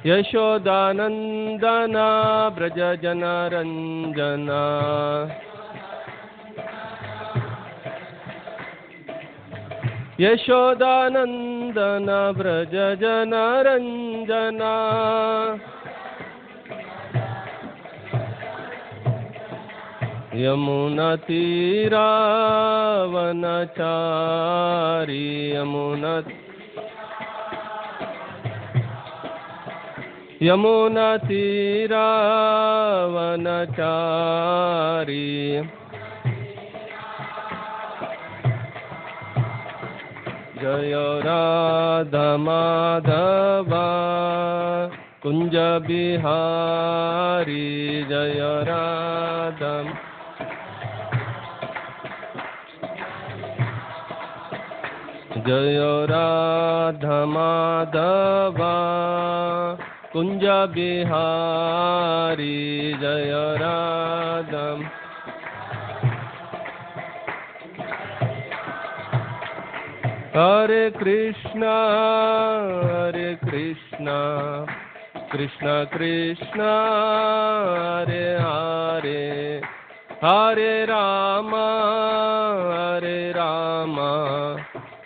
यशोदानंदन व्रज जनरंजन यशोदानंदन व्रज जनरंजन यमुना तीरावनचारी यमुना तीरावनचारी जय राधा माधवा कुंज बिहारी जय राधा जय राधा माधवा कुंज बिहारी जय राधा हरे कृष्णा कृष्ण कृष्ण हरे हरे हरे राम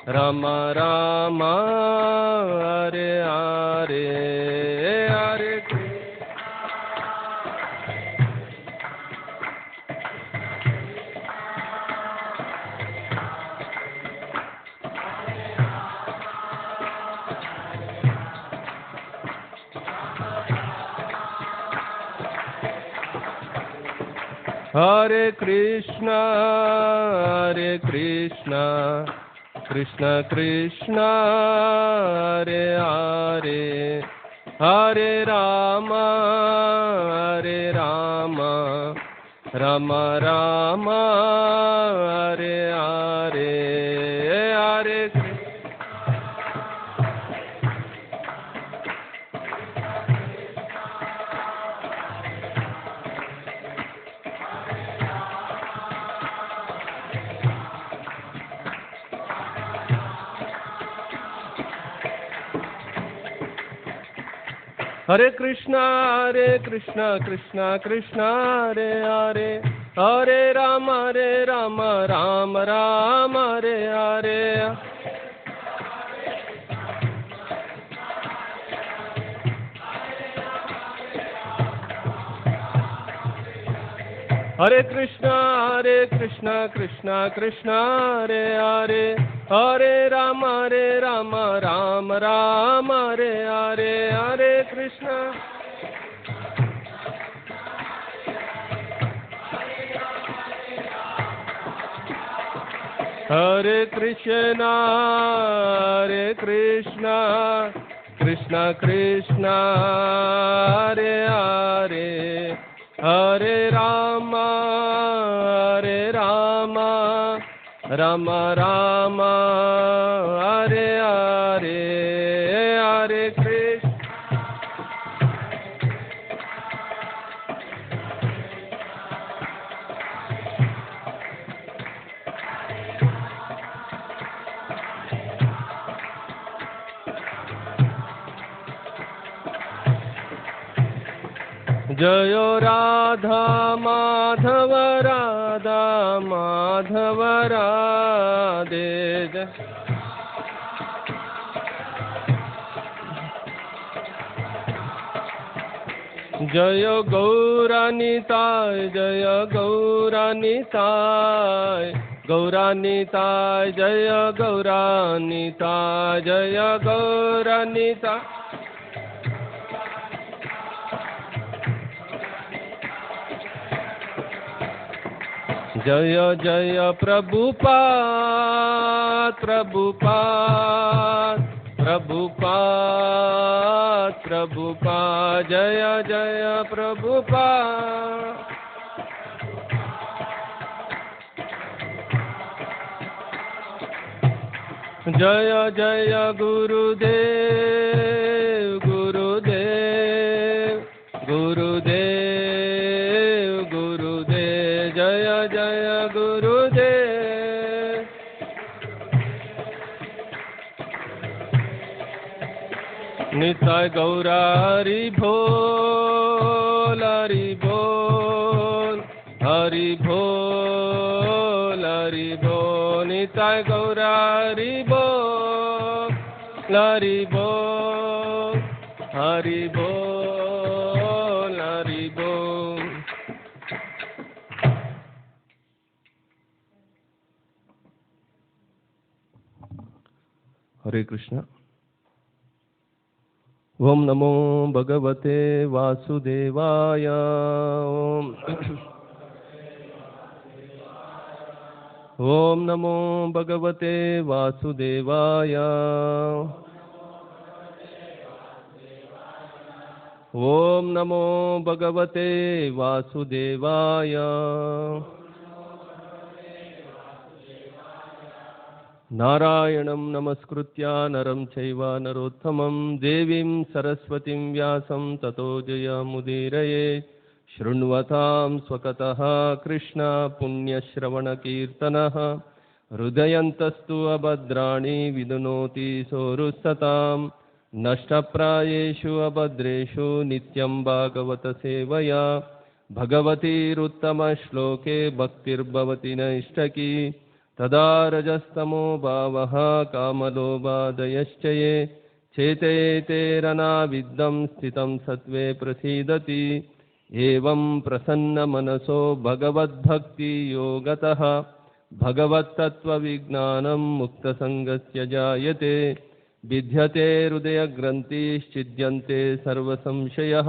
राम राम हरे हरे हरे कृष्ण कृष्ण कृष्ण हरे हरे हरे राम राम राम हरे हरे हरे हरे कृष्णा कृष्ण कृष्ण हरे हरे हरे राम राम राम हरे हरे हरे कृष्णा कृष्ण कृष्ण हरे हरे हरे राम राम हरे हरे हरे कृष्णा हरे कृष्णा कृष्ण कृष्ण हरे हरे हरे राम राम राम हरे हरे हरे कृष्ण जय राधा माधव राधे जय गौरानिताय गौरानिताय जय गौरानिताय जय गौरानिताय जय जय प्रभुपाद जय जय प्रभुपाद जय जय गुरुदेव जय जय गुरुदेव निताय गौरा हरि बोल हरि बोल हरि बोल हरि बोल निताय गौरा हरि बोल हरि बोल हरि बोल हरि बोल। हरे कृष्ण। ओम नमो भगवते वासुदेवाय। ओम नमो भगवते वासुदेवाय। ओम नमो भगवते वासुदेवाय। नारायणं नमस्कृत्य नरं चैव नरोत्तमं देवीं सरस्वतीं व्यासं ततो जयमुदीरये। शृण्वतां स्वकतः कृष्ण पुण्यश्रवणकीर्तनः हृदयन्तस्तु अभद्राणि विदुनोति सोरुसतां नष्टप्रायेषु अभद्रेषु नित्यं भागवत सेवया भगवतीरुत्तमश्लोके भक्तिर्भवति नैष्टकी तदा रजस्तमो भावः कामलोभादयश्च ये चेतयेतेरनाविद्धं स्थितं सत्त्वे प्रसीदति। एवं प्रसन्नमनसो भगवद्भक्तियोगतः भगवत्तत्त्वविज्ञानं मुक्तसङ्गस्य जायते। विद्यते हृदयग्रन्थिश्छिद्यन्ते सर्वसंशयः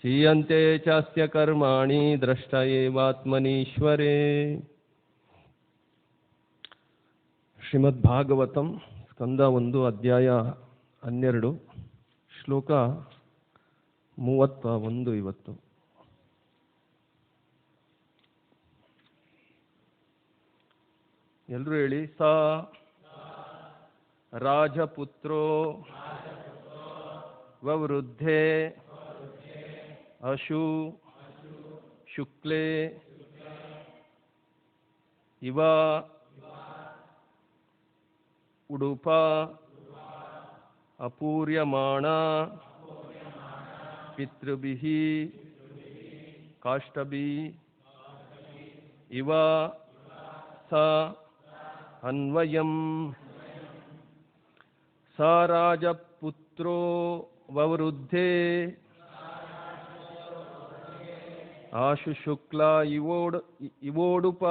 क्षीयन्ते चास्य कर्माणि द्रष्ट एवात्मनीश्वरे। ಶ್ರೀಮದ್ ಭಾಗವತಂ ಸ್ಕಂದ 1 ಅಧ್ಯಾಯ 12 ಶ್ಲೋಕ 31 ಇವತ್ತು. ಎಲ್ಲರೂ ಹೇಳಿ. ಸ ರಾಜಪುತ್ರೋ ವವೃದ್ಧೆ ಅಶು ಶುಕ್ಲೇ ಇವ ಉಡುಪ ಅಪೂರ್ಯಮಾಣ ಪಿತೃಭಿಃ ಕಾಷ್ಟಭಿಃ ಇವ ಸ ಅನ್ವಯಂ. ಸ ರಾಜಪುತ್ರೋ ವವೃದ್ಧೆ ಆಶು ಶುಕ್ಲ ಇವೋಡುಪ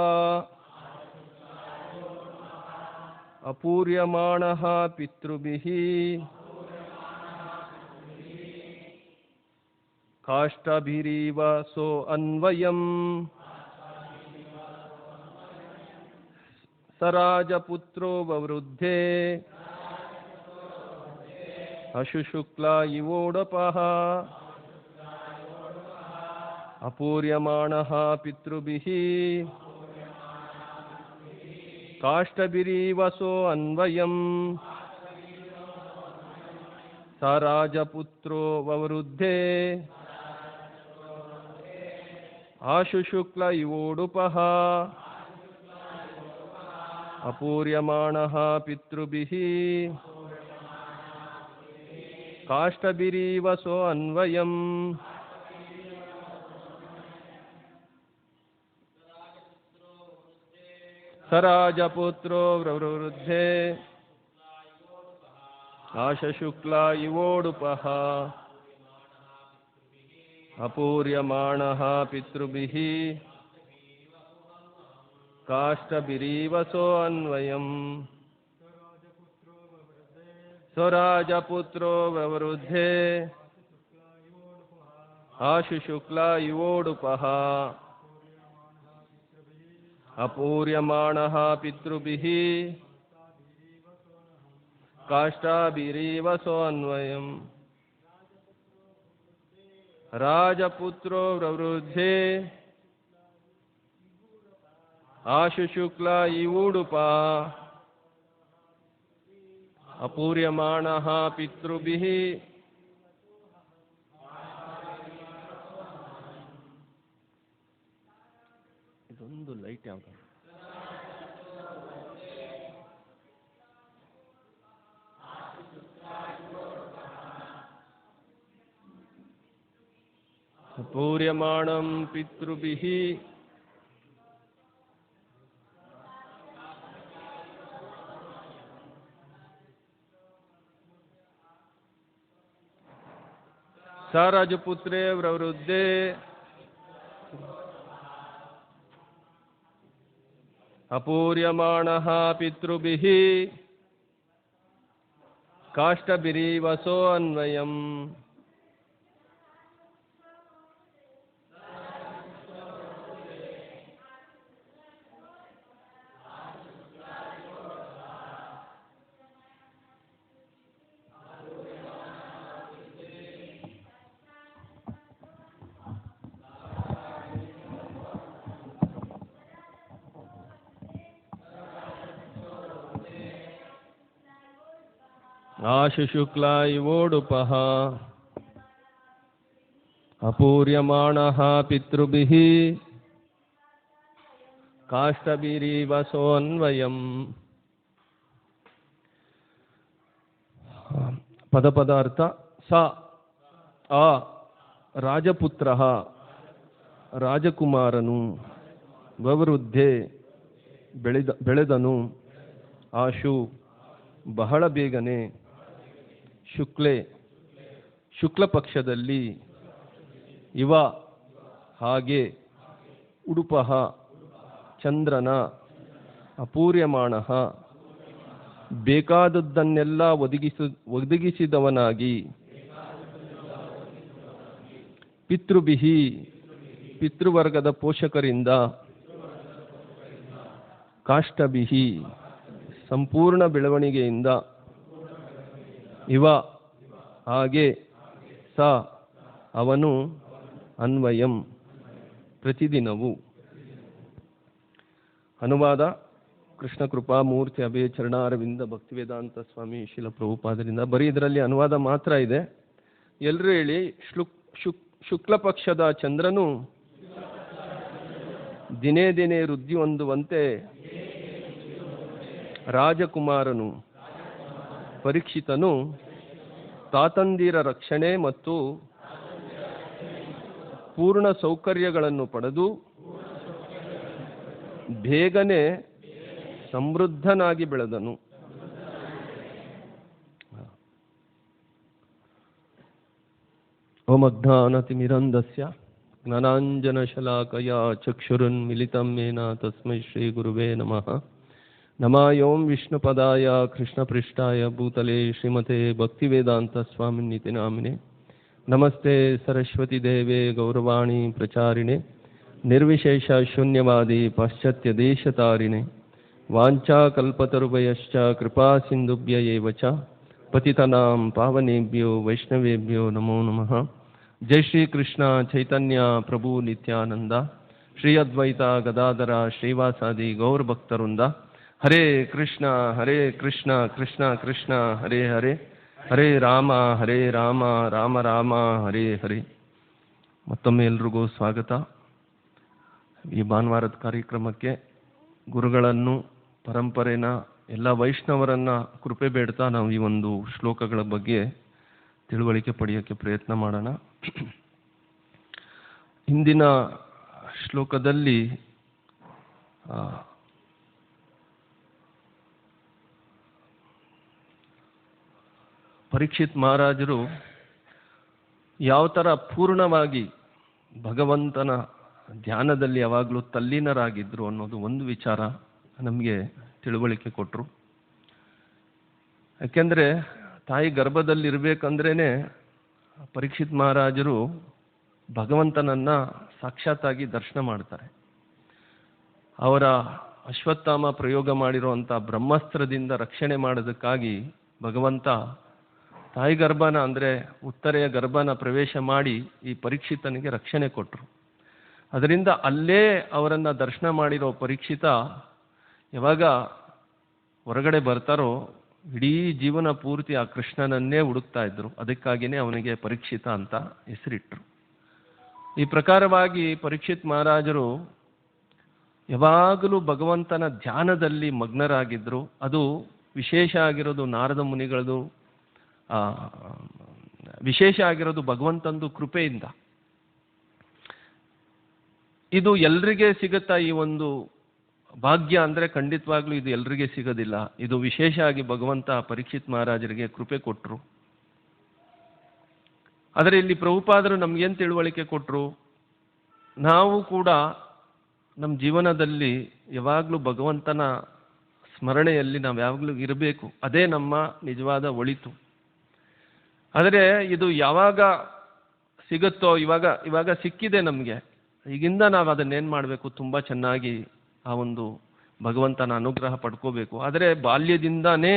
ಅಪೂರ್ಯಮಾಣಃ ಪಿತೃಭಿಃ ಕಾಷ್ಟಭಿರೀವ ಸೋ ಅನ್ವಯಂ. ಸ ರಾಜಪುತ್ರೋ ವವೃದ್ಧೆ ಅಶು ಶುಕ್ಲ ಇವೋಡುಪಃ ಅಪೂರ್ಯಮಾಣಃ ಪಿತೃಭಿಃ ಕಾಷ್ಟಭಿರೀವ ಸೋ ಅನ್ವಯಂ. ಸ ರಾಜಪುತ್ರೋ ವವೃದ್ಧೆ ಆಶು ಶುಕ್ಲ ಇವೋಡುಪಃ ಅಪೂರ್ಯಮಾಣಃ ಪಿತೃಭಿಃ ಕಾಷ್ಟಭಿರೀವ ಸೋ ಅನ್ವಯಂ. ಸ ರಾಜಪುತ್ರೋ ವವೃದ್ಧೆ ಆಶು ಶುಕ್ಲ ಇವೋಡುಪಃ ಅಪೂರ್ಯಮಾಣಃ ಪಿತೃಭಿಃ ಕಾಷ್ಟಭಿರೀವ ಸೋ ಅನ್ವಯಂ. ಸ ರಾಜಪುತ್ರೋ ವವೃದ್ಧೆ ಆಶು ಶುಕ್ಲ ಇವೋಡುಪಃ ಅಪೂರ್ಯಮಾಣಃ ಪಿತೃಭಿಃ ಕಾಷ್ಟಾಭಿರೀವ ಸೋ ಅನ್ವಯಂ. ರಾಜಪುತ್ರೋ ವವೃದ್ಧೆ ಆಶು ಶುಕ್ಲ ಇವೋಡುಪಃ ಅಪೂರ್ಯಮಾಣಃ ಪಿತೃಭಿಃ ಇದೊಂದು ಲೈಟ್ ಯಾವುದು? ಪೂರ್ಯಮಾಣಂ ಪಿತೃಭಿಃ ಸ ರಾಜಪುತ್ರೇ ವ್ರವೃದ್ಧೇ ಅಪೂರ್ಯಮಾಣಃ ಪಿತೃಭಿಃ ಕಾಷ್ಟಭಿರೀವಸೋ ಅನ್ವಯಂ. ಆಶುಶುಕ್ಲಾ ಇವೋಡುಪಃ ಅಪೂರ್ಯಮಾಣಃ ಪಿತೃಭಿಃ ಕಾಷ್ಟಭಿರೀವಸೋ ಅನ್ವಯಂ. ಪದಪದಾರ್ಥ ಸ ಆ ರಾಜಪುತ್ರಃ ರಾಜಕುಮಾರನು, ವವೃದ್ಧೆ ಬೆಳೆದನು, ಆಶು ಬಹಳ ಬೇಗನೆ, ಶುಕ್ಲೆ ಶುಕ್ಲ ಪಕ್ಷದಲ್ಲಿ, ಇವ ಹಾಗೆ, ಉಡುಪಃ ಚಂದ್ರನ, ಅಪೂರ್ಯಮಾಣಃ ಬೇಕಾದದ್ದನ್ನೆಲ್ಲ ಒದಗಿಸಿದವನಾಗಿ, ಪಿತೃಭಿಃ ಪಿತೃವರ್ಗದ ಪೋಷಕರಿಂದ, ಕಾಷ್ಟಭಿಃ ಸಂಪೂರ್ಣ ಬೆಳವಣಿಗೆಯಿಂದ, ಇವ ಹಾಗೆ, ಸ ಅವನು, ಅನ್ವಯಂ ಪ್ರತಿದಿನವೂ. ಅನುವಾದ ಕೃಷ್ಣ ಕೃಪಾ ಮೂರ್ತಿ ಅಭಯ ಚರಣಾರವಿಂದ ಭಕ್ತಿವೇದಾಂತ ಸ್ವಾಮಿ ಶಿಲ ಪ್ರಭುಪಾದರಿಂದ. ಬರೀ ಇದರಲ್ಲಿ ಅನುವಾದ ಮಾತ್ರ ಇದೆ. ಎಲ್ಲರೂ ಹೇಳಿ. ಶುಕ್ಲ ಪಕ್ಷದ ಚಂದ್ರನು ದಿನೇ ದಿನೇ ವೃದ್ಧಿ ಹೊಂದುವಂತೆ ರಾಜಕುಮಾರನು ಪರೀಕ್ಷಿತನು ತಾತಂದಿರ ರಕ್ಷಣೆ ಮತ್ತು ಪೂರ್ಣ ಸೌಕರ್ಯಗಳನ್ನು ಪಡೆದು ಬೇಗನೆ ಸಮೃದ್ಧನಾಗಿ ಬೆಳೆದನು. ಓಂ ಅಜ್ಞಾನತಿಮಿರಂಧಸ್ಯ ಜ್ಞಾನಾಂಜನಶಲಾಕಯಾ ಚಕ್ಷುರುನ್ಮಿಲಿತಂ ಯೇನ ತಸ್ಮೈ ಶ್ರೀ ಗುರುವೇ ನಮಃ. ನಮಾಯೋಂ ವಿಷ್ಣುಪದಾಯ ಕೃಷ್ಣಪೃಷ್ಠಾಯ ಭೂತಲೆ ಶ್ರೀಮತೆ ಭಕ್ತಿವೇದಾಂತ ಸ್ವಾಮಿನಿತಿ ನಾಮಿನೆ. ನಮಸ್ತೆ ಸರಸ್ವತಿ ದೇವೆ ಗೌರವಾಣಿ ಪ್ರಚಾರಿಣೆ ನಿರ್ವಿಶೇಷ ಶೂನ್ಯವಾದಿ ಪಾಶ್ಚಾತ್ಯ ದೇಶತಾರಿಣೆ. ವಾಂಛಾಕಲ್ಪತರುಭಯಶ್ಚ ಕೃಪಾ ಸಿಂಧುಭ್ಯ ಏವ ಚ ಪತಿತನಾಂ ಪಾವನೇಭ್ಯೋ ವೈಷ್ಣವೇಭ್ಯೋ ನಮೋ ನಮಃ. ಜೈ ಶ್ರೀ ಕೃಷ್ಣ ಚೈತನ್ಯ ಪ್ರಭು ನಿತ್ಯಾನಂದ ಶ್ರೀ ಅದ್ವೈತ ಗದಾಧರ ಶ್ರೀವಾಸಾದಿ ಗೌರ ಭಕ್ತವೃಂದ. ಹರೇ ಕೃಷ್ಣ ಕೃಷ್ಣ ಕೃಷ್ಣ ಹರೇ ಹರೇ, ಹರೇ ರಾಮ ರಾಮ ರಾಮ ಹರೇ ಹರೇ. ಮತ್ತೊಮ್ಮೆ ಎಲ್ರಿಗೂ ಸ್ವಾಗತ. ಈ ಭಾನುವಾರದ ಕಾರ್ಯಕ್ರಮಕ್ಕೆ ಗುರುಗಳನ್ನು, ಪರಂಪರೆನ, ಎಲ್ಲ ವೈಷ್ಣವರನ್ನ ಕೃಪೆ ಬೇಡ್ತಾ ನಾವು ಈ ಒಂದು ಶ್ಲೋಕಗಳ ಬಗ್ಗೆ ತಿಳುವಳಿಕೆ ಪಡೆಯೋಕ್ಕೆ ಪ್ರಯತ್ನ ಮಾಡೋಣ. ಹಿಂದಿನ ಶ್ಲೋಕದಲ್ಲಿ ಪರೀಕ್ಷಿತ್ ಮಹಾರಾಜರು ಯಾವ ಥರ ಪೂರ್ಣವಾಗಿ ಭಗವಂತನ ಧ್ಯಾನದಲ್ಲಿ ಯಾವಾಗಲೂ ತಲ್ಲೀನರಾಗಿದ್ದರು ಅನ್ನೋದು ಒಂದು ವಿಚಾರ ನಮಗೆ ತಿಳುವಳಿಕೆ ಕೊಟ್ಟರು. ಯಾಕೆಂದರೆ ತಾಯಿ ಗರ್ಭದಲ್ಲಿರಬೇಕಂದ್ರೇ ಪರೀಕ್ಷಿತ್ ಮಹಾರಾಜರು ಭಗವಂತನನ್ನು ಸಾಕ್ಷಾತ್ತಾಗಿ ದರ್ಶನ ಮಾಡ್ತಾರೆ. ಅವರ ಅಶ್ವತ್ಥಾಮ ಪ್ರಯೋಗ ಮಾಡಿರುವಂಥ ಬ್ರಹ್ಮಾಸ್ತ್ರದಿಂದ ರಕ್ಷಣೆ ಮಾಡೋದಕ್ಕಾಗಿ ಭಗವಂತ ತಾಯಿ ಗರ್ಭನ ಅಂದರೆ ಉತ್ತರೆಯ ಗರ್ಭನ ಪ್ರವೇಶ ಮಾಡಿ ಈ ಪರೀಕ್ಷಿತನಿಗೆ ರಕ್ಷಣೆ ಕೊಟ್ಟರು. ಅದರಿಂದ ಅಲ್ಲೇ ಅವರನ್ನು ದರ್ಶನ ಮಾಡಿರೋ ಪರೀಕ್ಷಿತ ಯಾವಾಗ ಹೊರಗಡೆ ಬರ್ತಾರೋ ಇಡೀ ಜೀವನ ಪೂರ್ತಿ ಆ ಕೃಷ್ಣನನ್ನೇ ಹುಡುಕ್ತಾ ಇದ್ರು. ಅದಕ್ಕಾಗಿಯೇ ಅವನಿಗೆ ಪರೀಕ್ಷಿತ ಅಂತ ಹೆಸರಿಟ್ಟರು. ಈ ಪ್ರಕಾರವಾಗಿ ಪರೀಕ್ಷಿತ್ ಮಹಾರಾಜರು ಯಾವಾಗಲೂ ಭಗವಂತನ ಧ್ಯಾನದಲ್ಲಿ ಮಗ್ನರಾಗಿದ್ದರು. ಅದು ವಿಶೇಷ ಆಗಿರೋದು ನಾರದ ಮುನಿಗಳದು, ವಿಶೇಷ ಆಗಿರೋದು ಭಗವಂತಂದು ಕೃಪೆಯಿಂದ. ಇದು ಎಲ್ರಿಗೆ ಸಿಗುತ್ತಾ ಈ ಒಂದು ಭಾಗ್ಯ ಅಂದರೆ ಖಂಡಿತವಾಗ್ಲೂ ಇದು ಎಲ್ರಿಗೆ ಸಿಗೋದಿಲ್ಲ. ಇದು ವಿಶೇಷ ಆಗಿ ಭಗವಂತ ಪರೀಕ್ಷಿತ್ ಮಹಾರಾಜರಿಗೆ ಕೃಪೆ ಕೊಟ್ಟರು. ಆದರೆ ಇಲ್ಲಿ ಪ್ರಭುಪಾದರು ನಮ್ಗೇನು ತಿಳುವಳಿಕೆ ಕೊಟ್ಟರು, ನಾವು ಕೂಡ ನಮ್ಮ ಜೀವನದಲ್ಲಿ ಯಾವಾಗಲೂ ಭಗವಂತನ ಸ್ಮರಣೆಯಲ್ಲಿ ನಾವು ಯಾವಾಗಲೂ ಇರಬೇಕು. ಅದೇ ನಮ್ಮ ನಿಜವಾದ ಒಳಿತು. ಆದರೆ ಇದು ಯಾವಾಗ ಸಿಗುತ್ತೋ, ಇವಾಗ ಸಿಕ್ಕಿದೆ ನಮಗೆ, ಈಗಿಂದ ನಾವು ಅದನ್ನೇನು ಮಾಡಬೇಕು, ತುಂಬ ಚೆನ್ನಾಗಿ ಆ ಒಂದು ಭಗವಂತನ ಅನುಗ್ರಹ ಪಡ್ಕೋಬೇಕು. ಆದರೆ ಬಾಲ್ಯದಿಂದನೇ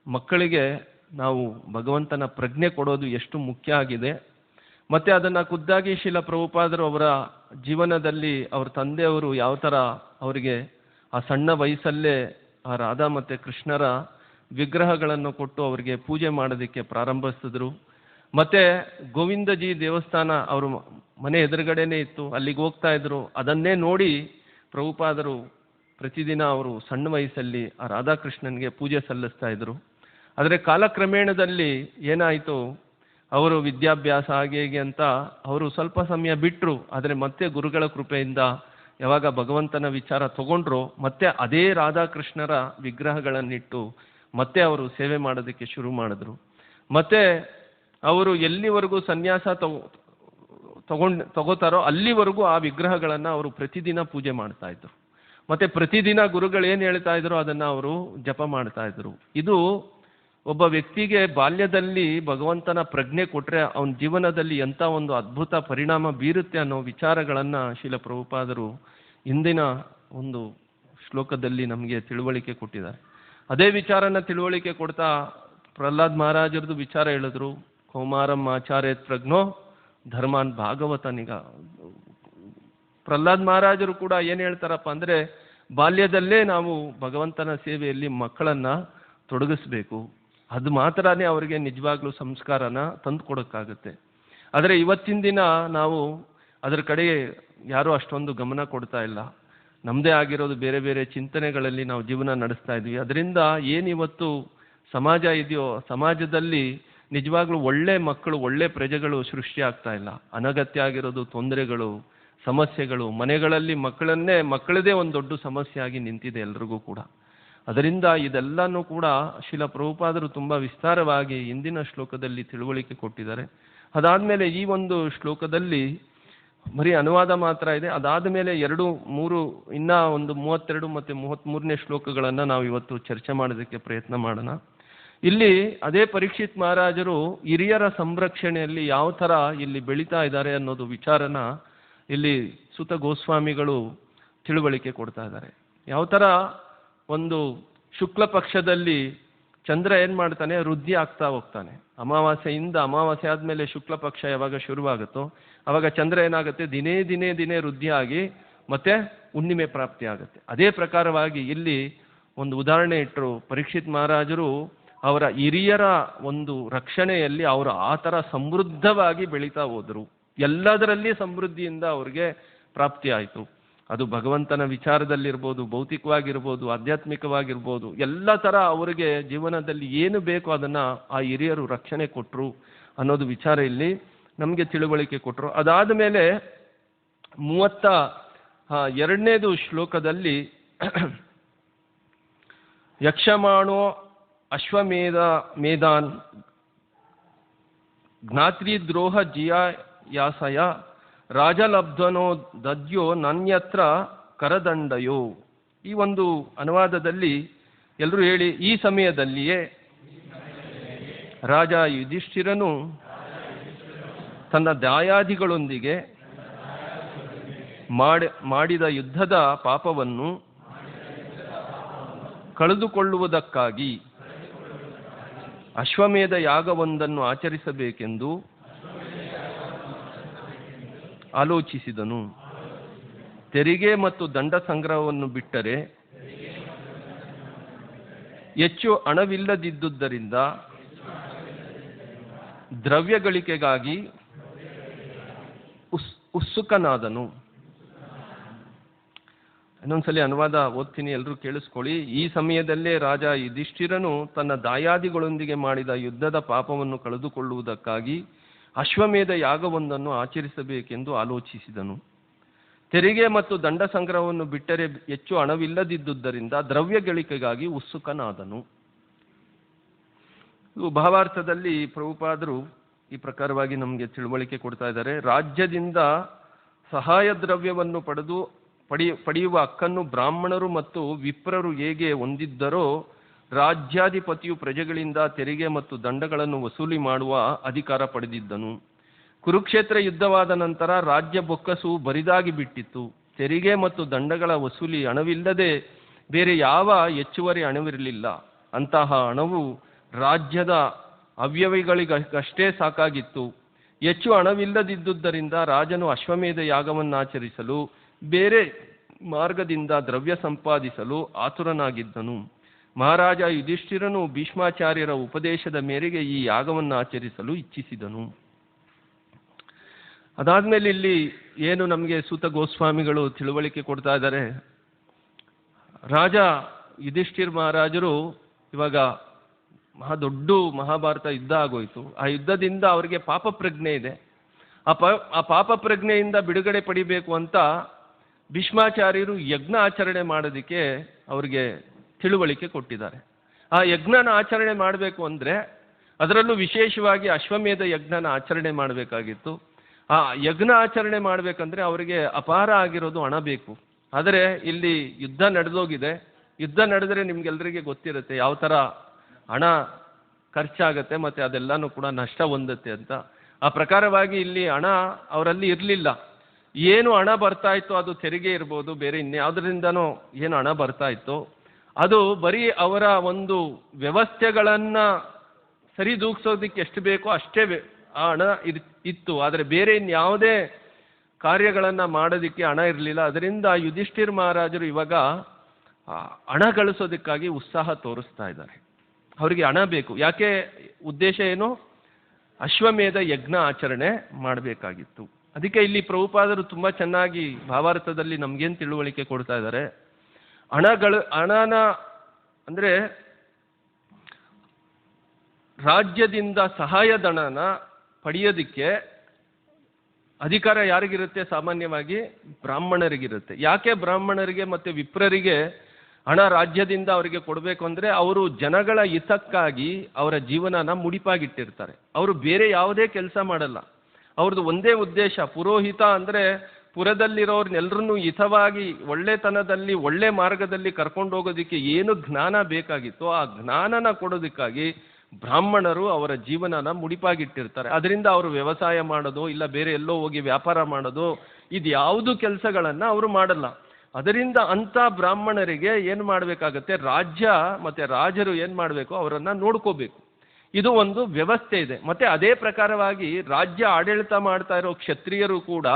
ಮಕ್ಕಳಿಗೆ ನಾವು ಭಗವಂತನ ಪ್ರಜ್ಞೆ ಕೊಡೋದು ಎಷ್ಟು ಮುಖ್ಯ ಆಗಿದೆ. ಮತ್ತು ಅದನ್ನು ಖುದ್ದಾಗಿ ಶ್ರೀಲ ಪ್ರಭುಪಾದರು ಅವರ ಜೀವನದಲ್ಲಿ ಅವ್ರ ತಂದೆಯವರು ಯಾವ ಥರ ಅವರಿಗೆ ಆ ಸಣ್ಣ ವಯಸ್ಸಲ್ಲೇ ಆ ರಾಧಾ ಮತ್ತು ಕೃಷ್ಣರ ವಿಗ್ರಹಗಳನ್ನು ಕೊಟ್ಟು ಅವರಿಗೆ ಪೂಜೆ ಮಾಡೋದಕ್ಕೆ ಪ್ರಾರಂಭಿಸಿದ್ರು. ಮತ್ತು ಗೋವಿಂದಜಿ ದೇವಸ್ಥಾನ ಅವರು ಮನೆ ಎದುರುಗಡೆನೇ ಇತ್ತು, ಅಲ್ಲಿಗೆ ಹೋಗ್ತಾ ಇದ್ರು. ಅದನ್ನೇ ನೋಡಿ ಪ್ರಭುಪಾದರು ಪ್ರತಿದಿನ ಅವರು ಸಣ್ಣ ವಯಸ್ಸಲ್ಲಿ ಆ ರಾಧಾಕೃಷ್ಣನಿಗೆ ಪೂಜೆ ಸಲ್ಲಿಸ್ತಾ ಇದ್ರು. ಆದರೆ ಕಾಲಕ್ರಮೇಣದಲ್ಲಿ ಏನಾಯಿತು, ಅವರು ವಿದ್ಯಾಭ್ಯಾಸ ಹಾಗೆ ಹೀಗೆ ಅಂತ ಅವರು ಸ್ವಲ್ಪ ಸಮಯ ಬಿಟ್ಟರು. ಆದರೆ ಮತ್ತೆ ಗುರುಗಳ ಕೃಪೆಯಿಂದ ಯಾವಾಗ ಭಗವಂತನ ವಿಚಾರ ತಗೊಂಡ್ರು, ಮತ್ತೆ ಅದೇ ರಾಧಾಕೃಷ್ಣರ ವಿಗ್ರಹಗಳನ್ನಿಟ್ಟು ಮತ್ತೆ ಅವರು ಸೇವೆ ಮಾಡೋದಕ್ಕೆ ಶುರು ಮಾಡಿದ್ರು. ಮತ್ತೆ ಅವರು ಎಲ್ಲಿವರೆಗೂ ಸನ್ಯಾಸ ತಗೋತಾರೋ ಅಲ್ಲಿವರೆಗೂ ಆ ವಿಗ್ರಹಗಳನ್ನು ಅವರು ಪ್ರತಿದಿನ ಪೂಜೆ ಮಾಡ್ತಾ ಇದ್ರು. ಮತ್ತೆ ಪ್ರತಿದಿನ ಗುರುಗಳು ಏನು ಹೇಳ್ತಾ ಇದ್ರು ಅದನ್ನು ಅವರು ಜಪ ಮಾಡ್ತಾ ಇದ್ರು. ಇದು ಒಬ್ಬ ವ್ಯಕ್ತಿಗೆ ಬಾಲ್ಯದಲ್ಲಿ ಭಗವಂತನ ಪ್ರಜ್ಞೆ ಕೊಟ್ಟರೆ ಅವನ ಜೀವನದಲ್ಲಿ ಎಂಥ ಒಂದು ಅದ್ಭುತ ಪರಿಣಾಮ ಬೀರುತ್ತೆ ಅನ್ನೋ ವಿಚಾರಗಳನ್ನು ಶ್ರೀಲ ಪ್ರಭುಪಾದರು ಇಂದಿನ ಒಂದು ಶ್ಲೋಕದಲ್ಲಿ ನಮಗೆ ತಿಳುವಳಿಕೆ ಕೊಟ್ಟಿದ್ದಾರೆ. ಅದೇ ವಿಚಾರನ ತಿಳುವಳಿಕೆ ಕೊಡ್ತಾ ಪ್ರಹ್ಲಾದ್ ಮಹಾರಾಜರದು ವಿಚಾರ ಹೇಳಿದ್ರು. ಕೌಮಾರಂ ಆಚಾರ್ಯತ್ ಪ್ರಜ್ಞೋ ಧರ್ಮಾನ್ ಭಾಗವತನಿಗ. ಪ್ರಹ್ಲಾದ್ ಮಹಾರಾಜರು ಕೂಡ ಏನು ಹೇಳ್ತಾರಪ್ಪ ಅಂದರೆ, ಬಾಲ್ಯದಲ್ಲೇ ನಾವು ಭಗವಂತನ ಸೇವೆಯಲ್ಲಿ ಮಕ್ಕಳನ್ನು ತೊಡಗಿಸ್ಬೇಕು. ಅದು ಮಾತ್ರನೇ ಅವರಿಗೆ ನಿಜವಾಗ್ಲೂ ಸಂಸ್ಕಾರನ ತಂದು ಕೊಡೋಕ್ಕಾಗುತ್ತೆ. ಆದರೆ ಇವತ್ತಿನ ದಿನ ನಾವು ಅದರ ಕಡೆ ಯಾರೂ ಅಷ್ಟೊಂದು ಗಮನ ಕೊಡ್ತಾ ಇಲ್ಲ. ನಮ್ಮದೇ ಆಗಿರೋದು ಬೇರೆ ಬೇರೆ ಚಿಂತನೆಗಳಲ್ಲಿ ನಾವು ಜೀವನ ನಡೆಸ್ತಾ ಇದ್ವಿ. ಅದರಿಂದ ಏನಿವತ್ತು ಸಮಾಜ ಇದೆಯೋ, ಸಮಾಜದಲ್ಲಿ ನಿಜವಾಗ್ಲೂ ಒಳ್ಳೆ ಮಕ್ಕಳು, ಒಳ್ಳೆ ಪ್ರಜೆಗಳು ಸೃಷ್ಟಿ ಆಗ್ತಾ ಇಲ್ಲ. ಅನಗತ್ಯ ಆಗಿರೋದು ತೊಂದರೆಗಳು, ಸಮಸ್ಯೆಗಳು, ಮನೆಗಳಲ್ಲಿ ಮಕ್ಕಳದೇ ಒಂದು ದೊಡ್ಡ ಸಮಸ್ಯೆ ಆಗಿ ನಿಂತಿದೆ ಎಲ್ರಿಗೂ ಕೂಡ. ಅದರಿಂದ ಇದೆಲ್ಲನೂ ಕೂಡ ಶ್ರೀಲ ಪ್ರಭುಪಾದರು ತುಂಬ ವಿಸ್ತಾರವಾಗಿ ಇಂದಿನ ಶ್ಲೋಕದಲ್ಲಿ ತಿಳುವಳಿಕೆ ಕೊಟ್ಟಿದ್ದಾರೆ. ಅದಾದಮೇಲೆ ಈ ಒಂದು ಶ್ಲೋಕದಲ್ಲಿ ಬರೀ ಅನುವಾದ ಮಾತ್ರ ಇದೆ. ಅದಾದ ಮೇಲೆ 2-3 ಇನ್ನೂ ಒಂದು 32 ಮತ್ತು 33ನೇ ಶ್ಲೋಕಗಳನ್ನು ನಾವು ಇವತ್ತು ಚರ್ಚೆ ಮಾಡೋದಕ್ಕೆ ಪ್ರಯತ್ನ ಮಾಡೋಣ. ಇಲ್ಲಿ ಅದೇ ಪರೀಕ್ಷಿತ್ ಮಹಾರಾಜರು ಹಿರಿಯರ ಸಂರಕ್ಷಣೆಯಲ್ಲಿ ಯಾವ ಥರ ಇಲ್ಲಿ ಬೆಳೀತಾ ಇದ್ದಾರೆ ಅನ್ನೋದು ವಿಚಾರನ ಇಲ್ಲಿ ಸುತ ಗೋಸ್ವಾಮಿಗಳು ತಿಳುವಳಿಕೆ ಕೊಡ್ತಾ ಇದ್ದಾರೆ. ಯಾವ ಥರ ಒಂದು ಶುಕ್ಲ ಪಕ್ಷದಲ್ಲಿ ಚಂದ್ರ ಏನು ಮಾಡ್ತಾನೆ, ವೃದ್ಧಿ ಆಗ್ತಾ ಹೋಗ್ತಾನೆ. ಅಮಾವಾಸ್ಯೆಯಿಂದ ಅಮಾವಾಸ್ಯೆ ಆದಮೇಲೆ ಶುಕ್ಲ ಪಕ್ಷ ಯಾವಾಗ ಶುರುವಾಗುತ್ತೋ ಆವಾಗ ಚಂದ್ರ ಏನಾಗುತ್ತೆ, ದಿನೇ ದಿನೇ ದಿನೇ ವೃದ್ಧಿಯಾಗಿ ಮತ್ತೆ ಹುಣ್ಣಿಮೆ ಪ್ರಾಪ್ತಿ ಆಗುತ್ತೆ. ಅದೇ ಪ್ರಕಾರವಾಗಿ ಇಲ್ಲಿ ಒಂದು ಉದಾಹರಣೆ ಇಟ್ಟರು. ಪರೀಕ್ಷಿತ್ ಮಹಾರಾಜರು ಅವರ ಹಿರಿಯರ ಒಂದು ರಕ್ಷಣೆಯಲ್ಲಿ ಅವರು ಆ ಥರ ಸಮೃದ್ಧವಾಗಿ ಬೆಳೀತಾ ಹೋದರು. ಎಲ್ಲದರಲ್ಲಿ ಸಮೃದ್ಧಿಯಿಂದ ಅವ್ರಿಗೆ ಪ್ರಾಪ್ತಿ ಆಯಿತು. ಅದು ಭಗವಂತನ ವಿಚಾರದಲ್ಲಿರ್ಬೋದು, ಭೌತಿಕವಾಗಿರ್ಬೋದು, ಆಧ್ಯಾತ್ಮಿಕವಾಗಿರ್ಬೋದು, ಎಲ್ಲ ಥರ ಅವರಿಗೆ ಜೀವನದಲ್ಲಿ ಏನು ಬೇಕೋ ಅದನ್ನು ಆ ಹಿರಿಯರು ರಕ್ಷಣೆ ಕೊಟ್ಟರು ಅನ್ನೋದು ವಿಚಾರ ಇಲ್ಲಿ ನಮಗೆ ತಿಳುವಳಿಕೆ ಕೊಟ್ಟರು. ಅದಾದ ಮೇಲೆ 32ನೇದು ಶ್ಲೋಕದಲ್ಲಿ ಯಕ್ಷಮಾಣೋ ಮೇಧಾನ್ ಜ್ಞಾತ್ರಿದ್ರೋಹ ಜಿಯಾಯಾಸಯ ರಾಜಲಬ್ಧನೋ ದದ್ಯೋ ನನ್ಯತ್ರ ಕರದಂಡಯೋ. ಈ ಒಂದು ಅನುವಾದದಲ್ಲಿ ಎಲ್ಲರೂ ಹೇಳಿ, ಈ ಸಮಯದಲ್ಲಿಯೇ ರಾಜ ಯುಧಿಷ್ಠಿರನು ತನ್ನ ದಾಯಾದಿಗಳೊಂದಿಗೆ ಮಾಡಿದ ಯುದ್ಧದ ಪಾಪವನ್ನು ಕಳೆದುಕೊಳ್ಳುವುದಕ್ಕಾಗಿ ಅಶ್ವಮೇಧ ಯಾಗವೊಂದನ್ನು ಆಚರಿಸಬೇಕೆಂದು ಆಲೋಚಿಸಿದನು. ತೆರಿಗೆ ಮತ್ತು ದಂಡ ಸಂಗ್ರಹವನ್ನು ಬಿಟ್ಟರೆ ಹೆಚ್ಚು ಹಣವಿಲ್ಲದಿದ್ದುದರಿಂದ ದ್ರವ್ಯ ಗಳಿಕೆಗಾಗಿ ಉತ್ಸುಕನಾದನು. ಇನ್ನೊಂದ್ಸಲಿ ಅನುವಾದ ಓದ್ತೀನಿ, ಎಲ್ಲರೂ ಕೇಳಿಸ್ಕೊಳ್ಳಿ. ಈ ಸಮಯದಲ್ಲೇ ರಾಜ ಯುಧಿಷ್ಠಿರನು ತನ್ನ ದಾಯಾದಿಗಳೊಂದಿಗೆ ಮಾಡಿದ ಯುದ್ಧದ ಪಾಪವನ್ನು ಕಳೆದುಕೊಳ್ಳುವುದಕ್ಕಾಗಿ ಅಶ್ವಮೇಧ ಯಾಗವೊಂದನ್ನು ಆಚರಿಸಬೇಕೆಂದು ಆಲೋಚಿಸಿದನು. ತೆರಿಗೆ ಮತ್ತು ದಂಡ ಸಂಗ್ರಹವನ್ನು ಬಿಟ್ಟರೆ ಹೆಚ್ಚು ಹಣವಿಲ್ಲದಿದ್ದುದರಿಂದ ದ್ರವ್ಯ ಗಳಿಕೆಗಾಗಿ ಉತ್ಸುಕನಾದನು. ಭಾವಾರ್ಥದಲ್ಲಿ ಪ್ರಭುಪಾದರು ಈ ಪ್ರಕಾರವಾಗಿ ನಮಗೆ ತಿಳುವಳಿಕೆ ಕೊಡ್ತಾ ಇದ್ದಾರೆ. ರಾಜ್ಯದಿಂದ ಸಹಾಯ ದ್ರವ್ಯವನ್ನು ಪಡೆಯುವ ಹಕ್ಕನ್ನು ಬ್ರಾಹ್ಮಣರು ಮತ್ತು ವಿಪ್ರರು ಹೇಗೆ ಹೊಂದಿದ್ದರೋ, ರಾಜ್ಯಾಧಿಪತಿಯು ಪ್ರಜೆಗಳಿಂದ ತೆರಿಗೆ ಮತ್ತು ದಂಡಗಳನ್ನು ವಸೂಲಿ ಮಾಡುವ ಅಧಿಕಾರ ಪಡೆದಿದ್ದನು. ಕುರುಕ್ಷೇತ್ರ ಯುದ್ಧವಾದ ನಂತರ ರಾಜ್ಯ ಬೊಕ್ಕಸವು ಬರಿದಾಗಿ ಬಿಟ್ಟಿತ್ತು. ತೆರಿಗೆ ಮತ್ತು ದಂಡಗಳ ವಸೂಲಿ ಹಣವಿಲ್ಲದೆ ಬೇರೆ ಯಾವ ಹೆಚ್ಚುವರಿ ಹಣವಿರಲಿಲ್ಲ. ಅಂತಹ ಹಣವು ರಾಜ್ಯದ ಅವ್ಯಯಗಳಿಗಷ್ಟೇ ಸಾಕಾಗಿತ್ತು. ಹೆಚ್ಚು ಹಣವಿಲ್ಲದಿದ್ದುದರಿಂದ ರಾಜನು ಅಶ್ವಮೇಧ ಯಾಗವನ್ನು ಆಚರಿಸಲು ಬೇರೆ ಮಾರ್ಗದಿಂದ ದ್ರವ್ಯ ಸಂಪಾದಿಸಲು ಆತುರನಾಗಿದ್ದನು. ಮಹಾರಾಜ ಯುಧಿಷ್ಠಿರನು ಭೀಷ್ಮಾಚಾರ್ಯರ ಉಪದೇಶದ ಮೇರೆಗೆ ಈ ಯಾಗವನ್ನು ಆಚರಿಸಲು ಇಚ್ಛಿಸಿದನು. ಅದಾದ್ಮೇಲೆ ಇಲ್ಲಿ ಏನು ನಮಗೆ ಸೂತ ಗೋಸ್ವಾಮಿಗಳು ತಿಳುವಳಿಕೆ ಕೊಡ್ತಾ ಇದ್ದಾರೆ, ರಾಜ ಯುಧಿಷ್ಠಿರ್ ಮಹಾರಾಜರು ಇವಾಗ ದೊಡ್ಡ ಮಹಾಭಾರತ ಯುದ್ಧ ಆಗೋಯ್ತು. ಆ ಯುದ್ಧದಿಂದ ಅವರಿಗೆ ಪಾಪ ಪ್ರಜ್ಞೆ ಇದೆ. ಆ ಪಾಪ ಪ್ರಜ್ಞೆಯಿಂದ ಬಿಡುಗಡೆ ಪಡಿಬೇಕು ಅಂತ ಭೀಷ್ಮಾಚಾರ್ಯರು ಯಜ್ಞ ಆಚರಣೆ ಮಾಡೋದಕ್ಕೆ ಅವರಿಗೆ ತಿಳುವಳಿಕೆ ಕೊಟ್ಟಿದ್ದಾರೆ. ಆ ಯಜ್ಞನ ಆಚರಣೆ ಮಾಡಬೇಕು ಅಂದರೆ ಅದರಲ್ಲೂ ವಿಶೇಷವಾಗಿ ಅಶ್ವಮೇಧ ಯಜ್ಞನ ಆಚರಣೆ ಮಾಡಬೇಕಾಗಿತ್ತು. ಆ ಯಜ್ಞ ಆಚರಣೆ ಮಾಡಬೇಕಂದ್ರೆ ಅವರಿಗೆ ಅಪಾರ ಆಗಿರೋದು ಹಣ ಬೇಕು. ಆದರೆ ಇಲ್ಲಿ ಯುದ್ಧ ನಡೆದೋಗಿದೆ. ಯುದ್ಧ ನಡೆದರೆ ನಿಮ್ಗೆಲ್ರಿಗೆ ಗೊತ್ತಿರುತ್ತೆ ಯಾವ ಥರ ಹಣ ಖರ್ಚಾಗತ್ತೆ ಮತ್ತು ಅದೆಲ್ಲನೂ ಕೂಡ ನಷ್ಟ ಹೊಂದುತ್ತೆ ಅಂತ. ಆ ಪ್ರಕಾರವಾಗಿ ಇಲ್ಲಿ ಹಣ ಅವರಲ್ಲಿ ಇರಲಿಲ್ಲ. ಏನು ಹಣ ಬರ್ತಾ ಇತ್ತು ಅದು ತೆರಿಗೆ ಇರ್ಬೋದು, ಬೇರೆ ಇನ್ಯಾವುದರಿಂದನೋ ಏನು ಹಣ ಬರ್ತಾ ಇತ್ತು ಅದು ಬರೀ ಅವರ ಒಂದು ವ್ಯವಸ್ಥೆಗಳನ್ನು ಸರಿದೂಗಿಸೋದಕ್ಕೆ ಎಷ್ಟು ಬೇಕೋ ಅಷ್ಟೇ ಆ ಹಣ ಇತ್ತು. ಆದರೆ ಬೇರೆ ಇನ್ಯಾವುದೇ ಕಾರ್ಯಗಳನ್ನು ಮಾಡೋದಕ್ಕೆ ಹಣ ಇರಲಿಲ್ಲ. ಅದರಿಂದ ಯುಧಿಷ್ಠಿರ್ ಮಹಾರಾಜರು ಇವಾಗ ಹಣ ಗಳಿಸೋದಕ್ಕಾಗಿ ಉತ್ಸಾಹ ತೋರಿಸ್ತಾ ಇದ್ದಾರೆ. ಅವರಿಗೆ ಹಣ ಬೇಕು. ಯಾಕೆ? ಉದ್ದೇಶ ಏನು? ಅಶ್ವಮೇಧ ಯಜ್ಞ ಆಚರಣೆ ಮಾಡಬೇಕಾಗಿತ್ತು. ಅದಕ್ಕೆ ಇಲ್ಲಿ ಪ್ರಭುಪಾದರು ತುಂಬ ಚೆನ್ನಾಗಿ ಭಾವಾರ್ಥದಲ್ಲಿ ನಮಗೇನು ತಿಳುವಳಿಕೆ ಕೊಡ್ತಾ ಇದ್ದಾರೆ, ಹಣನ ಅಂದರೆ ರಾಜ್ಯದಿಂದ ಸಹಾಯಧನನ ಪಡೆಯೋದಕ್ಕೆ ಅಧಿಕಾರ ಯಾರಿಗಿರುತ್ತೆ? ಸಾಮಾನ್ಯವಾಗಿ ಬ್ರಾಹ್ಮಣರಿಗಿರುತ್ತೆ. ಯಾಕೆ ಬ್ರಾಹ್ಮಣರಿಗೆ ಮತ್ತು ವಿಪ್ರರಿಗೆ ಹಣ ರಾಜ್ಯದಿಂದ ಅವರಿಗೆ ಕೊಡಬೇಕು ಅಂದರೆ ಅವರು ಜನಗಳ ಹಿತಕ್ಕಾಗಿ ಅವರ ಜೀವನನ ಮುಡಿಪಾಗಿಟ್ಟಿರ್ತಾರೆ. ಅವರು ಬೇರೆ ಯಾವುದೇ ಕೆಲಸ ಮಾಡಲ್ಲ. ಅವ್ರದ್ದು ಒಂದೇ ಉದ್ದೇಶ, ಪುರೋಹಿತ ಅಂದರೆ ಪುರದಲ್ಲಿರೋರ್ನೆಲ್ಲರನ್ನೂ ಹಿತವಾಗಿ ಒಳ್ಳೆತನದಲ್ಲಿ ಒಳ್ಳೆ ಮಾರ್ಗದಲ್ಲಿ ಕರ್ಕೊಂಡು ಹೋಗೋದಕ್ಕೆ ಏನು ಜ್ಞಾನ ಬೇಕಾಗಿತ್ತೋ ಆ ಜ್ಞಾನನ ಕೊಡೋದಕ್ಕಾಗಿ ಬ್ರಾಹ್ಮಣರು ಅವರ ಜೀವನನ ಮುಡಿಪಾಗಿಟ್ಟಿರ್ತಾರೆ. ಅದರಿಂದ ಅವರು ವ್ಯವಸಾಯ ಮಾಡೋದು ಇಲ್ಲ ಬೇರೆ ಎಲ್ಲೋ ಹೋಗಿ ವ್ಯಾಪಾರ ಮಾಡೋದು ಇದು ಯಾವುದು ಕೆಲಸಗಳನ್ನು ಅವರು ಮಾಡಲ್ಲ. ಅದರಿಂದ ಅಂಥ ಬ್ರಾಹ್ಮಣರಿಗೆ ಏನು ಮಾಡಬೇಕಾಗತ್ತೆ? ರಾಜ್ಯ ಮತ್ತು ರಾಜರು ಏನು ಮಾಡಬೇಕು? ಅವರನ್ನು ನೋಡ್ಕೋಬೇಕು. ಇದು ಒಂದು ವ್ಯವಸ್ಥೆ ಇದೆ. ಮತ್ತು ಅದೇ ಪ್ರಕಾರವಾಗಿ ರಾಜ್ಯ ಆಡಳಿತ ಮಾಡ್ತಾ ಇರೋ ಕ್ಷತ್ರಿಯರು ಕೂಡ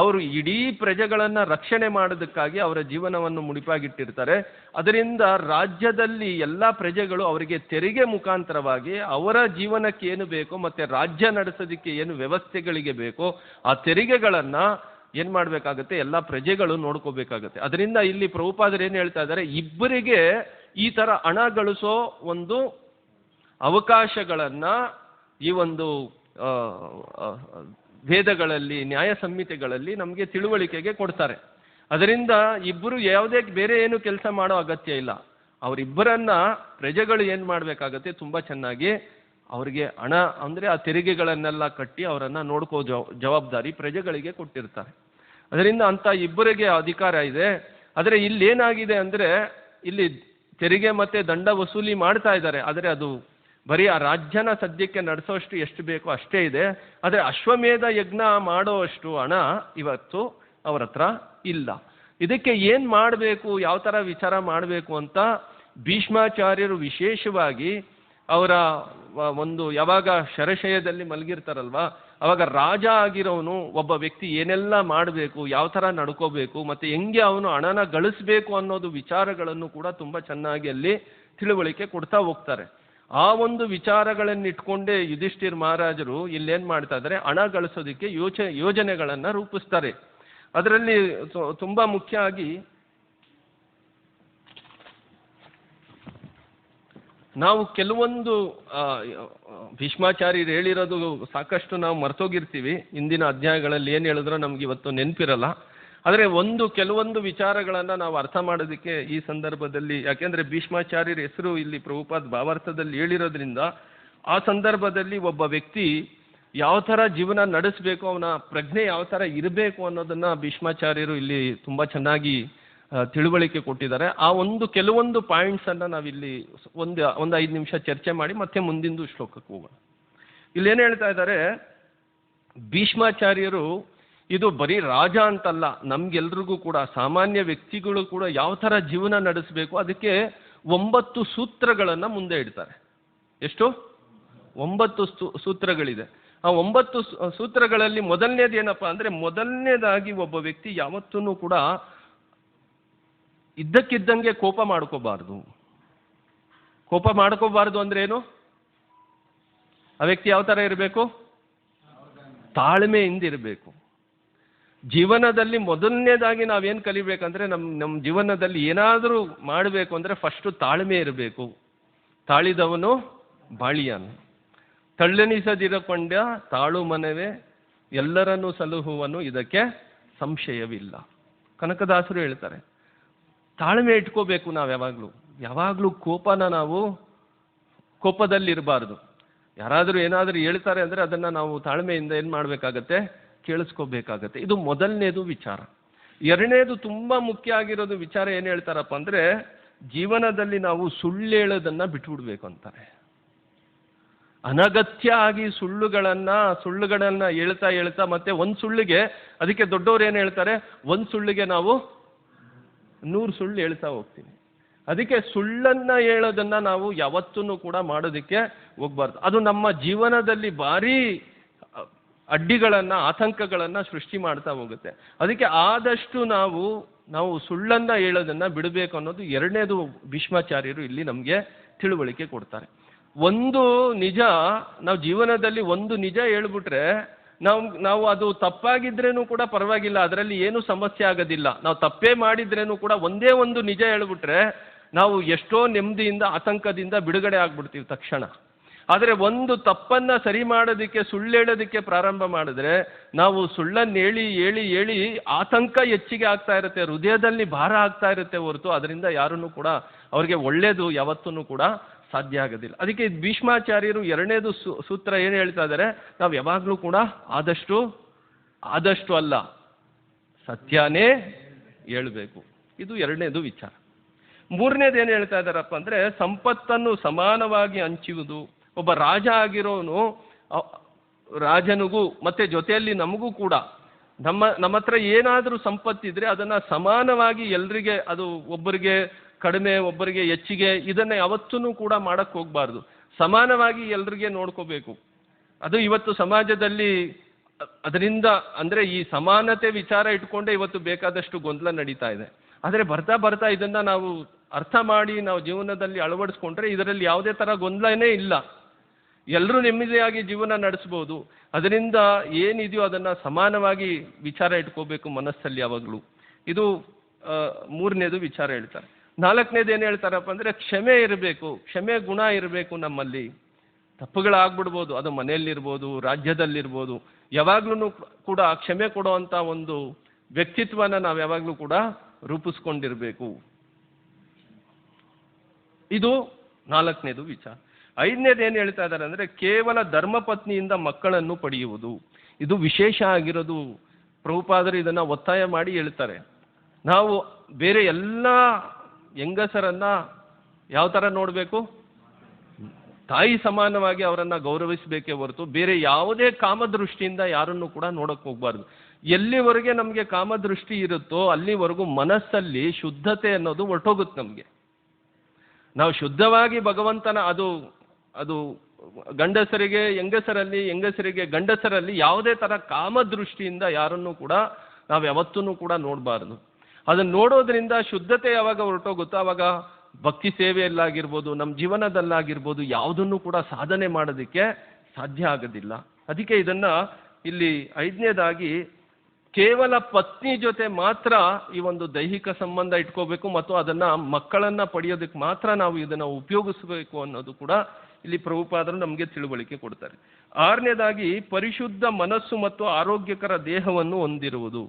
ಅವರು ಇಡೀ ಪ್ರಜೆಗಳನ್ನು ರಕ್ಷಣೆ ಮಾಡೋದಕ್ಕಾಗಿ ಅವರ ಜೀವನವನ್ನು ಮುಡಿಪಾಗಿಟ್ಟಿರ್ತಾರೆ. ಅದರಿಂದ ರಾಜ್ಯದಲ್ಲಿ ಎಲ್ಲ ಪ್ರಜೆಗಳು ಅವರಿಗೆ ತೆರಿಗೆ ಮುಖಾಂತರವಾಗಿ ಅವರ ಜೀವನಕ್ಕೆ ಏನು ಬೇಕೋ ಮತ್ತು ರಾಜ್ಯ ನಡೆಸೋದಕ್ಕೆ ಏನು ವ್ಯವಸ್ಥೆಗಳಿಗೆ ಬೇಕೋ ಆ ತೆರಿಗೆಗಳನ್ನು ಏನು ಮಾಡಬೇಕಾಗತ್ತೆ? ಎಲ್ಲ ಪ್ರಜೆಗಳು ನೋಡ್ಕೋಬೇಕಾಗತ್ತೆ. ಅದರಿಂದ ಇಲ್ಲಿ ಪ್ರಭುಪಾದರು ಏನು ಹೇಳ್ತಾ ಇದ್ದಾರೆ, ಇಬ್ಬರಿಗೆ ಈ ಥರ ಹಣ ಗಳಿಸೋ ಒಂದು ಅವಕಾಶಗಳನ್ನು ಈ ಒಂದು ವೇದಗಳಲ್ಲಿ ನ್ಯಾಯ ಸಂಹಿತೆಗಳಲ್ಲಿ ನಮಗೆ ತಿಳುವಳಿಕೆಗೆ ಕೊಡ್ತಾರೆ. ಅದರಿಂದ ಇಬ್ಬರು ಯಾವುದೇ ಬೇರೆ ಏನು ಕೆಲಸ ಮಾಡೋ ಅಗತ್ಯ ಇಲ್ಲ. ಅವರಿಬ್ಬರನ್ನ ಪ್ರಜೆಗಳು ಏನು ಮಾಡಬೇಕಾಗತ್ತೆ? ತುಂಬ ಚೆನ್ನಾಗಿ ಅವರಿಗೆ ಹಣ ಅಂದರೆ ಆ ತೆರಿಗೆಗಳನ್ನೆಲ್ಲ ಕಟ್ಟಿ ಅವರನ್ನು ನೋಡ್ಕೋ ಜವಾಬ್ದಾರಿ ಪ್ರಜೆಗಳಿಗೆ ಕೊಟ್ಟಿರ್ತಾರೆ. ಅದರಿಂದ ಅಂಥ ಇಬ್ಬರಿಗೆ ಅಧಿಕಾರ ಇದೆ. ಆದರೆ ಇಲ್ಲೇನಾಗಿದೆ ಅಂದರೆ ಇಲ್ಲಿ ತೆರಿಗೆ ಮತ್ತು ದಂಡ ವಸೂಲಿ ಮಾಡ್ತಾ ಇದ್ದಾರೆ. ಆದರೆ ಅದು ಬರೀ ಆ ರಾಜ್ಯನ ಸದ್ಯಕ್ಕೆ ನಡೆಸೋಷ್ಟು ಎಷ್ಟು ಬೇಕೋ ಅಷ್ಟೇ ಇದೆ. ಆದರೆ ಅಶ್ವಮೇಧ ಯಜ್ಞ ಮಾಡೋಷ್ಟು ಹಣ ಇವತ್ತು ಅವರ ಹತ್ರ ಇಲ್ಲ. ಇದಕ್ಕೆ ಏನು ಮಾಡಬೇಕು, ಯಾವ ಥರ ವಿಚಾರ ಮಾಡಬೇಕು ಅಂತ ಭೀಷ್ಮಾಚಾರ್ಯರು ವಿಶೇಷವಾಗಿ ಅವರ ಒಂದು ಯಾವಾಗ ಶರಶಯದಲ್ಲಿ ಮಲಗಿರ್ತಾರಲ್ವ ಅವಾಗ ರಾಜ ಆಗಿರೋನು ಒಬ್ಬ ವ್ಯಕ್ತಿ ಏನೆಲ್ಲ ಮಾಡಬೇಕು, ಯಾವ ಥರ ನಡ್ಕೋಬೇಕು ಮತ್ತು ಹೆಂಗೆ ಅವನು ಹಣನ ಗಳಿಸ್ಬೇಕು ಅನ್ನೋದು ವಿಚಾರಗಳನ್ನು ಕೂಡ ತುಂಬ ಚೆನ್ನಾಗಿ ಅಲ್ಲಿ ತಿಳುವಳಿಕೆ ಕೊಡ್ತಾ ಹೋಗ್ತಾರೆ. ಆ ಒಂದು ವಿಚಾರಗಳನ್ನು ಇಟ್ಕೊಂಡೇ ಯುಧಿಷ್ಠಿರ್ ಮಹಾರಾಜರು ಇಲ್ಲೇನು ಮಾಡ್ತಾ ಇದ್ದಾರೆ? ಹಣ ಗಳಿಸೋದಕ್ಕೆ ಯೋಜನೆಗಳನ್ನು ರೂಪಿಸ್ತಾರೆ. ಅದರಲ್ಲಿ ತುಂಬ ಮುಖ್ಯ ಆಗಿ ನಾವು ಕೆಲವೊಂದು ಭೀಷ್ಮಾಚಾರ್ಯರು ಹೇಳಿರೋದು ಸಾಕಷ್ಟು ನಾವು ಮರ್ತೋಗಿರ್ತೀವಿ. ಇಂದಿನ ಅಧ್ಯಾಯಗಳಲ್ಲಿ ಏನು ಹೇಳಿದ್ರೋ ನಮ್ಗೆ ಇವತ್ತು ನೆನಪಿರಲ್ಲ. ಆದರೆ ಕೆಲವೊಂದು ವಿಚಾರಗಳನ್ನು ನಾವು ಅರ್ಥ ಮಾಡೋದಕ್ಕೆ ಈ ಸಂದರ್ಭದಲ್ಲಿ, ಯಾಕೆಂದರೆ ಭೀಷ್ಮಾಚಾರ್ಯರ ಹೆಸರು ಇಲ್ಲಿ ಪ್ರಭುಪಾದ್ ಭಾವಾರ್ಥದಲ್ಲಿ ಹೇಳಿರೋದ್ರಿಂದ, ಆ ಸಂದರ್ಭದಲ್ಲಿ ಒಬ್ಬ ವ್ಯಕ್ತಿ ಯಾವ ಥರ ಜೀವನ ನಡೆಸಬೇಕು, ಅವನ ಪ್ರಜ್ಞೆ ಯಾವ ಥರ ಇರಬೇಕು ಅನ್ನೋದನ್ನು ಭೀಷ್ಮಾಚಾರ್ಯರು ಇಲ್ಲಿ ತುಂಬ ಚೆನ್ನಾಗಿ ತಿಳುವಳಿಕೆ ಕೊಟ್ಟಿದ್ದಾರೆ. ಆ ಕೆಲವೊಂದು ಪಾಯಿಂಟ್ಸನ್ನು ನಾವಿಲ್ಲಿ ಒಂದು 5 ನಿಮಿಷ ಚರ್ಚೆ ಮಾಡಿ ಮತ್ತೆ ಮುಂದಿಂದು ಶ್ಲೋಕಕ್ಕೆ ಹೋಗೋಣ. ಇಲ್ಲೇನು ಹೇಳ್ತಾ ಇದ್ದಾರೆ, ಭೀಷ್ಮಾಚಾರ್ಯರು ಇದು ಬರೀ ರಾಜ ಅಂತಲ್ಲ, ನಮ್ಗೆಲ್ರಿಗೂ ಕೂಡ ಸಾಮಾನ್ಯ ವ್ಯಕ್ತಿಗಳು ಕೂಡ ಯಾವ ಥರ ಜೀವನ ನಡೆಸಬೇಕು ಅದಕ್ಕೆ 9 ಸೂತ್ರಗಳನ್ನು ಮುಂದೆ ಇಡ್ತಾರೆ. ಎಷ್ಟು? 9 ಸೂತ್ರಗಳಿದೆ. ಆ 9 ಸೂತ್ರಗಳಲ್ಲಿ ಮೊದಲನೇದು ಏನಪ್ಪಾ ಅಂದರೆ, ಮೊದಲನೇದಾಗಿ ಒಬ್ಬ ವ್ಯಕ್ತಿ ಯಾವತ್ತೂ ಕೂಡ ಇದ್ದಕ್ಕಿದ್ದಂಗೆ ಕೋಪ ಮಾಡ್ಕೋಬಾರ್ದು. ಕೋಪ ಮಾಡ್ಕೋಬಾರ್ದು ಅಂದ್ರೆ ಏನು? ಆ ವ್ಯಕ್ತಿ ಯಾವ ಥರ ಇರಬೇಕು? ತಾಳ್ಮೆಯಿಂದ ಇರಬೇಕು. ಜೀವನದಲ್ಲಿ ಮೊದಲನೇದಾಗಿ ನಾವೇನು ಕಲಿಬೇಕಂದ್ರೆ, ನಮ್ಮ ಜೀವನದಲ್ಲಿ ಏನಾದರೂ ಮಾಡಬೇಕು ಅಂದರೆ ಫಸ್ಟು ತಾಳ್ಮೆ ಇರಬೇಕು. ತಾಳಿದವನು ಬಾಳಿಯಾನು, ತಳ್ಳೆನಿಸದಿರಕೊಂಡ ತಾಳು ಮನವೇ ಎಲ್ಲರನ್ನೂ ಸಲಹುವನು, ಇದಕ್ಕೆ ಸಂಶಯವಿಲ್ಲ. ಕನಕದಾಸರು ಹೇಳ್ತಾರೆ, ತಾಳ್ಮೆ ಇಟ್ಕೋಬೇಕು. ನಾವು ಯಾವಾಗಲೂ ಕೋಪನ ನಾವು ಕೋಪದಲ್ಲಿರಬಾರ್ದು. ಯಾರಾದರೂ ಏನಾದರೂ ಹೇಳ್ತಾರೆ ಅಂದರೆ ಅದನ್ನು ನಾವು ತಾಳ್ಮೆಯಿಂದ ಏನು ಮಾಡಬೇಕಾಗತ್ತೆ? ಕೇಳಿಸ್ಕೋಬೇಕಾಗತ್ತೆ. ಇದು ಮೊದಲನೇದು ವಿಚಾರ. ಎರಡನೇದು ತುಂಬ ಮುಖ್ಯ ಆಗಿರೋದು ವಿಚಾರ ಏನು ಹೇಳ್ತಾರಪ್ಪ ಅಂದರೆ, ಜೀವನದಲ್ಲಿ ನಾವು ಸುಳ್ಳು ಹೇಳೋದನ್ನು ಬಿಟ್ಬಿಡ್ಬೇಕು ಅಂತಾರೆ. ಅನಗತ್ಯ ಆಗಿ ಸುಳ್ಳುಗಳನ್ನ ಹೇಳ್ತಾ ಮತ್ತೆ ಒಂದು ಸುಳ್ಳಿಗೆ, ಅದಕ್ಕೆ ದೊಡ್ಡವ್ರು ಏನು ಹೇಳ್ತಾರೆ, ಒಂದು ಸುಳ್ಳಿಗೆ ನಾವು 100 ಸುಳ್ಳು ಹೇಳ್ತಾ ಹೋಗ್ತೀವಿ. ಅದಕ್ಕೆ ಸುಳ್ಳನ್ನು ಹೇಳೋದನ್ನು ನಾವು ಯಾವತ್ತೂ ಕೂಡ ಮಾಡೋದಕ್ಕೆ ಹೋಗ್ಬಾರ್ದು. ಅದು ನಮ್ಮ ಜೀವನದಲ್ಲಿ ಭಾರಿ ಆತಂಕಗಳನ್ನು ಸೃಷ್ಟಿ ಮಾಡ್ತಾ ಹೋಗುತ್ತೆ. ಅದಕ್ಕೆ ಆದಷ್ಟು ನಾವು ಸುಳ್ಳನ್ನು ಹೇಳೋದನ್ನು ಬಿಡಬೇಕು ಅನ್ನೋದು ಎರಡನೇದು ಭೀಷ್ಮಾಚಾರ್ಯರು ಇಲ್ಲಿ ನಮಗೆ ತಿಳುವಳಿಕೆ ಕೊಡ್ತಾರೆ. ಒಂದು ನಿಜ, ನಾವು ಜೀವನದಲ್ಲಿ ಒಂದು ನಿಜ ಹೇಳ್ಬಿಟ್ರೆ ನಾವು ಅದು ತಪ್ಪಾಗಿದ್ರೇನು ಕೂಡ ಪರವಾಗಿಲ್ಲ, ಅದರಲ್ಲಿ ಏನು ಸಮಸ್ಯೆ ಆಗೋದಿಲ್ಲ. ನಾವು ತಪ್ಪೇ ಮಾಡಿದ್ರೇನು ಕೂಡ ಒಂದೇ ಒಂದು ನಿಜ ಹೇಳ್ಬಿಟ್ರೆ ನಾವು ಎಷ್ಟೋ ನೆಮ್ಮದಿಯಿಂದ ಆತಂಕದಿಂದ ಬಿಡುಗಡೆ ಆಗ್ಬಿಡ್ತೀವಿ ತಕ್ಷಣ. ಆದರೆ ಒಂದು ತಪ್ಪನ್ನು ಸರಿ ಮಾಡೋದಕ್ಕೆ ಸುಳ್ಳು ಹೇಳೋದಕ್ಕೆ ಪ್ರಾರಂಭ ಮಾಡಿದ್ರೆ ನಾವು ಸುಳ್ಳನ್ನು ಹೇಳಿ ಆತಂಕ ಹೆಚ್ಚಿಗೆ ಆಗ್ತಾ ಇರುತ್ತೆ, ಹೃದಯದಲ್ಲಿ ಭಾರ ಆಗ್ತಾ ಇರುತ್ತೆ ಹೊರತು ಅದರಿಂದ ಯಾರನ್ನು ಕೂಡ ಅವ್ರಿಗೆ ಒಳ್ಳೇದು ಯಾವತ್ತೂ ಕೂಡ ಸಾಧ್ಯ ಆಗೋದಿಲ್ಲ. ಅದಕ್ಕೆ ಭೀಷ್ಮಾಚಾರ್ಯರು ಎರಡನೇದು ಸೂತ್ರ ಏನು ಹೇಳ್ತಾ ಇದ್ದಾರೆ, ನಾವು ಯಾವಾಗಲೂ ಕೂಡ ಆದಷ್ಟು ಅಲ್ಲ, ಸತ್ಯನೇ ಹೇಳಬೇಕು. ಇದು ಎರಡನೇದು ವಿಚಾರ. ಮೂರನೇದು ಏನು ಹೇಳ್ತಾ ಇದ್ದಾರಪ್ಪ ಅಂದರೆ, ಸಂಪತ್ತನ್ನು ಸಮಾನವಾಗಿ ಹಂಚುವುದು. ಒಬ್ಬ ರಾಜ ಆಗಿರೋನು ರಾಜನಿಗೂ ಮತ್ತೆ ಜೊತೆಯಲ್ಲಿ ನಮಗೂ ಕೂಡ ನಮ್ಮ ಹತ್ರ ಏನಾದರೂ ಸಂಪತ್ತಿದ್ರೆ ಅದನ್ನು ಸಮಾನವಾಗಿ ಎಲ್ರಿಗೆ, ಅದು ಒಬ್ಬರಿಗೆ ಕಡಿಮೆ ಒಬ್ಬರಿಗೆ ಹೆಚ್ಚಿಗೆ, ಇದನ್ನು ಯಾವತ್ತೂ ಕೂಡ ಮಾಡಕ್ಕೆ ಹೋಗಬಾರ್ದು. ಸಮಾನವಾಗಿ ಎಲ್ರಿಗೆ ನೋಡ್ಕೋಬೇಕು. ಅದು ಇವತ್ತು ಸಮಾಜದಲ್ಲಿ ಅದರಿಂದ ಅಂದರೆ ಈ ಸಮಾನತೆ ವಿಚಾರ ಇಟ್ಕೊಂಡೇ ಇವತ್ತು ಬೇಕಾದಷ್ಟು ಗೊಂದಲ ನಡೀತಾ ಇದೆ. ಆದರೆ ಬರ್ತಾ ಇದನ್ನು ನಾವು ಅರ್ಥ ಮಾಡಿ ನಾವು ಜೀವನದಲ್ಲಿ ಅಳವಡಿಸ್ಕೊಂಡ್ರೆ ಇದರಲ್ಲಿ ಯಾವುದೇ ಥರ ಗೊಂದಲನೇ ಇಲ್ಲ. ಎಲ್ಲರೂ ನೆಮ್ಮದಿಯಾಗಿ ಜೀವನ ನಡೆಸ್ಬೋದು. ಅದರಿಂದ ಏನಿದೆಯೋ ಅದನ್ನು ಸಮಾನವಾಗಿ ವಿಚಾರ ಇಟ್ಕೋಬೇಕು ಮನಸ್ಸಲ್ಲಿ ಯಾವಾಗಲೂ. ಇದು ಮೂರನೇದು ವಿಚಾರ ಹೇಳ್ತಾರೆ. ನಾಲ್ಕನೇದು ಏನು ಹೇಳ್ತಾರಪ್ಪ ಅಂದರೆ, ಕ್ಷಮೆ ಇರಬೇಕು, ಕ್ಷಮೆ ಗುಣ ಇರಬೇಕು ನಮ್ಮಲ್ಲಿ. ತಪ್ಪುಗಳಾಗ್ಬಿಡ್ಬೋದು, ಅದು ಮನೆಯಲ್ಲಿರ್ಬೋದು, ರಾಜ್ಯದಲ್ಲಿರ್ಬೋದು. ಯಾವಾಗ್ಲೂ ಕೂಡ ಕ್ಷಮೆ ಕೊಡುವಂಥ ಒಂದು ವ್ಯಕ್ತಿತ್ವನ ನಾವು ಯಾವಾಗಲೂ ಕೂಡ ರೂಪಿಸ್ಕೊಂಡಿರಬೇಕು. ಇದು ನಾಲ್ಕನೇದು ವಿಚಾರ. ಐದನೇದು ಏನು ಹೇಳ್ತಾ ಇದ್ದಾರೆ ಅಂದರೆ, ಕೇವಲ ಧರ್ಮಪತ್ನಿಯಿಂದ ಮಕ್ಕಳನ್ನು ಪಡೆಯುವುದು. ಇದು ವಿಶೇಷ ಆಗಿರೋದು. ಪ್ರಭುಪಾದರು ಇದನ್ನು ಒತ್ತಾಯ ಮಾಡಿ ಹೇಳ್ತಾರೆ. ನಾವು ಬೇರೆ ಎಲ್ಲ ಹೆಂಗಸರನ್ನ ಯಾವ ಥರ ನೋಡಬೇಕು? ತಾಯಿ ಸಮಾನವಾಗಿ ಅವರನ್ನು ಗೌರವಿಸಬೇಕೇ ಹೊರತು ಬೇರೆ ಯಾವುದೇ ಕಾಮದೃಷ್ಟಿಯಿಂದ ಯಾರನ್ನು ಕೂಡ ನೋಡೋಕ್ಕೆ ಹೋಗ್ಬಾರ್ದು. ಎಲ್ಲಿವರೆಗೆ ನಮಗೆ ಕಾಮದೃಷ್ಟಿ ಇರುತ್ತೋ ಅಲ್ಲಿವರೆಗೂ ಮನಸ್ಸಲ್ಲಿ ಶುದ್ಧತೆ ಅನ್ನೋದು ಹೊರಟೋಗುತ್ತೆ ನಮಗೆ. ನಾವು ಶುದ್ಧವಾಗಿ ಭಗವಂತನ ಅದು ಗಂಡಸರಿಗೆ ಹೆಂಗಸರಿಗೆ ಗಂಡಸರಲ್ಲಿ ಯಾವುದೇ ಥರ ಕಾಮದೃಷ್ಟಿಯಿಂದ ಯಾರನ್ನು ಕೂಡ ನಾವು ಯಾವತ್ತೂ ಕೂಡ ನೋಡಬಾರ್ದು. ಅದನ್ನು ನೋಡೋದ್ರಿಂದ ಶುದ್ಧತೆ ಯಾವಾಗ ಹೊರಟೋಗುತ್ತೋ ಆವಾಗ ಭಕ್ತಿ ಸೇವೆಯಲ್ಲಾಗಿರ್ಬೋದು, ನಮ್ಮ ಜೀವನದಲ್ಲಾಗಿರ್ಬೋದು, ಯಾವುದನ್ನು ಕೂಡ ಸಾಧನೆ ಮಾಡೋದಕ್ಕೆ ಸಾಧ್ಯ ಆಗೋದಿಲ್ಲ. ಅದಕ್ಕೆ ಇದನ್ನು ಇಲ್ಲಿ ಐದನೇದಾಗಿ ಕೇವಲ ಪತ್ನಿ ಜೊತೆ ಮಾತ್ರ ಈ ಒಂದು ದೈಹಿಕ ಸಂಬಂಧ ಇಟ್ಕೋಬೇಕು ಮತ್ತು ಅದನ್ನು ಮಕ್ಕಳನ್ನು ಪಡೆಯೋದಕ್ಕೆ ಮಾತ್ರ ನಾವು ಇದನ್ನು ಉಪಯೋಗಿಸಬೇಕು ಅನ್ನೋದು ಕೂಡ ಇಲ್ಲಿ ಪ್ರಭುಪಾದರು ನಮಗೆ ತಿಳುವಳಿಕೆ ಕೊಡ್ತಾರೆ. ಆರನೇದಾಗಿ ಪರಿಶುದ್ಧ ಮನಸ್ಸು ಮತ್ತು ಆರೋಗ್ಯಕರ ದೇಹವನ್ನು ಹೊಂದಿರುವುದು.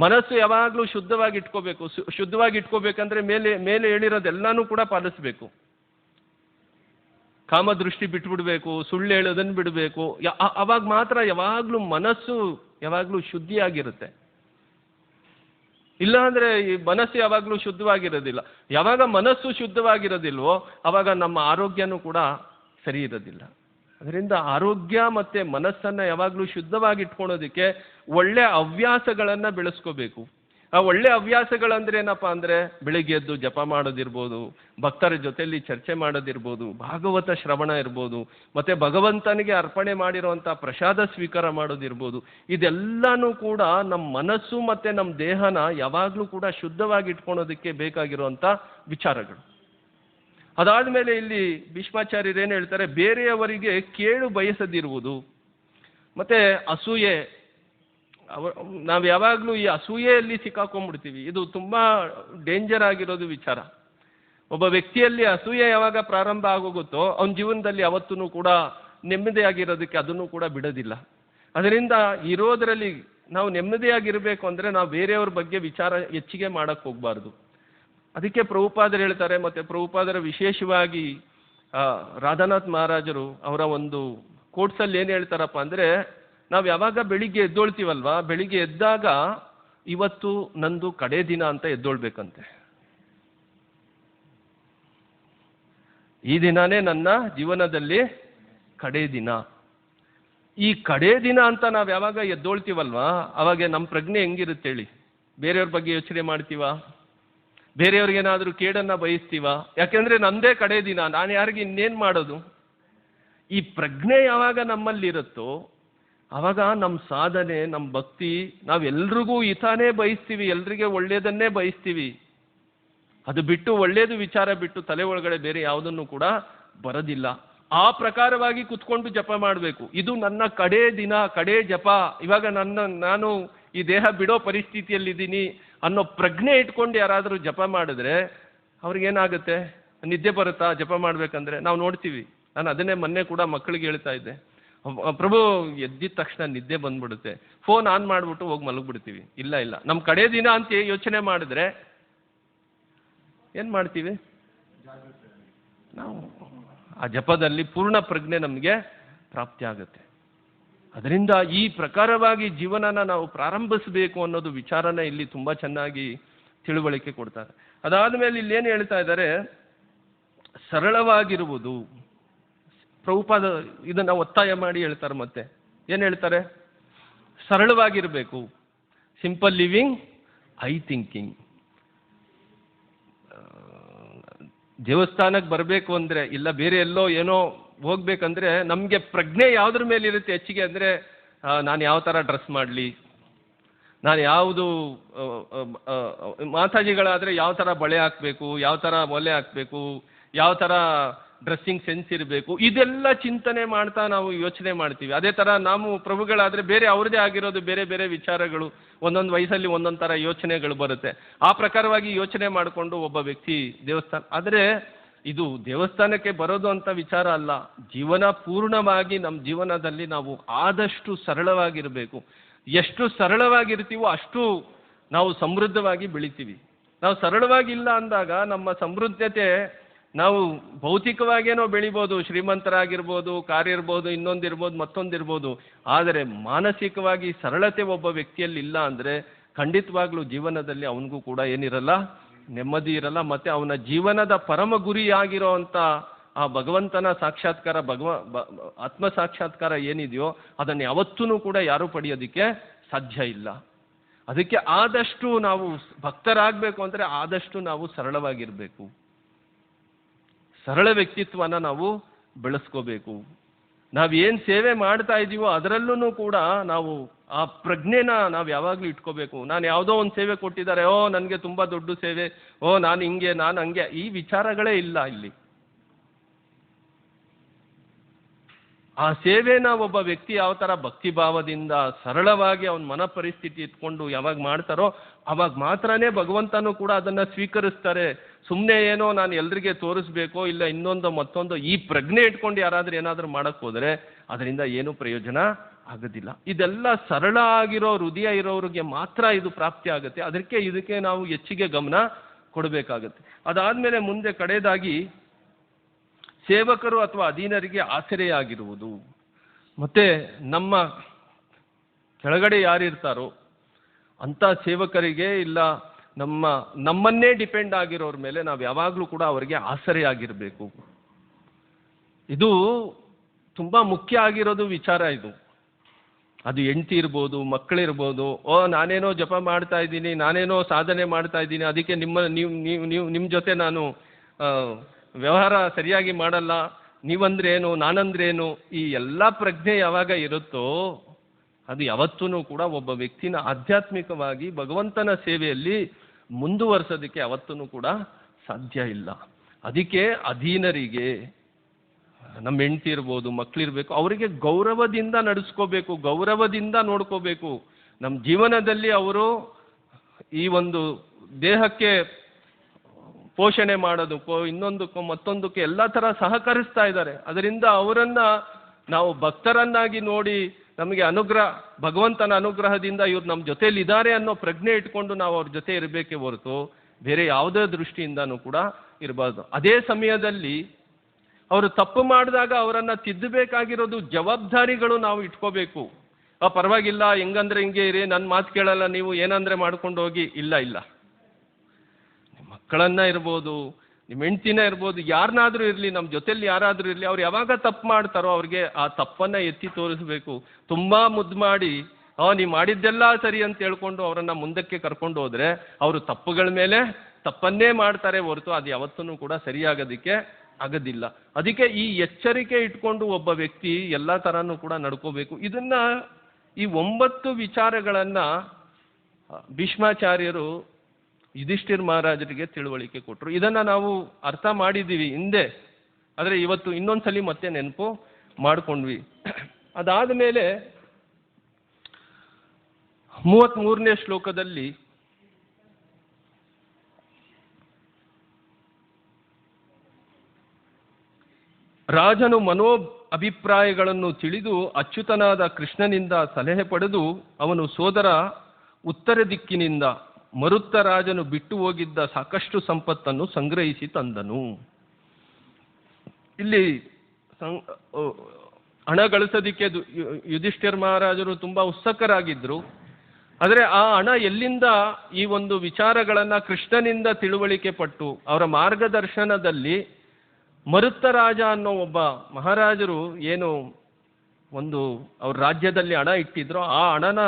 ಮನಸ್ಸು ಯಾವಾಗಲೂ ಶುದ್ಧವಾಗಿ ಇಟ್ಕೋಬೇಕು. ಶುದ್ಧವಾಗಿ ಇಟ್ಕೋಬೇಕಂದ್ರೆ ಮೇಲೆ ಮೇಲೆ ಹೇಳಿರೋದೆಲ್ಲಾನು ಕೂಡ ಪಾಲಿಸ್ಬೇಕು. ಕಾಮದೃಷ್ಟಿ ಬಿಟ್ಬಿಡ್ಬೇಕು, ಸುಳ್ಳು ಹೇಳೋದನ್ನು ಬಿಡಬೇಕು. ಅವಾಗ ಮಾತ್ರ ಯಾವಾಗಲೂ ಮನಸ್ಸು ಯಾವಾಗಲೂ ಶುದ್ಧಿಯಾಗಿರುತ್ತೆ. ಇಲ್ಲ ಅಂದ್ರೆ ಈ ಮನಸ್ಸು ಯಾವಾಗಲೂ ಶುದ್ಧವಾಗಿರೋದಿಲ್ಲ. ಯಾವಾಗ ಮನಸ್ಸು ಶುದ್ಧವಾಗಿರೋದಿಲ್ವೋ ಅವಾಗ ನಮ್ಮ ಆರೋಗ್ಯನೂ ಕೂಡ ಸರಿ ಇರೋದಿಲ್ಲ. ಅದರಿಂದ ಆರೋಗ್ಯ ಮತ್ತೆ ಮನಸ್ಸನ್ನ ಯಾವಾಗಲೂ ಶುದ್ಧವಾಗಿ ಇಟ್ಕೊಳೋದಕ್ಕೆ ಒಳ್ಳೆ ಹವ್ಯಾಸಗಳನ್ನ ಬೆಳೆಸ್ಕೋಬೇಕು. ಆ ಒಳ್ಳೆ ಹವ್ಯಾಸಗಳಂದ್ರೆ ಏನಪ್ಪ ಅಂದ್ರೆ ಬೆಳಿಗ್ಗೆ ಎದ್ದು ಜಪ ಮಾಡೋದಿರ್ಬೋದು, ಭಕ್ತರ ಜೊತೆಯಲ್ಲಿ ಚರ್ಚೆ ಮಾಡೋದಿರ್ಬೋದು, ಭಾಗವತ ಶ್ರವಣ ಇರ್ಬೋದು, ಮತ್ತೆ ಭಗವಂತನಿಗೆ ಅರ್ಪಣೆ ಮಾಡಿರುವಂಥ ಪ್ರಸಾದ ಸ್ವೀಕಾರ ಮಾಡೋದಿರ್ಬೋದು. ಇದೆಲ್ಲಾನು ಕೂಡ ನಮ್ಮ ಮನಸ್ಸು ಮತ್ತೆ ನಮ್ಮ ದೇಹನ ಯಾವಾಗಲೂ ಕೂಡ ಶುದ್ಧವಾಗಿ ಇಟ್ಕೊಳೋದಕ್ಕೆ ಬೇಕಾಗಿರುವಂಥ ವಿಚಾರಗಳು. ಅದಾದ್ಮೇಲೆ ಇಲ್ಲಿ ಭೀಷ್ಮಾಚಾರ್ಯರು ಏನು ಹೇಳ್ತಾರೆ, ಬೇರೆಯವರಿಗೆ ಕೇಳು ಬಯಸದಿರುವುದು ಮತ್ತೆ ಅಸೂಯೆ. ನಾವು ಯಾವಾಗಲೂ ಈ ಅಸೂಯೆಯಲ್ಲಿ ಸಿಕ್ಕಾಕೊಂಡ್ಬಿಡ್ತೀವಿ. ಇದು ತುಂಬಾ ಡೇಂಜರ್ ಆಗಿರೋದು ವಿಚಾರ. ಒಬ್ಬ ವ್ಯಕ್ತಿಯಲ್ಲಿ ಅಸೂಯೆ ಯಾವಾಗ ಪ್ರಾರಂಭ ಆಗೋಗುತ್ತೋ ಅವನ ಜೀವನದಲ್ಲಿ ಯಾವತ್ತೂ ಕೂಡ ನೆಮ್ಮದಿಯಾಗಿರೋದಕ್ಕೆ ಅದನ್ನು ಕೂಡ ಬಿಡೋದಿಲ್ಲ. ಅದರಿಂದ ಇರೋದರಲ್ಲಿ ನಾವು ನೆಮ್ಮದಿಯಾಗಿರಬೇಕು ಅಂದರೆ ನಾವು ಬೇರೆಯವ್ರ ಬಗ್ಗೆ ವಿಚಾರ ಹೆಚ್ಚಿಗೆ ಮಾಡಕ್ಕೆ ಹೋಗ್ಬಾರ್ದು. ಅದಕ್ಕೆ ಪ್ರಭುಪಾದರು ಹೇಳ್ತಾರೆ, ಮತ್ತೆ ಪ್ರಭುಪಾದರ ವಿಶೇಷವಾಗಿ ರಾಧಾನಾಥ್ ಮಹಾರಾಜರು ಅವರ ಒಂದು ಕೋಟ್ಸಲ್ಲಿ ಏನು ಹೇಳ್ತಾರಪ್ಪ ಅಂದರೆ, ನಾವು ಯಾವಾಗ ಬೆಳಿಗ್ಗೆ ಎದ್ದೊಳ್ತೀವಲ್ವಾ, ಬೆಳಿಗ್ಗೆ ಎದ್ದಾಗ ಇವತ್ತು ನಂದು ಕಡೆ ದಿನ ಅಂತ ಎದ್ದೊಳ್ಬೇಕಂತೆ. ಈ ದಿನಾನೇ ನನ್ನ ಜೀವನದಲ್ಲಿ ಕಡೆ ದಿನ. ಈ ಕಡೆ ದಿನ ಅಂತ ನಾವು ಯಾವಾಗ ಎದ್ದೊಳ್ತೀವಲ್ವಾ ಅವಾಗ ನಮ್ಮ ಪ್ರಜ್ಞೆ ಹೆಂಗಿರುತ್ತೆ ಹೇಳಿ? ಬೇರೆಯವ್ರ ಬಗ್ಗೆ ಯೋಚನೆ ಮಾಡ್ತೀವ? ಬೇರೆಯವ್ರಿಗೇನಾದರೂ ಕೇಡನ್ನ ಬಯಸ್ತೀವ? ಯಾಕೆಂದ್ರೆ ನಂದೇ ಕಡೆ ದಿನ, ನಾನು ಯಾರಿಗೆ ಇನ್ನೇನು ಮಾಡೋದು? ಈ ಪ್ರಜ್ಞೆ ಯಾವಾಗ ನಮ್ಮಲ್ಲಿರುತ್ತೋ ಆವಾಗ ನಮ್ಮ ಸಾಧನೆ, ನಮ್ಮ ಭಕ್ತಿ, ನಾವೆಲ್ರಿಗೂ ಹಿತಾನೇ ಬಯಸ್ತೀವಿ, ಎಲ್ರಿಗೆ ಒಳ್ಳೆಯದನ್ನೇ ಬಯಸ್ತೀವಿ. ಅದು ಬಿಟ್ಟು ಒಳ್ಳೆಯದು ವಿಚಾರ ಬಿಟ್ಟು ತಲೆ ಒಳಗಡೆ ಬೇರೆ ಯಾವುದನ್ನು ಕೂಡ ಬರೋದಿಲ್ಲ. ಆ ಪ್ರಕಾರವಾಗಿ ಕುತ್ಕೊಂಡು ಜಪ ಮಾಡಬೇಕು. ಇದು ನನ್ನ ಕಡೇ ದಿನ, ಕಡೇ ಜಪ, ಇವಾಗ ನಾನು ಈ ದೇಹ ಬಿಡೋ ಪರಿಸ್ಥಿತಿಯಲ್ಲಿದ್ದೀನಿ ಅನ್ನೋ ಪ್ರಜ್ಞೆ ಇಟ್ಕೊಂಡು ಯಾರಾದರೂ ಜಪ ಮಾಡಿದ್ರೆ ಅವ್ರಿಗೇನಾಗುತ್ತೆ? ನಿದ್ದೆ ಬರುತ್ತಾ ಜಪ ಮಾಡ್ಬೇಕಂದ್ರೆ? ನಾವು ನೋಡ್ತೀವಿ. ನಾನು ಅದನ್ನೇ ಮೊನ್ನೆ ಕೂಡ ಮಕ್ಕಳಿಗೆ ಹೇಳ್ತಾ ಇದ್ದೆ, ಪ್ರಭು ಎದ್ದಿದ ತಕ್ಷಣ ನಿದ್ದೆ ಬಂದ್ಬಿಡುತ್ತೆ, ಫೋನ್ ಆನ್ ಮಾಡಿಬಿಟ್ಟು ಹೋಗಿ ಮಲಗ್ಬಿಡ್ತೀವಿ. ಇಲ್ಲ ಇಲ್ಲ, ನಮ್ಮ ಕಡೆ ದಿನ ಅಂತ ಯೋಚನೆ ಮಾಡಿದ್ರೆ ಏನು ಮಾಡ್ತೀವಿ ನಾವು? ಆ ಜಪದಲ್ಲಿ ಪೂರ್ಣ ಪ್ರಜ್ಞೆ ನಮಗೆ ಪ್ರಾಪ್ತಿ ಆಗುತ್ತೆ. ಅದರಿಂದ ಈ ಪ್ರಕಾರವಾಗಿ ಜೀವನನ ನಾವು ಪ್ರಾರಂಭಿಸಬೇಕು ಅನ್ನೋದು ವಿಚಾರನ ಇಲ್ಲಿ ತುಂಬ ಚೆನ್ನಾಗಿ ತಿಳುವಳಿಕೆ ಕೊಡ್ತಾರೆ. ಅದಾದ ಮೇಲೆ ಇಲ್ಲೇನು ಹೇಳ್ತಾ ಇದ್ದಾರೆ, ಸರಳವಾಗಿರುವುದು. ಪ್ರಭುಪಾದ ಇದನ್ನು ಒತ್ತಾಯ ಮಾಡಿ ಹೇಳ್ತಾರೆ. ಮತ್ತೆ ಏನು ಹೇಳ್ತಾರೆ? ಸರಳವಾಗಿರಬೇಕು. Simple living, high thinking. ದೇವಸ್ಥಾನಕ್ಕೆ ಬರಬೇಕು ಅಂದರೆ, ಇಲ್ಲ ಬೇರೆ ಎಲ್ಲೋ ಏನೋ ಹೋಗ್ಬೇಕಂದ್ರೆ ನಮಗೆ ಪ್ರಜ್ಞೆ ಯಾವುದ್ರ ಮೇಲೆ ಇರುತ್ತೆ ಹೆಚ್ಚಿಗೆ ಅಂದರೆ, ನಾನು ಯಾವ ಥರ ಡ್ರೆಸ್ ಮಾಡಲಿ, ನಾನು ಯಾವುದು ಮಾತಾಜಿಗಳಾದರೆ ಯಾವ ಥರ ಬಳೆ ಹಾಕಬೇಕು, ಯಾವ ಥರ ಒಲೆ ಹಾಕಬೇಕು, ಯಾವ ಥರ ಡ್ರೆಸ್ಸಿಂಗ್ ಸೆನ್ಸ್ ಇರಬೇಕು, ಇದೆಲ್ಲ ಚಿಂತನೆ ಮಾಡ್ತಾ ನಾವು ಯೋಚನೆ ಮಾಡ್ತೀವಿ. ಅದೇ ಥರ ನಾವು ಪ್ರಭುಗಳಾದರೆ ಬೇರೆ ಅವ್ರದ್ದೇ ಆಗಿರೋದು ಬೇರೆ ಬೇರೆ ವಿಚಾರಗಳು, ಒಂದೊಂದು ವಯಸ್ಸಲ್ಲಿ ಒಂದೊಂದು ಥರ ಯೋಚನೆಗಳು ಬರುತ್ತೆ. ಆ ಪ್ರಕಾರವಾಗಿ ಯೋಚನೆ ಮಾಡಿಕೊಂಡು ಒಬ್ಬ ವ್ಯಕ್ತಿ ದೇವಸ್ಥಾನ, ಆದರೆ ಇದು ದೇವಸ್ಥಾನಕ್ಕೆ ಬರೋದು ಅಂತ ವಿಚಾರ ಅಲ್ಲ. ಜೀವನ ಪೂರ್ಣವಾಗಿ ನಮ್ಮ ಜೀವನದಲ್ಲಿ ನಾವು ಆದಷ್ಟು ಸರಳವಾಗಿರಬೇಕು. ಎಷ್ಟು ಸರಳವಾಗಿರ್ತೀವೋ ಅಷ್ಟು ನಾವು ಸಮೃದ್ಧವಾಗಿ ಬೆಳಿತೀವಿ. ನಾವು ಸರಳವಾಗಿಲ್ಲ ಅಂದಾಗ ನಮ್ಮ ಸಮೃದ್ಧತೆ, ನಾವು ಭೌತಿಕವಾಗೇನೋ ಬೆಳಿಬೋದು, ಶ್ರೀಮಂತರಾಗಿರ್ಬೋದು, ಕಾರ್ ಇರ್ಬೋದು, ಇನ್ನೊಂದಿರ್ಬೋದು, ಮತ್ತೊಂದಿರ್ಬೋದು, ಆದರೆ ಮಾನಸಿಕವಾಗಿ ಸರಳತೆ ಒಬ್ಬ ವ್ಯಕ್ತಿಯಲ್ಲಿ ಇಲ್ಲ ಅಂದರೆ ಖಂಡಿತವಾಗ್ಲೂ ಜೀವನದಲ್ಲಿ ಅವನಿಗೂ ಕೂಡ ಏನಿರಲ್ಲ, ನೆಮ್ಮದಿ ಇರಲ್ಲ. ಮತ್ತು ಅವನ ಜೀವನದ ಪರಮ ಗುರಿಯಾಗಿರೋ ಅಂಥ ಆ ಭಗವಂತನ ಸಾಕ್ಷಾತ್ಕಾರ, ಆತ್ಮ ಸಾಕ್ಷಾತ್ಕಾರ ಏನಿದೆಯೋ ಅದನ್ನು ಯಾವತ್ತೂ ಕೂಡ ಯಾರೂ ಪಡೆಯೋದಕ್ಕೆ ಸಾಧ್ಯ ಇಲ್ಲ. ಅದಕ್ಕೆ ಆದಷ್ಟು ನಾವು ಭಕ್ತರಾಗಬೇಕು ಅಂದರೆ ಆದಷ್ಟು ನಾವು ಸರಳವಾಗಿರಬೇಕು. ಸರಳ ವ್ಯಕ್ತಿತ್ವನ ನಾವು ಬೆಳೆಸ್ಕೋಬೇಕು. ನಾವೇನು ಸೇವೆ ಮಾಡ್ತಾ ಇದ್ದೀವೋ ಅದರಲ್ಲೂ ಕೂಡ ನಾವು ಆ ಪ್ರಜ್ಞೆನ ನಾವು ಯಾವಾಗಲೂ ಇಟ್ಕೋಬೇಕು. ನಾನು ಯಾವುದೋ ಒಂದು ಸೇವೆ ಕೊಟ್ಟಿದ್ದಾರೆ, ನನಗೆ ತುಂಬ ದೊಡ್ಡ ಸೇವೆ, ನಾನು ಹಿಂಗೆ, ನಾನು ಹಂಗೆ, ಈ ವಿಚಾರಗಳೇ ಇಲ್ಲ ಇಲ್ಲಿ. ಆ ಸೇವೆನ ಒಬ್ಬ ವ್ಯಕ್ತಿ ಯಾವ ಥರ ಭಕ್ತಿ ಭಾವದಿಂದ ಸರಳವಾಗಿ ಅವನ ಮನ ಪರಿಸ್ಥಿತಿ ಇಟ್ಕೊಂಡು ಯಾವಾಗ ಮಾಡ್ತಾರೋ ಅವಾಗ ಮಾತ್ರನೇ ಭಗವಂತನೂ ಕೂಡ ಅದನ್ನು ಸ್ವೀಕರಿಸ್ತಾರೆ. ಸುಮ್ಮನೆ ಏನೋ ನಾನು ಎಲ್ರಿಗೆ ತೋರಿಸ್ಬೇಕೋ ಇಲ್ಲ ಇನ್ನೊಂದು ಮತ್ತೊಂದು ಈ ಪ್ರಜ್ಞೆ ಇಟ್ಕೊಂಡು ಯಾರಾದರೂ ಏನಾದರೂ ಮಾಡೋಕ್ಕೆ ಹೋದರೆ ಅದರಿಂದ ಏನೂ ಪ್ರಯೋಜನ ಆಗೋದಿಲ್ಲ. ಇದೆಲ್ಲ ಸರಳ ಆಗಿರೋ ಹೃದಯ ಇರೋರಿಗೆ ಮಾತ್ರ ಇದು ಪ್ರಾಪ್ತಿ ಆಗುತ್ತೆ. ಇದಕ್ಕೆ ನಾವು ಹೆಚ್ಚಿಗೆ ಗಮನ ಕೊಡಬೇಕಾಗತ್ತೆ. ಅದಾದಮೇಲೆ ಮುಂದೆ ಕಡೆಯದಾಗಿ ಸೇವಕರು ಅಥವಾ ಅಧೀನರಿಗೆ ಆಸರೆಯಾಗಿರುವುದು. ಮತ್ತೆ ನಮ್ಮ ಕೆಳಗಡೆ ಯಾರಿರ್ತಾರೋ ಅಂಥ ಸೇವಕರಿಗೆ ಇಲ್ಲ ನಮ್ಮನ್ನೇ ಡಿಪೆಂಡ್ ಆಗಿರೋರ ಮೇಲೆ ನಾವು ಯಾವಾಗಲೂ ಕೂಡ ಅವರಿಗೆ ಆಸರೆಯಾಗಿರಬೇಕು. ಇದು ತುಂಬ ಮುಖ್ಯ ಆಗಿರೋದು ವಿಚಾರ. ಇದು ಅದು ಹೆಂಡತಿ ಇರ್ಬೋದು, ಮಕ್ಕಳಿರ್ಬೋದು. ನಾನೇನೋ ಜಪ ಮಾಡ್ತಾ ಇದ್ದೀನಿ, ನಾನೇನೋ ಸಾಧನೆ ಮಾಡ್ತಾ ಇದ್ದೀನಿ, ಅದಕ್ಕೆ ನಿಮ್ಮ ಜೊತೆ ನಾನು ವ್ಯವಹಾರ ಸರಿಯಾಗಿ ಮಾಡಲ್ಲ, ನೀವಂದ್ರೇನು ನಾನಂದ್ರೇನು, ಈ ಎಲ್ಲ ಪ್ರಜ್ಞೆ ಯಾವಾಗ ಇರುತ್ತೋ ಅದು ಯಾವತ್ತೂ ಕೂಡ ಒಬ್ಬ ವ್ಯಕ್ತಿನ ಆಧ್ಯಾತ್ಮಿಕವಾಗಿ ಭಗವಂತನ ಸೇವೆಯಲ್ಲಿ ಮುಂದುವರ್ಸೋದಕ್ಕೆ ಯಾವತ್ತೂ ಕೂಡ ಸಾಧ್ಯ ಇಲ್ಲ. ಅದಕ್ಕೆ ಅಧೀನರಿಗೆ, ನಮ್ಮ ಹೆಂಡತಿ ಇರ್ಬೋದು, ಮಕ್ಕಳಿರ್ಬೇಕು, ಅವರಿಗೆ ಗೌರವದಿಂದ ನಡೆಸ್ಕೋಬೇಕು, ಗೌರವದಿಂದ ನೋಡ್ಕೋಬೇಕು. ನಮ್ಮ ಜೀವನದಲ್ಲಿ ಅವರು ಈ ಒಂದು ದೇಹಕ್ಕೆ ಪೋಷಣೆ ಮಾಡೋದಕ್ಕೋ ಇನ್ನೊಂದಕ್ಕೋ ಮತ್ತೊಂದಕ್ಕೋ ಎಲ್ಲ ಥರ ಸಹಕರಿಸ್ತಾ ಇದ್ದಾರೆ. ಅದರಿಂದ ಅವರನ್ನ ನಾವು ಭಕ್ತರನ್ನಾಗಿ ನೋಡಿ ನಮಗೆ ಭಗವಂತನ ಅನುಗ್ರಹದಿಂದ ಇವ್ರು ನಮ್ಮ ಜೊತೆಲಿ ಇದ್ದಾರೆ ಅನ್ನೋ ಪ್ರಜ್ಞೆ ಇಟ್ಕೊಂಡು ನಾವು ಅವ್ರ ಜೊತೆ ಇರಬೇಕೇ ಹೊರತು ಬೇರೆ ಯಾವುದೇ ದೃಷ್ಟಿಯಿಂದನೂ ಕೂಡ ಇರಬಾರ್ದು. ಅದೇ ಸಮಯದಲ್ಲಿ ಅವರು ತಪ್ಪು ಮಾಡಿದಾಗ ಅವರನ್ನು ತಿದ್ದಬೇಕಾಗಿರೋದು ಜವಾಬ್ದಾರಿಗಳು ನಾವು ಇಟ್ಕೋಬೇಕು. ಪರವಾಗಿಲ್ಲ, ಹೆಂಗಂದ್ರೆ ಹಿಂಗೆ ಇರಿ, ನನ್ನ ಮಾತು ಕೇಳಲ್ಲ ನೀವು, ಏನಂದ್ರೆ ಮಾಡ್ಕೊಂಡು ಹೋಗಿ. ಇಲ್ಲ, ನಿಮ್ಮ ಮಕ್ಕಳನ್ನ ಇರ್ಬೋದು, ನಿಮ್ಮ ಹೆಂಡ್ತಿನ ಇರ್ಬೋದು, ಯಾರನ್ನಾದ್ರೂ ಇರಲಿ, ನಮ್ಮ ಜೊತೆಲಿ ಯಾರಾದರೂ ಇರಲಿ, ಅವ್ರು ಯಾವಾಗ ತಪ್ಪು ಮಾಡ್ತಾರೋ ಅವ್ರಿಗೆ ಆ ತಪ್ಪನ್ನು ಎತ್ತಿ ತೋರಿಸ್ಬೇಕು. ತುಂಬ ಮುದ್ದು ಮಾಡಿ ನೀವು ಮಾಡಿದ್ದೆಲ್ಲ ಸರಿ ಅಂತ ಹೇಳ್ಕೊಂಡು ಅವರನ್ನು ಮುಂದಕ್ಕೆ ಕರ್ಕೊಂಡು ಹೋದರೆ ಅವರು ತಪ್ಪುಗಳ ಮೇಲೆ ತಪ್ಪನ್ನೇ ಮಾಡ್ತಾರೆ ಹೊರತು ಅದು ಯಾವತ್ತೂ ಕೂಡ ಸರಿಯಾಗೋದಕ್ಕೆ ಆಗೋದಿಲ್ಲ. ಅದಕ್ಕೆ ಈ ಎಚ್ಚರಿಕೆ ಇಟ್ಕೊಂಡು ಒಬ್ಬ ವ್ಯಕ್ತಿ ಎಲ್ಲ ಥರನೂ ಕೂಡ ನಡ್ಕೋಬೇಕು. ಈ 9 ವಿಚಾರಗಳನ್ನು ಭೀಷ್ಮಾಚಾರ್ಯರು ಯುಧಿಷ್ಠಿರ ಮಹಾರಾಜರಿಗೆ ತಿಳುವಳಿಕೆ ಕೊಟ್ಟರು. ಇದನ್ನು ನಾವು ಅರ್ಥ ಮಾಡಿದ್ದೀವಿ ಹಿಂದೆ, ಆದರೆ ಇವತ್ತು ಇನ್ನೊಂದ್ಸಲಿ ಮತ್ತೆ ನೆನಪು ಮಾಡಿಕೊಂಡ್ವಿ. ಅದಾದ ಮೇಲೆ 33ನೇ ಶ್ಲೋಕದಲ್ಲಿ ರಾಜನು ಅಭಿಪ್ರಾಯಗಳನ್ನು ತಿಳಿದು ಅಚ್ಯುತನಾದ ಕೃಷ್ಣನಿಂದ ಸಲಹೆ ಪಡೆದು ಅವನು ಸೋದರ ಉತ್ತರ ದಿಕ್ಕಿನಿಂದ ಮರುತ್ತ ರಾಜನು ಬಿಟ್ಟು ಹೋಗಿದ್ದ ಸಾಕಷ್ಟು ಸಂಪತ್ತನ್ನು ಸಂಗ್ರಹಿಸಿ ತಂದನು. ಇಲ್ಲಿ ಹಣ ಗಳಿಸೋದಿಕ್ಕೆ ಯುಧಿಷ್ಠಿರ ಮಹಾರಾಜರು ತುಂಬ ಉತ್ಸುಕರಾಗಿದ್ದರು. ಆದರೆ ಆ ಹಣ ಎಲ್ಲಿಂದ ಈ ಒಂದು ವಿಚಾರಗಳನ್ನು ಕೃಷ್ಣನಿಂದ ತಿಳುವಳಿಕೆ ಪಟ್ಟು ಅವರ ಮಾರ್ಗದರ್ಶನದಲ್ಲಿ ಮರುತ್ತ ರಾಜ ಅನ್ನೋ ಒಬ್ಬ ಮಹಾರಾಜರು ಏನು ಒಂದು ಅವ್ರ ರಾಜ್ಯದಲ್ಲಿ ಹಣ ಇಟ್ಟಿದ್ರು, ಆ ಹಣನ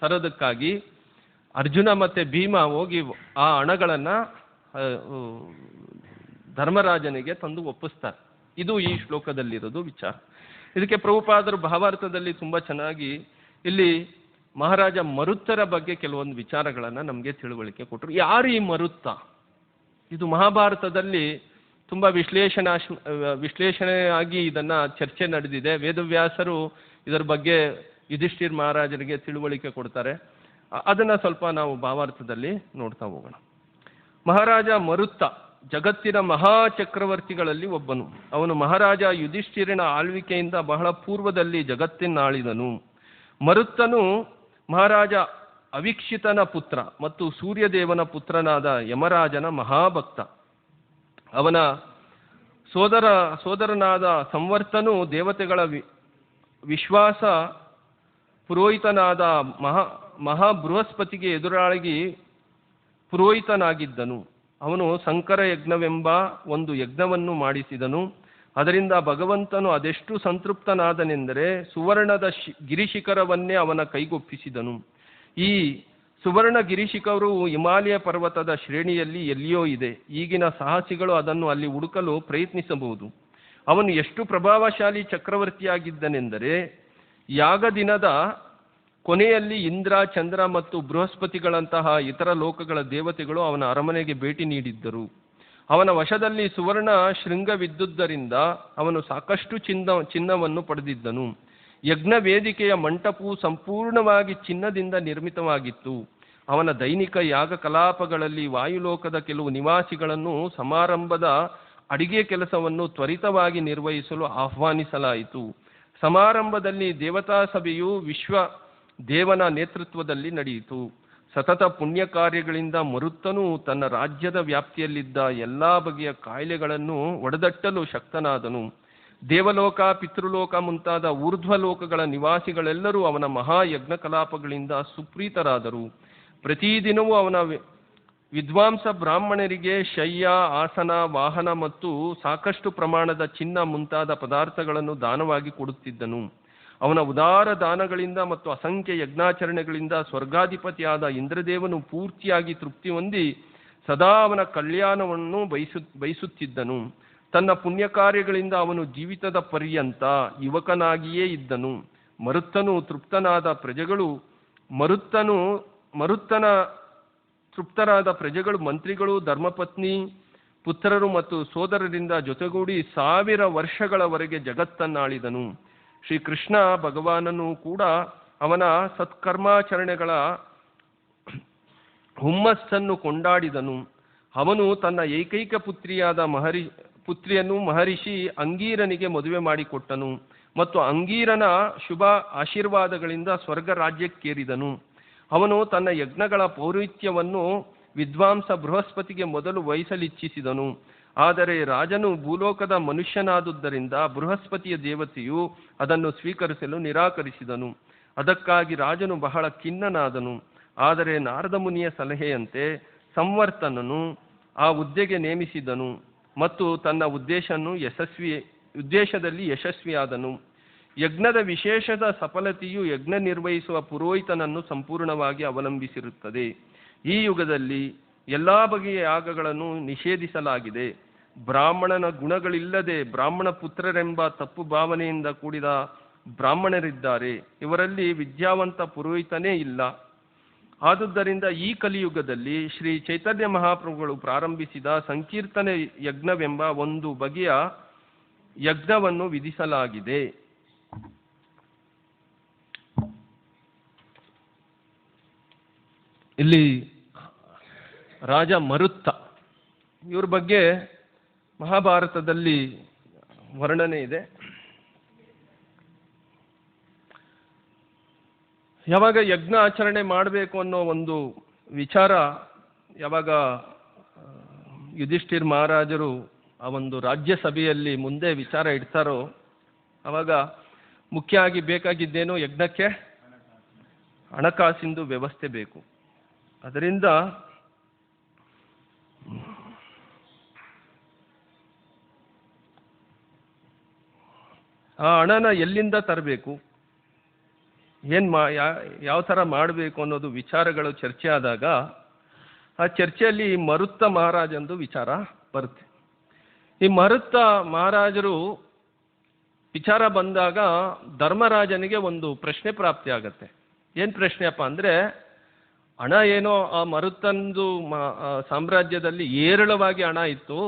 ತರೋದಕ್ಕಾಗಿ ಅರ್ಜುನ ಮತ್ತು ಭೀಮ ಹೋಗಿ ಆ ಹಣಗಳನ್ನು ಧರ್ಮರಾಜನಿಗೆ ತಂದು ಒಪ್ಪಿಸ್ತಾರೆ. ಇದು ಈ ಶ್ಲೋಕದಲ್ಲಿರೋದು ವಿಚಾರ. ಇದಕ್ಕೆ ಪ್ರಭುಪಾದರು ಭಾವಾರ್ಥದಲ್ಲಿ ತುಂಬ ಚೆನ್ನಾಗಿ ಇಲ್ಲಿ ಮಹಾರಾಜ ಮರುತ್ತರ ಬಗ್ಗೆ ಕೆಲವೊಂದು ವಿಚಾರಗಳನ್ನು ನಮಗೆ ತಿಳುವಳಿಕೆ ಕೊಟ್ಟರು. ಯಾರು ಈ ಮರುತ್ತ? ಇದು ಮಹಾಭಾರತದಲ್ಲಿ ತುಂಬ ವಿಶ್ಲೇಷಣೆಯಾಗಿ ಇದನ್ನು ಚರ್ಚೆ ನಡೆದಿದೆ. ವೇದವ್ಯಾಸರು ಇದರ ಬಗ್ಗೆ ಯುಧಿಷ್ಠಿರ ಮಹಾರಾಜರಿಗೆ ತಿಳುವಳಿಕೆ ಕೊಡ್ತಾರೆ. ಅದನ್ನು ಸ್ವಲ್ಪ ನಾವು ಭಾವಾರ್ಥದಲ್ಲಿ ನೋಡ್ತಾ ಹೋಗೋಣ. ಮಹಾರಾಜ ಮರುತ್ತ ಜಗತ್ತಿನ ಮಹಾಚಕ್ರವರ್ತಿಗಳಲ್ಲಿ ಒಬ್ಬನು. ಅವನು ಮಹಾರಾಜ ಯುಧಿಷ್ಠಿರನ ಆಳ್ವಿಕೆಯಿಂದ ಬಹಳ ಪೂರ್ವದಲ್ಲಿ ಜಗತ್ತಿನಾಳಿದನು. ಮರುತ್ತನು ಮಹಾರಾಜ ಅವೀಕ್ಷಿತನ ಪುತ್ರ ಮತ್ತು ಸೂರ್ಯದೇವನ ಪುತ್ರನಾದ ಯಮರಾಜನ ಮಹಾಭಕ್ತ. ಅವನ ಸೋದರನಾದ ಸಂವರ್ತನು ದೇವತೆಗಳ ವಿಶ್ವಾಸ ಪುರೋಹಿತನಾದ ಮಹಾಬೃಹಸ್ಪತಿಗೆ ಎದುರಾಗಿ ಪುರೋಹಿತನಾಗಿದ್ದನು. ಅವನು ಸಂಕರ ಯಜ್ಞವೆಂಬ ಒಂದು ಯಜ್ಞವನ್ನು ಮಾಡಿಸಿದನು. ಅದರಿಂದ ಭಗವಂತನು ಅದೆಷ್ಟು ಸಂತೃಪ್ತನಾದನೆಂದರೆ ಸುವರ್ಣದ ಗಿರಿಶಿಖರವನ್ನೇ ಅವನ ಕೈಗೊಪ್ಪಿಸಿದನು. ಈ ಸುವರ್ಣ ಗಿರಿಶಿಖರು ಹಿಮಾಲಯ ಪರ್ವತದ ಶ್ರೇಣಿಯಲ್ಲಿ ಎಲ್ಲಿಯೋ ಇದೆ. ಈಗಿನ ಸಾಹಸಿಗಳು ಅದನ್ನು ಅಲ್ಲಿ ಹುಡುಕಲು ಪ್ರಯತ್ನಿಸಬಹುದು. ಅವನು ಎಷ್ಟು ಪ್ರಭಾವಶಾಲಿ ಚಕ್ರವರ್ತಿಯಾಗಿದ್ದನೆಂದರೆ ಯಾಗ ದಿನದ ಕೊನೆಯಲ್ಲಿ ಇಂದ್ರ, ಚಂದ್ರ ಮತ್ತು ಬೃಹಸ್ಪತಿಗಳಂತಹ ಇತರ ಲೋಕಗಳ ದೇವತೆಗಳು ಅವನ ಅರಮನೆಗೆ ಭೇಟಿ ನೀಡಿದ್ದರು. ಅವನ ವಶದಲ್ಲಿ ಸುವರ್ಣ ಶೃಂಗವಿದ್ದುದರಿಂದ ಅವನು ಸಾಕಷ್ಟು ಚಿನ್ನವನ್ನು ಪಡೆದಿದ್ದನು. ಯಜ್ಞ ವೇದಿಕೆಯ ಮಂಟಪವು ಸಂಪೂರ್ಣವಾಗಿ ಚಿನ್ನದಿಂದ ನಿರ್ಮಿತವಾಗಿತ್ತು. ಅವನ ದೈನಿಕ ಯಾಗ ಕಲಾಪಗಳಲ್ಲಿ ವಾಯುಲೋಕದ ಕೆಲವು ನಿವಾಸಿಗಳನ್ನು ಸಮಾರಂಭದ ಅಡಿಗೆ ಕೆಲಸವನ್ನು ತ್ವರಿತವಾಗಿ ನಿರ್ವಹಿಸಲು ಆಹ್ವಾನಿಸಲಾಯಿತು. ಸಮಾರಂಭದಲ್ಲಿ ದೇವತಾ ಸಭೆಯು ವಿಶ್ವ ದೇವನ ನೇತೃತ್ವದಲ್ಲಿ ನಡೆಯಿತು. ಸತತ ಪುಣ್ಯ ಕಾರ್ಯಗಳಿಂದ ಮರುತ್ತನು ತನ್ನ ರಾಜ್ಯದ ವ್ಯಾಪ್ತಿಯಲ್ಲಿದ್ದ ಎಲ್ಲ ಬಗೆಯ ಕಾಯಿಲೆಗಳನ್ನು ಒಡೆದಟ್ಟಲು ಶಕ್ತನಾದನು. ದೇವಲೋಕ, ಪಿತೃಲೋಕ ಮುಂತಾದ ಊರ್ಧ್ವಲೋಕಗಳ ನಿವಾಸಿಗಳೆಲ್ಲರೂ ಅವನ ಮಹಾಯಜ್ಞ ಕಲಾಪಗಳಿಂದ ಸುಪ್ರೀತರಾದರು. ಪ್ರತಿದಿನವೂ ಅವನ ವಿದ್ವಾಂಸ ಬ್ರಾಹ್ಮಣರಿಗೆ ಶಯ್ಯ, ಆಸನ, ವಾಹನ ಮತ್ತು ಸಾಕಷ್ಟು ಪ್ರಮಾಣದ ಚಿನ್ನ ಮುಂತಾದ ಪದಾರ್ಥಗಳನ್ನು ದಾನವಾಗಿ ಕೊಡುತ್ತಿದ್ದನು. ಅವನ ಉದಾರ ದಾನಗಳಿಂದ ಮತ್ತು ಅಸಂಖ್ಯ ಯಜ್ಞಾಚರಣೆಗಳಿಂದ ಸ್ವರ್ಗಾಧಿಪತಿಯಾದ ಇಂದ್ರದೇವನು ಪೂರ್ತಿಯಾಗಿ ತೃಪ್ತಿ ಹೊಂದಿ ಸದಾ ಅವನ ಕಲ್ಯಾಣವನ್ನು ಬಯಸುತ್ತಿದ್ದನು. ತನ್ನ ಪುಣ್ಯ ಕಾರ್ಯಗಳಿಂದ ಅವನು ಜೀವಿತದ ಪರ್ಯಂತ ಯುವಕನಾಗಿಯೇ ಇದ್ದನು. ಮರುತ್ತನ ತೃಪ್ತರಾದ ಪ್ರಜೆಗಳು ಮಂತ್ರಿಗಳು, ಧರ್ಮಪತ್ನಿ, ಪುತ್ರರು ಮತ್ತು ಸೋದರರಿಂದ ಜೊತೆಗೂಡಿ 1000 ವರ್ಷಗಳವರೆಗೆ ಜಗತ್ತನ್ನಾಳಿದನು. ಶ್ರೀಕೃಷ್ಣ ಭಗವಾನನು ಕೂಡ ಅವನ ಸತ್ಕರ್ಮಾಚರಣೆಗಳ ಹುಮ್ಮಸ್ಸನ್ನು ಕೊಂಡಾಡಿದನು. ಅವನು ತನ್ನ ಏಕೈಕ ಪುತ್ರಿಯನ್ನು ಮಹರ್ಷಿ ಅಂಗೀರನಿಗೆ ಮದುವೆ ಮಾಡಿಕೊಟ್ಟನು ಮತ್ತು ಅಂಗೀರನ ಶುಭ ಆಶೀರ್ವಾದಗಳಿಂದ ಸ್ವರ್ಗ ರಾಜ್ಯಕ್ಕೇರಿದನು. ಅವನು ತನ್ನ ಯಜ್ಞಗಳ ಪೌರೋಹಿತ್ಯವನ್ನು ವಿದ್ವಾಂಸ ಬೃಹಸ್ಪತಿಗೆ ಮೊದಲು ವಹಿಸಲಿಚ್ಛಿಸಿದನು. ಆದರೆ ರಾಜನು ಭೂಲೋಕದ ಮನುಷ್ಯನಾದುದರಿಂದ ಬೃಹಸ್ಪತಿಯ ದೇವತೆಯು ಅದನ್ನು ಸ್ವೀಕರಿಸಲು ನಿರಾಕರಿಸಿದನು. ಅದಕ್ಕಾಗಿ ರಾಜನು ಬಹಳ ಖಿನ್ನನಾದನು. ಆದರೆ ನಾರದ ಮುನಿಯ ಸಲಹೆಯಂತೆ ಸಂವರ್ತನನು ಆ ಹುದ್ದೆಗೆ ನೇಮಿಸಿದನು ಮತ್ತು ತನ್ನ ಉದ್ದೇಶದಲ್ಲಿ ಯಶಸ್ವಿಯಾದನು. ಯಜ್ಞದ ವಿಶೇಷದ ಸಫಲತೆಯು ಯಜ್ಞ ನಿರ್ವಹಿಸುವ ಪುರೋಹಿತನನ್ನು ಸಂಪೂರ್ಣವಾಗಿ ಅವಲಂಬಿಸಿರುತ್ತದೆ. ಈ ಯುಗದಲ್ಲಿ ಎಲ್ಲ ಬಗೆಯ ಯಾಗಗಳನ್ನು ನಿಷೇಧಿಸಲಾಗಿದೆ. ಬ್ರಾಹ್ಮಣನ ಗುಣಗಳಿಲ್ಲದೆ ಬ್ರಾಹ್ಮಣ ಪುತ್ರರೆಂಬ ತಪ್ಪು ಭಾವನೆಯಿಂದ ಕೂಡಿದ ಬ್ರಾಹ್ಮಣರಿದ್ದಾರೆ. ಇವರಲ್ಲಿ ವಿದ್ಯಾವಂತ ಪುರೋಹಿತನೇ ಇಲ್ಲ. ಆದುದರಿಂದ ಈ ಕಲಿಯುಗದಲ್ಲಿ ಶ್ರೀ ಚೈತನ್ಯ ಮಹಾಪ್ರಭುಗಳು ಪ್ರಾರಂಭಿಸಿದ ಸಂಕೀರ್ತನೆ ಯಜ್ಞವೆಂಬ ಒಂದು ಬಗೆಯ ಯಜ್ಞವನ್ನು ವಿಧಿಸಲಾಗಿದೆ. ಇಲ್ಲಿ ರಾಜ ಮರುತ್ತ, ಇವ್ರ ಬಗ್ಗೆ ಮಹಾಭಾರತದಲ್ಲಿ ವರ್ಣನೆ ಇದೆ. ಯಾವಾಗ ಯಜ್ಞ ಆಚರಣೆ ಮಾಡಬೇಕು ಅನ್ನೋ ಒಂದು ವಿಚಾರ ಯಾವಾಗ ಯುಧಿಷ್ಠಿರ್ ಮಹಾರಾಜರು ಆ ಒಂದು ರಾಜ್ಯಸಭೆಯಲ್ಲಿ ಮುಂದೆ ವಿಚಾರ ಇಡ್ತಾರೋ ಆವಾಗ ಮುಖ್ಯ ಆಗಿ ಬೇಕಾಗಿದ್ದೇನೋ ಯಜ್ಞಕ್ಕೆ ಹಣಕಾಸಿಂದು ವ್ಯವಸ್ಥೆ ಬೇಕು. ಅದರಿಂದ ಆ ಹಣನ ಎಲ್ಲಿಂದ ತರಬೇಕು, ಯಾವ ಥರ ಮಾಡಬೇಕು ಅನ್ನೋದು ವಿಚಾರಗಳು ಚರ್ಚೆ ಆದಾಗ ಆ ಚರ್ಚೆಯಲ್ಲಿ ಮರುತ್ತ ಮಹಾರಾಜಂದು ವಿಚಾರ ಬರುತ್ತೆ. ಈ ಮರುತ್ತ ಮಹಾರಾಜರು ವಿಚಾರ ಬಂದಾಗ ಧರ್ಮರಾಜನಿಗೆ ಒಂದು ಪ್ರಶ್ನೆ ಪ್ರಾಪ್ತಿ ಆಗತ್ತೆ. ಏನು ಪ್ರಶ್ನೆಯಪ್ಪ ಅಂದರೆ, ಹಣ ಏನೋ ಆ ಮರುತ್ತಂದು ಸಾಮ್ರಾಜ್ಯದಲ್ಲಿ ಏರಳವಾಗಿ ಹಣ ಇತ್ತು,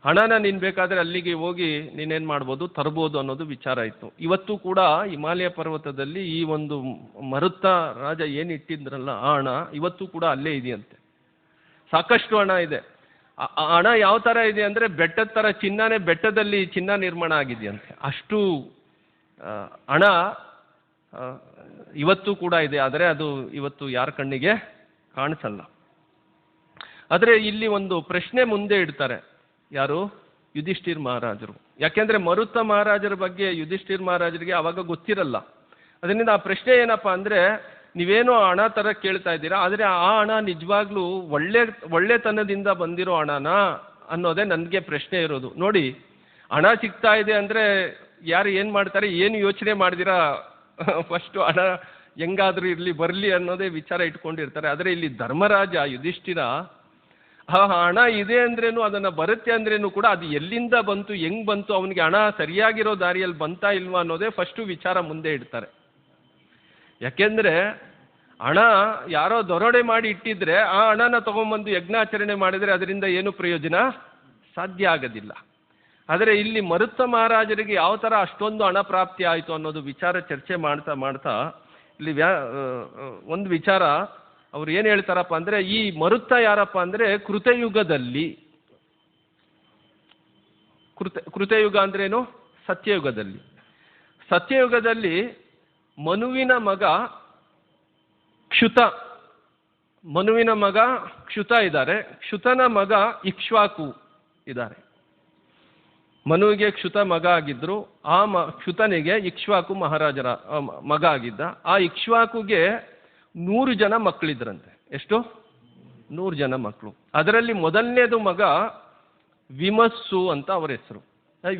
ಹಣನ ನೀನು ಬೇಕಾದರೆ ಅಲ್ಲಿಗೆ ಹೋಗಿ ನೀನೇನು ಮಾಡ್ಬೋದು, ತರ್ಬೋದು ಅನ್ನೋದು ವಿಚಾರ ಇತ್ತು. ಇವತ್ತು ಕೂಡ ಹಿಮಾಲಯ ಪರ್ವತದಲ್ಲಿ ಈ ಒಂದು ಮರುತ್ತ ರಾಜ ಏನು ಇಟ್ಟಿದ್ರಲ್ಲ ಆ ಹಣ ಇವತ್ತು ಕೂಡ ಅಲ್ಲೇ ಇದೆಯಂತೆ. ಸಾಕಷ್ಟು ಹಣ ಇದೆ. ಆ ಹಣ ಯಾವ ಥರ ಇದೆ ಅಂದರೆ ಬೆಟ್ಟದ ಥರ ಚಿನ್ನನೇ ಬೆಟ್ಟದಲ್ಲಿ ಚಿನ್ನ ನಿರ್ಮಾಣ ಆಗಿದೆಯಂತೆ. ಅಷ್ಟು ಹಣ ಇವತ್ತು ಕೂಡ ಇದೆ. ಆದರೆ ಅದು ಇವತ್ತು ಯಾರ ಕಣ್ಣಿಗೆ ಕಾಣಿಸಲ್ಲ. ಆದರೆ ಇಲ್ಲಿ ಒಂದು ಪ್ರಶ್ನೆ ಮುಂದೆ ಇಡ್ತಾರೆ. ಯಾರು? ಯುಧಿಷ್ಠಿರ್ ಮಹಾರಾಜರು. ಯಾಕೆಂದರೆ ಮರುತ್ತ ಮಹಾರಾಜರ ಬಗ್ಗೆ ಯುಧಿಷ್ಠಿರ್ ಮಹಾರಾಜರಿಗೆ ಆವಾಗ ಗೊತ್ತಿರಲ್ಲ. ಅದರಿಂದ ಆ ಪ್ರಶ್ನೆ ಏನಪ್ಪ ಅಂದರೆ, ನೀವೇನೋ ಹಣ ಥರ ಕೇಳ್ತಾ ಇದ್ದೀರಾ, ಆದರೆ ಆ ಹಣ ನಿಜವಾಗ್ಲೂ ಒಳ್ಳೆತನದಿಂದ ಬಂದಿರೋ ಹಣನಾ ಅನ್ನೋದೇ ನನಗೆ ಪ್ರಶ್ನೆ ಇರೋದು. ನೋಡಿ, ಹಣ ಸಿಗ್ತಾ ಇದೆ ಅಂದರೆ ಯಾರು ಏನು ಮಾಡ್ತಾರೆ, ಏನು ಯೋಚನೆ ಮಾಡ್ದಿರಾ ಫಸ್ಟು ಹಣ ಹೆಂಗಾದ್ರೂ ಇರಲಿ ಬರಲಿ ಅನ್ನೋದೇ ವಿಚಾರ ಇಟ್ಕೊಂಡಿರ್ತಾರೆ. ಆದರೆ ಇಲ್ಲಿ ಧರ್ಮರಾಜ ಯುಧಿಷ್ಠಿರ ಆ ಹಣ ಇದೆ ಅಂದ್ರೇನು, ಅದನ್ನು ಬರುತ್ತೆ ಅಂದ್ರೇನು ಕೂಡ ಅದು ಎಲ್ಲಿಂದ ಬಂತು, ಹೆಂಗ್ ಬಂತು, ಅವನಿಗೆ ಹಣ ಸರಿಯಾಗಿರೋ ದಾರಿಯಲ್ಲಿ ಬಂತಾ ಇಲ್ವಾ ಅನ್ನೋದೇ ಫಸ್ಟು ವಿಚಾರ ಮುಂದೆ ಇಡ್ತಾರೆ. ಯಾಕೆಂದರೆ ಹಣ ಯಾರೋ ದರೋಡೆ ಮಾಡಿ ಇಟ್ಟಿದ್ರೆ ಆ ಹಣನ ತಗೊಂಬಂದು ಯಜ್ಞಾಚರಣೆ ಮಾಡಿದರೆ ಅದರಿಂದ ಏನು ಪ್ರಯೋಜನ ಸಾಧ್ಯ ಆಗೋದಿಲ್ಲ. ಆದರೆ ಇಲ್ಲಿ ಮರುತ್ತ ಮಹಾರಾಜರಿಗೆ ಯಾವ ಥರ ಅಷ್ಟೊಂದು ಹಣ ಪ್ರಾಪ್ತಿ ಆಯಿತು ಅನ್ನೋದು ವಿಚಾರ ಚರ್ಚೆ ಮಾಡ್ತಾ ಮಾಡ್ತಾ ಇಲ್ಲಿ ಒಂದು ವಿಚಾರ ಅವ್ರು ಏನು ಹೇಳ್ತಾರಪ್ಪ ಅಂದರೆ, ಈ ಮರುತ್ತ ಯಾರಪ್ಪ ಅಂದರೆ ಕೃತಯುಗದಲ್ಲಿ, ಕೃತಯುಗ ಅಂದ್ರೇನು, ಸತ್ಯಯುಗದಲ್ಲಿ, ಸತ್ಯಯುಗದಲ್ಲಿ ಮನುವಿನ ಮಗ ಕ್ಷುತ ಇದ್ದಾರೆ. ಕ್ಷುತನ ಮಗ ಇಕ್ಷ್ವಾಕು ಇದ್ದಾರೆ. ಮನುವಿಗೆ ಕ್ಷುತ ಮಗ ಆಗಿದ್ರು. ಆ ಕ್ಷುತನಿಗೆ ಇಕ್ಷ್ವಾಕು ಮಹಾರಾಜರ ಮಗ ಆಗಿದ್ದ. ಆ ಇಕ್ಷ್ವಾಕುಗೆ 100 ಜನ ಮಕ್ಕಳಿದ್ರಂತೆ. ಎಷ್ಟು? 100 ಜನ ಮಕ್ಕಳು. ಅದರಲ್ಲಿ ಮೊದಲನೇದು ಮಗ ವಿಮಸ್ಸು ಅಂತ ಅವರ ಹೆಸರು.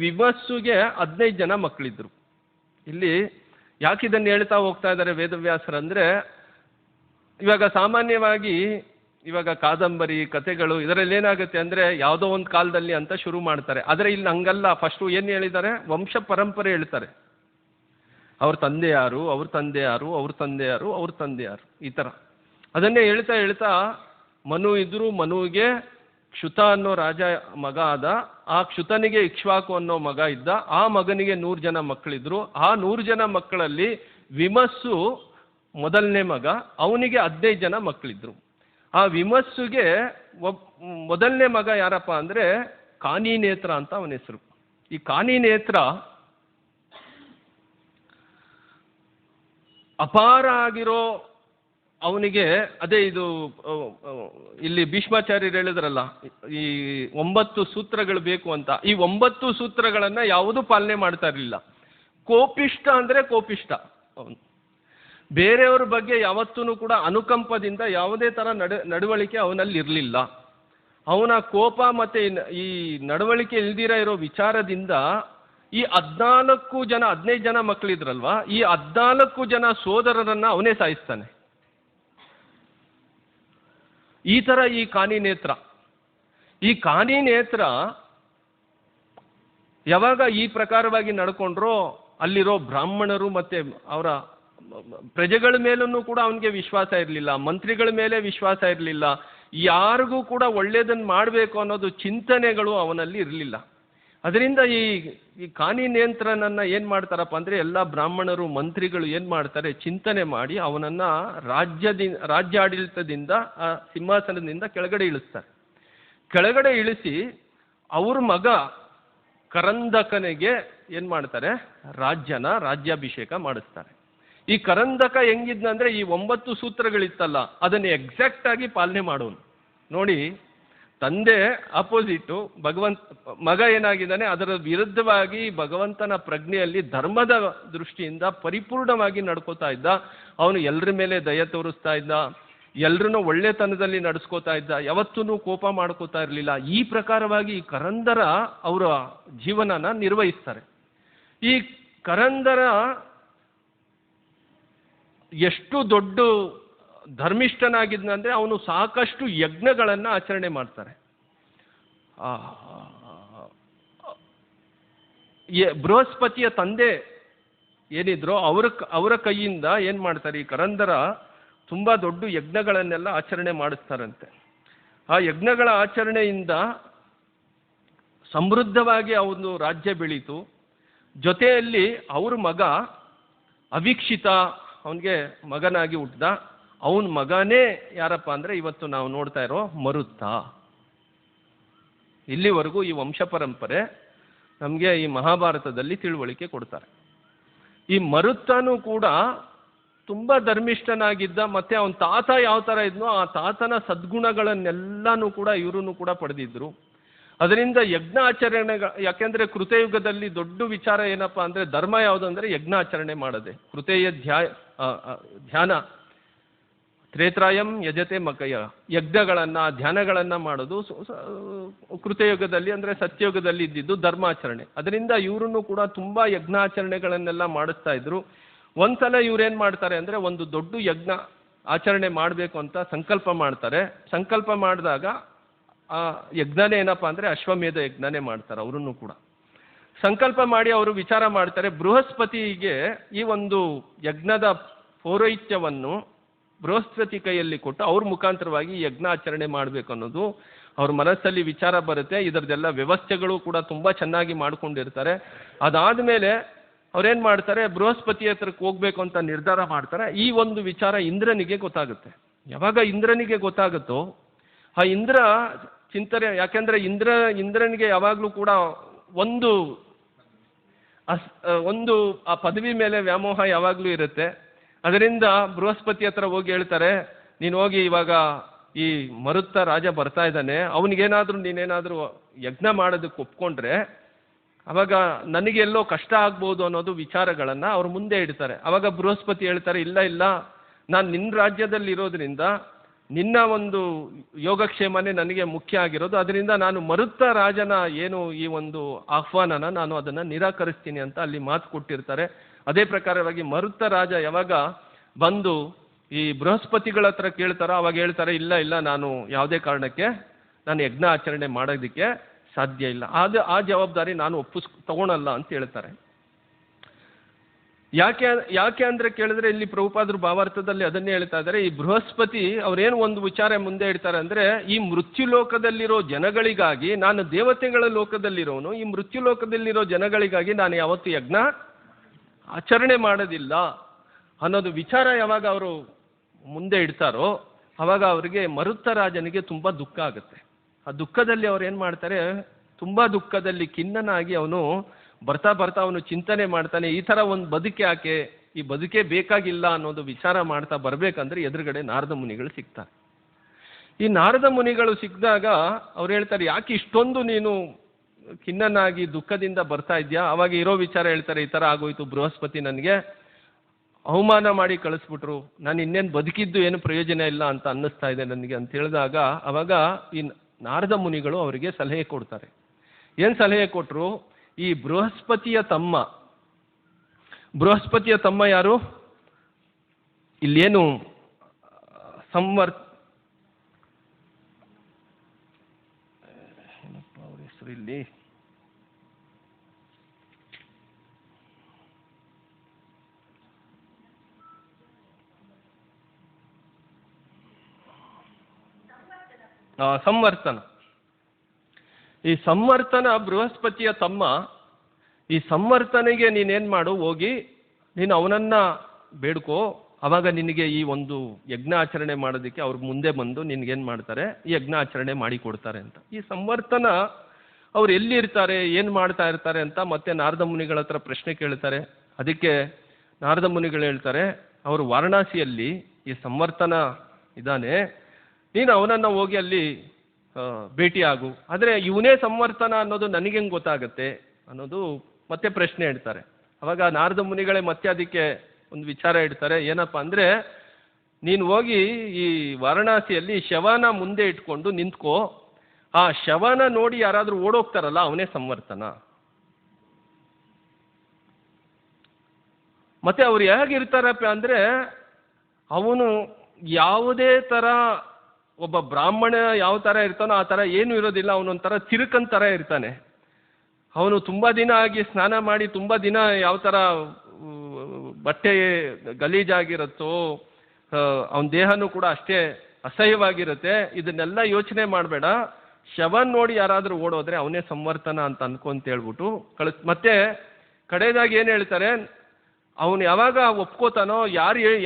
ವಿಮಸ್ಸುಗೆ 15 ಜನ ಮಕ್ಕಳಿದ್ರು. ಇಲ್ಲಿ ಯಾಕಿದನ್ನು ಹೇಳ್ತಾ ಹೋಗ್ತಾ ಇದ್ದಾರೆ ವೇದವ್ಯಾಸರಂದ್ರೆ, ಇವಾಗ ಸಾಮಾನ್ಯವಾಗಿ ಇವಾಗ ಕಾದಂಬರಿ ಕಥೆಗಳು ಇದರಲ್ಲಿ ಏನಾಗುತ್ತೆ ಅಂದರೆ ಯಾವುದೋ ಒಂದು ಕಾಲದಲ್ಲಿ ಅಂತ ಶುರು ಮಾಡ್ತಾರೆ. ಆದರೆ ಇಲ್ಲಿ ಹಂಗಲ್ಲ. ಫಸ್ಟು ಏನು ಹೇಳಿದ್ದಾರೆ? ವಂಶ ಪರಂಪರೆ ಹೇಳ್ತಾರೆ. ಅವ್ರ ತಂದೆ ಯಾರು, ಅವ್ರ ತಂದೆ ಯಾರು, ಅವ್ರ ತಂದೆ ಯಾರು, ಅವ್ರ ತಂದೆ ಯಾರು, ಈ ಥರ ಅದನ್ನೇ ಹೇಳ್ತಾ ಹೇಳ್ತಾ ಮನು ಇದ್ರು. ಮನುವಿಗೆ ಕ್ಷುತ ಅನ್ನೋ ರಾಜ ಮಗ ಆದ. ಆ ಕ್ಷುತನಿಗೆ ಇಕ್ಷ್ವಾಕು ಅನ್ನೋ ಮಗ ಇದ್ದ. ಆ ಮಗನಿಗೆ 100 ಜನ ಮಕ್ಕಳಿದ್ರು. ಆ 100 ಜನ ಮಕ್ಕಳಲ್ಲಿ ವಿಮಸ್ಸು ಮೊದಲನೇ ಮಗ. ಅವನಿಗೆ 15 ಜನ ಮಕ್ಕಳಿದ್ರು. ಆ ವಿಮಸ್ಸುಗೆ ಮೊದಲನೇ ಮಗ ಯಾರಪ್ಪ ಅಂದರೆ ಕಾನಿನೇತ್ರ ಅಂತ ಅವನ ಹೆಸರು. ಈ ಕಾನಿನೇತ್ರ ಅಪಾರ ಆಗಿರೋ ಅವನಿಗೆ ಅದೇ ಇದು ಇಲ್ಲಿ ಭೀಷ್ಮಾಚಾರ್ಯರು ಹೇಳಿದ್ರಲ್ಲ, ಈ 9 ಸೂತ್ರಗಳು ಬೇಕು ಅಂತ. ಈ 9 ಸೂತ್ರಗಳನ್ನು ಯಾವುದೂ ಪಾಲನೆ ಮಾಡ್ತಾ ಇರಲಿಲ್ಲ. ಕೋಪಿಷ್ಟ ಅಂದರೆ ಕೋಪಿಷ್ಟ ಅವನು. ಬೇರೆಯವ್ರ ಬಗ್ಗೆ ಯಾವತ್ತೂ ಕೂಡ ಅನುಕಂಪದಿಂದ ಯಾವುದೇ ಥರ ನಡವಳಿಕೆ ಅವನಲ್ಲಿ ಇರಲಿಲ್ಲ. ಅವನ ಕೋಪ ಮತ್ತು ಈ ನಡವಳಿಕೆ ಇಲ್ದಿರ ಇರೋ ವಿಚಾರದಿಂದ ಈ 15 ಜನ ಮಕ್ಕಳಿದ್ರಲ್ವಾ, ಈ 14 ಜನ ಸೋದರರನ್ನು ಅವನೇ ಸಾಯಿಸ್ತಾನೆ. ಈ ಥರ ಈ ಕಾನಿನೇತ್ರ ಯಾವಾಗ ಈ ಪ್ರಕಾರವಾಗಿ ನಡ್ಕೊಂಡ್ರೋ ಅಲ್ಲಿರೋ ಬ್ರಾಹ್ಮಣರು ಮತ್ತು ಅವರ ಪ್ರಜೆಗಳ ಮೇಲೂ ಕೂಡ ಅವನಿಗೆ ವಿಶ್ವಾಸ ಇರಲಿಲ್ಲ. ಮಂತ್ರಿಗಳ ಮೇಲೆ ವಿಶ್ವಾಸ ಇರಲಿಲ್ಲ. ಯಾರಿಗೂ ಕೂಡ ಒಳ್ಳೆಯದನ್ನು ಮಾಡಬೇಕು ಅನ್ನೋದು ಚಿಂತನೆಗಳು ಅವನಲ್ಲಿ ಇರಲಿಲ್ಲ. ಅದರಿಂದ ಈ ಕಾನಿನೇತ್ರನನ್ನು ಏನು ಮಾಡ್ತಾರಪ್ಪ ಅಂದರೆ ಎಲ್ಲ ಬ್ರಾಹ್ಮಣರು ಮಂತ್ರಿಗಳು ಏನು ಮಾಡ್ತಾರೆ, ಚಿಂತನೆ ಮಾಡಿ ಅವನನ್ನು ರಾಜ್ಯಾಡಳಿತದಿಂದ ಆ ಸಿಂಹಾಸನದಿಂದ ಕೆಳಗಡೆ ಇಳಿಸ್ತಾರೆ. ಕೆಳಗಡೆ ಇಳಿಸಿ ಅವ್ರ ಮಗ ಕರಂದಕನಿಗೆ ಏನು ಮಾಡ್ತಾರೆ, ರಾಜ್ಯಾಭಿಷೇಕ ಮಾಡಿಸ್ತಾರೆ. ಈ ಕರಂದಕ ಹೆಂಗಿದ್ನಂದ್ರೆ ಈ 9 ಸೂತ್ರಗಳಿತ್ತಲ್ಲ ಅದನ್ನು ಎಕ್ಸಾಕ್ಟ್ ಆಗಿ ಪಾಲನೆ ಮಾಡೋನು. ನೋಡಿ, ತಂದೆ ಅಪೋಸಿಟು, ಮಗ ಏನಾಗಿದ್ದಾನೆ ಅದರ ವಿರುದ್ಧವಾಗಿ ಭಗವಂತನ ಪ್ರಜ್ಞೆಯಲ್ಲಿ ಧರ್ಮದ ದೃಷ್ಟಿಯಿಂದ ಪರಿಪೂರ್ಣವಾಗಿ ನಡ್ಕೋತಾ ಇದ್ದ. ಅವನು ಎಲ್ಲರ ಮೇಲೆ ದಯ ತೋರಿಸ್ತಾ ಇದ್ದ, ಎಲ್ಲರನ್ನೂ ಒಳ್ಳೆತನದಲ್ಲಿ ನಡೆಸ್ಕೋತಾ ಇದ್ದ, ಯಾವತ್ತೂ ಕೋಪ ಮಾಡ್ಕೋತಾ ಇರಲಿಲ್ಲ. ಈ ಪ್ರಕಾರವಾಗಿ ಈ ಕರಂದರ ಅವರ ಜೀವನನ ನಿರ್ವಹಿಸ್ತಾರೆ. ಈ ಕರಂದರ ಎಷ್ಟು ದೊಡ್ಡ ಧರ್ಮಿಷ್ಠನಾಗಿದ್ನಂದರೆ ಅವನು ಸಾಕಷ್ಟು ಯಜ್ಞಗಳನ್ನು ಆಚರಣೆ ಮಾಡ್ತಾರೆ. ಬೃಹಸ್ಪತಿಯ ತಂದೆ ಏನಿದ್ರು ಅವರ ಕೈಯಿಂದ ಏನು ಮಾಡ್ತಾರೆ, ಈ ಕರಂದರ ತುಂಬ ದೊಡ್ಡ ಯಜ್ಞಗಳನ್ನೆಲ್ಲ ಆಚರಣೆ ಮಾಡಿಸ್ತಾರಂತೆ. ಆ ಯಜ್ಞಗಳ ಆಚರಣೆಯಿಂದ ಸಮೃದ್ಧವಾಗಿ ಅವನು ರಾಜ್ಯ ಬೆಳೀತು. ಜೊತೆಯಲ್ಲಿ ಅವ್ರ ಮಗ ಅವೀಕ್ಷಿತ ಅವನಿಗೆ ಮಗನಾಗಿ ಹುಟ್ಟಿದ. ಅವನ ಮಗನೇ ಯಾರಪ್ಪ ಅಂದರೆ ಇವತ್ತು ನಾವು ನೋಡ್ತಾ ಇರೋ ಮರುತ್ತ. ಇಲ್ಲಿವರೆಗೂ ಈ ವಂಶ ಪರಂಪರೆ ನಮಗೆ ಈ ಮಹಾಭಾರತದಲ್ಲಿ ತಿಳುವಳಿಕೆ ಕೊಡ್ತಾರೆ. ಈ ಮರುತ್ತನೂ ಕೂಡ ತುಂಬ ಧರ್ಮಿಷ್ಠನಾಗಿದ್ದ. ಮತ್ತು ಅವನ ತಾತ ಯಾವ ಥರ ಇದ್ನೋ ಆ ತಾತನ ಸದ್ಗುಣಗಳನ್ನೆಲ್ಲನೂ ಕೂಡ ಇವರೂ ಕೂಡ ಪಡೆದಿದ್ರು. ಅದರಿಂದ ಯಜ್ಞ ಯಾಕೆಂದರೆ ಕೃತಯುಗದಲ್ಲಿ ದೊಡ್ಡ ವಿಚಾರ ಏನಪ್ಪ ಅಂದರೆ ಧರ್ಮ ಯಾವುದು ಅಂದರೆ ಯಜ್ಞ ಆಚರಣೆ ಮಾಡೋದೆ. ಕೃತೇಯ ಧ್ಯಾನ ತ್ರೇತ್ರಾಯಂ ಯಜತೆ ಮಕಯ, ಯಜ್ಞಗಳನ್ನು ಧ್ಯಾನಗಳನ್ನು ಮಾಡೋದು ಕೃತಯುಗದಲ್ಲಿ ಅಂದರೆ ಸತ್ಯಯುಗದಲ್ಲಿ ಇದ್ದಿದ್ದು ಧರ್ಮಾಚರಣೆ. ಅದರಿಂದ ಇವರನ್ನು ಕೂಡ ತುಂಬ ಯಜ್ಞಾಚರಣೆಗಳನ್ನೆಲ್ಲ ಮಾಡಿಸ್ತಾ ಇದ್ರು. ಒಂದ್ಸಲ ಇವ್ರೇನು ಮಾಡ್ತಾರೆ ಅಂದರೆ ಒಂದು ದೊಡ್ಡ ಯಜ್ಞ ಆಚರಣೆ ಮಾಡಬೇಕು ಅಂತ ಸಂಕಲ್ಪ ಮಾಡ್ತಾರೆ. ಸಂಕಲ್ಪ ಮಾಡಿದಾಗ ಆ ಯಜ್ಞನೇ ಏನಪ್ಪ ಅಂದರೆ ಅಶ್ವಮೇಧ ಯಜ್ಞನೇ ಮಾಡ್ತಾರೆ. ಅವರನ್ನು ಕೂಡ ಸಂಕಲ್ಪ ಮಾಡಿ ಅವರು ವಿಚಾರ ಮಾಡ್ತಾರೆ, ಬೃಹಸ್ಪತಿಗೆ ಈ ಒಂದು ಯಜ್ಞದ ಪೌರೋಹಿತ್ಯವನ್ನು ಬೃಹಸ್ಪತಿ ಕೈಯಲ್ಲಿ ಕೊಟ್ಟು ಅವ್ರ ಮುಖಾಂತರವಾಗಿ ಯಜ್ಞ ಆಚರಣೆ ಮಾಡಬೇಕು ಅನ್ನೋದು ಅವ್ರ ಮನಸ್ಸಲ್ಲಿ ವಿಚಾರ ಬರುತ್ತೆ. ಇದರದೆಲ್ಲ ವ್ಯವಸ್ಥೆಗಳು ಕೂಡ ತುಂಬ ಚೆನ್ನಾಗಿ ಮಾಡ್ಕೊಂಡಿರ್ತಾರೆ. ಅದಾದಮೇಲೆ ಅವ್ರೇನು ಮಾಡ್ತಾರೆ, ಬೃಹಸ್ಪತಿ ಹತ್ರಕ್ಕೆ ಹೋಗ್ಬೇಕು ಅಂತ ನಿರ್ಧಾರ ಮಾಡ್ತಾರೆ. ಈ ಒಂದು ವಿಚಾರ ಇಂದ್ರನಿಗೆ ಗೊತ್ತಾಗುತ್ತೆ. ಯಾವಾಗ ಇಂದ್ರನಿಗೆ ಗೊತ್ತಾಗುತ್ತೋ ಆ ಇಂದ್ರ ಚಿಂತನೆ, ಯಾಕೆಂದರೆ ಇಂದ್ರನಿಗೆ ಯಾವಾಗಲೂ ಕೂಡ ಒಂದು ಒಂದು ಆ ಪದವಿ ಮೇಲೆ ವ್ಯಾಮೋಹ ಯಾವಾಗಲೂ ಇರುತ್ತೆ. ಅದರಿಂದ ಬೃಹಸ್ಪತಿ ಹತ್ರ ಹೋಗಿ ಹೇಳ್ತಾರೆ, ನೀನು ಹೋಗಿ ಇವಾಗ ಈ ಮರುತ್ತ ರಾಜ ಬರ್ತಾ ಇದ್ದಾನೆ, ಅವನಿಗೇನಾದರೂ ನೀನೇನಾದರೂ ಯಜ್ಞ ಮಾಡೋದಕ್ಕೆ ಒಪ್ಕೊಂಡ್ರೆ ಅವಾಗ ನನಗೆಲ್ಲೋ ಕಷ್ಟ ಆಗ್ಬೋದು ಅನ್ನೋದು ವಿಚಾರಗಳನ್ನು ಅವ್ರ ಮುಂದೆ ಇಡ್ತಾರೆ. ಅವಾಗ ಬೃಹಸ್ಪತಿ ಹೇಳ್ತಾರೆ, ಇಲ್ಲ ಇಲ್ಲ, ನಾನು ನಿನ್ನ ರಾಜ್ಯದಲ್ಲಿ ಇರೋದ್ರಿಂದ ನಿನ್ನ ಒಂದು ಯೋಗಕ್ಷೇಮನೇ ನನಗೆ ಮುಖ್ಯ ಆಗಿರೋದು, ಅದರಿಂದ ನಾನು ಮರುತ್ತ ರಾಜನ ಏನು ಈ ಒಂದು ಆಹ್ವಾನನ ನಾನು ಅದನ್ನು ನಿರಾಕರಿಸ್ತೀನಿ ಅಂತ ಅಲ್ಲಿ ಮಾತು ಕೊಟ್ಟಿರ್ತಾರೆ. ಅದೇ ಪ್ರಕಾರವಾಗಿ ಮರುತ್ತ ರಾಜ ಯಾವಾಗ ಬಂದು ಈ ಬೃಹಸ್ಪತಿಗಳ ಹತ್ರ ಕೇಳ್ತಾರೋ ಅವಾಗ ಹೇಳ್ತಾರೆ, ಇಲ್ಲ ಇಲ್ಲ, ನಾನು ಯಾವುದೇ ಕಾರಣಕ್ಕೆ ನಾನು ಯಜ್ಞ ಆಚರಣೆ ಮಾಡೋದಕ್ಕೆ ಸಾಧ್ಯ ಇಲ್ಲ, ಆ ಜವಾಬ್ದಾರಿ ನಾನು ತಗೊಳಲ್ಲ ಅಂತ ಹೇಳ್ತಾರೆ. ಯಾಕೆ ಅಂದರೆ ಕೇಳಿದ್ರೆ ಇಲ್ಲಿ ಪ್ರಭುಪಾದರು ಭಾವಾರ್ಥದಲ್ಲಿ ಅದನ್ನೇ ಹೇಳ್ತಾ ಇದ್ದಾರೆ. ಈ ಬೃಹಸ್ಪತಿ ಅವ್ರೇನು ಒಂದು ವಿಚಾರ ಮುಂದೆ ಇಡ್ತಾರೆ ಅಂದರೆ, ಈ ಮೃತ್ಯು ಲೋಕದಲ್ಲಿರೋ ಜನಗಳಿಗಾಗಿ, ನಾನು ದೇವತೆಗಳ ಲೋಕದಲ್ಲಿರೋನು, ಈ ಮೃತ್ಯು ಲೋಕದಲ್ಲಿರೋ ಜನಗಳಿಗಾಗಿ ನಾನು ಯಾವತ್ತೂ ಯಜ್ಞ ಆಚರಣೆ ಮಾಡೋದಿಲ್ಲ ಅನ್ನೋದು ವಿಚಾರ ಯಾವಾಗ ಅವರು ಮುಂದೆ ಇಡ್ತಾರೋ ಅವಾಗ ಅವರಿಗೆ ಮರುತ್ತ ರಾಜನಿಗೆ ತುಂಬ ದುಃಖ ಆಗುತ್ತೆ. ಆ ದುಃಖದಲ್ಲಿ ಅವ್ರು ಏನು ಮಾಡ್ತಾರೆ, ತುಂಬ ದುಃಖದಲ್ಲಿ ಖಿನ್ನನಾಗಿ ಅವನು ಬರ್ತಾ ಅವನು ಚಿಂತನೆ ಮಾಡ್ತಾನೆ, ಈ ಥರ ಒಂದು ಬದುಕೆ ಯಾಕೆ, ಈ ಬದುಕೇ ಬೇಕಾಗಿಲ್ಲ ಅನ್ನೋದು ವಿಚಾರ ಮಾಡ್ತಾ ಬರಬೇಕಂದ್ರೆ ಎದುರುಗಡೆ ನಾರದ ಮುನಿಗಳು ಸಿಗ್ತಾರೆ. ಈ ನಾರದ ಮುನಿಗಳು ಸಿಕ್ಕಿದಾಗ ಅವ್ರು ಹೇಳ್ತಾರೆ, ಯಾಕೆ ಇಷ್ಟೊಂದು ನೀನು ಖಿನ್ನನಾಗಿ ದುಃಖದಿಂದ ಬರ್ತಾ ಇದೆಯಾ? ಅವಾಗ ಇರೋ ವಿಚಾರ ಹೇಳ್ತಾರೆ, ಈ ಥರ ಆಗೋಯ್ತು, ಬೃಹಸ್ಪತಿ ನನಗೆ ಅವಮಾನ ಮಾಡಿ ಕಳಿಸ್ಬಿಟ್ರು, ನಾನು ಇನ್ನೇನು ಬದುಕಿದ್ದು ಏನು ಪ್ರಯೋಜನ ಇಲ್ಲ ಅಂತ ಅನ್ನಿಸ್ತಾ ಇದೆ ನನಗೆ ಅಂತ ಹೇಳಿದಾಗ ಅವಾಗ ಈ ನಾರದ ಮುನಿಗಳು ಅವರಿಗೆ ಸಲಹೆ ಕೊಡ್ತಾರೆ. ಏನು ಸಲಹೆ ಕೊಟ್ಟರು? ಈ ಬೃಹಸ್ಪತಿಯ ತಮ್ಮ ಯಾರು? ಇಲ್ಲೇನು ಏನಪ್ಪ ಅವ್ರ ಹೆಸರು ಇಲ್ಲಿ, ಸಂವರ್ತನ. ಈ ಸಂವರ್ತನ ಬೃಹಸ್ಪತಿಯ ತಮ್ಮ. ಈ ಸಂವರ್ತನಿಗೆ ನೀನೇನು ಮಾಡು, ಹೋಗಿ ನೀನು ಅವನನ್ನು ಬೇಡ್ಕೋ, ಅವಾಗ ನಿನಗೆ ಈ ಒಂದು ಯಜ್ಞ ಆಚರಣೆ ಮಾಡೋದಕ್ಕೆ ಅವ್ರ ಮುಂದೆ ಬಂದು ನಿನಗೇನು ಮಾಡ್ತಾರೆ, ಈ ಯಜ್ಞ ಆಚರಣೆ ಮಾಡಿ ಕೊಡ್ತಾರೆ ಅಂತ. ಈ ಸಂವರ್ತನ ಅವ್ರು ಎಲ್ಲಿರ್ತಾರೆ, ಏನು ಮಾಡ್ತಾ ಇರ್ತಾರೆ ಅಂತ ಮತ್ತೆ ನಾರದ ಮುನಿಗಳ ಹತ್ರ ಪ್ರಶ್ನೆ ಕೇಳ್ತಾರೆ. ಅದಕ್ಕೆ ನಾರದ ಮುನಿಗಳು ಹೇಳ್ತಾರೆ, ಅವರು ವಾರಣಾಸಿಯಲ್ಲಿ ಈ ಸಂವರ್ತನ ಇದ್ದಾನೆ, ನೀನು ಅವನನ್ನು ಹೋಗಿ ಅಲ್ಲಿ ಭೇಟಿ ಆಗು. ಆದರೆ ಇವನೇ ಸಂವರ್ತನ ಅನ್ನೋದು ನನಗೆ ಹೆಂಗೆ ಗೊತ್ತಾಗುತ್ತೆ ಅನ್ನೋದು ಮತ್ತೆ ಪ್ರಶ್ನೆ ಇಡ್ತಾರೆ. ಅವಾಗ ನಾರದ ಮುನಿಗಳೇ ಮತ್ತೆ ಅದಕ್ಕೆ ಒಂದು ವಿಚಾರ ಇಡ್ತಾರೆ, ಏನಪ್ಪ ಅಂದರೆ, ನೀನು ಹೋಗಿ ಈ ವಾರಣಾಸಿಯಲ್ಲಿ ಶವನ ಮುಂದೆ ಇಟ್ಕೊಂಡು ನಿಂತ್ಕೋ, ಆ ಶವನ ನೋಡಿ ಯಾರಾದರೂ ಓಡೋಗ್ತಾರಲ್ಲ ಅವನೇ ಸಂವರ್ತನ. ಮತ್ತೆ ಅವ್ರು ಹೇಗಿರ್ತಾರಪ್ಪ ಅಂದರೆ, ಅವನು ಯಾವುದೇ ಥರ ಒಬ್ಬ ಬ್ರಾಹ್ಮಣ ಯಾವ ಥರ ಇರ್ತಾನೋ ಆ ಥರ ಏನೂ ಇರೋದಿಲ್ಲ, ಅವನೊಂಥರ ತಿರುಕನ್ ಥರ ಇರ್ತಾನೆ. ಅವನು ತುಂಬ ದಿನ ಆಗಿ ಸ್ನಾನ ಮಾಡಿ ತುಂಬ ದಿನ ಯಾವ ಥರ ಬಟ್ಟೆ ಗಲೀಜಾಗಿರುತ್ತೋ, ಅವನ ದೇಹನೂ ಕೂಡ ಅಷ್ಟೇ ಅಸಹ್ಯವಾಗಿರುತ್ತೆ. ಇದನ್ನೆಲ್ಲ ಯೋಚನೆ ಮಾಡಬೇಡ, ಶವನ್ ನೋಡಿ ಯಾರಾದರೂ ಓಡೋದ್ರೆ ಅವನೇ ಸಂವರ್ತನ ಅಂತ ಅನ್ಕೊಂತ ಹೇಳ್ಬಿಟ್ಟು ಮತ್ತೆ ಕಡೆಯದಾಗಿ ಏನು ಹೇಳ್ತಾರೆ, ಅವನು ಯಾವಾಗ ಒಪ್ಕೋತಾನೋ,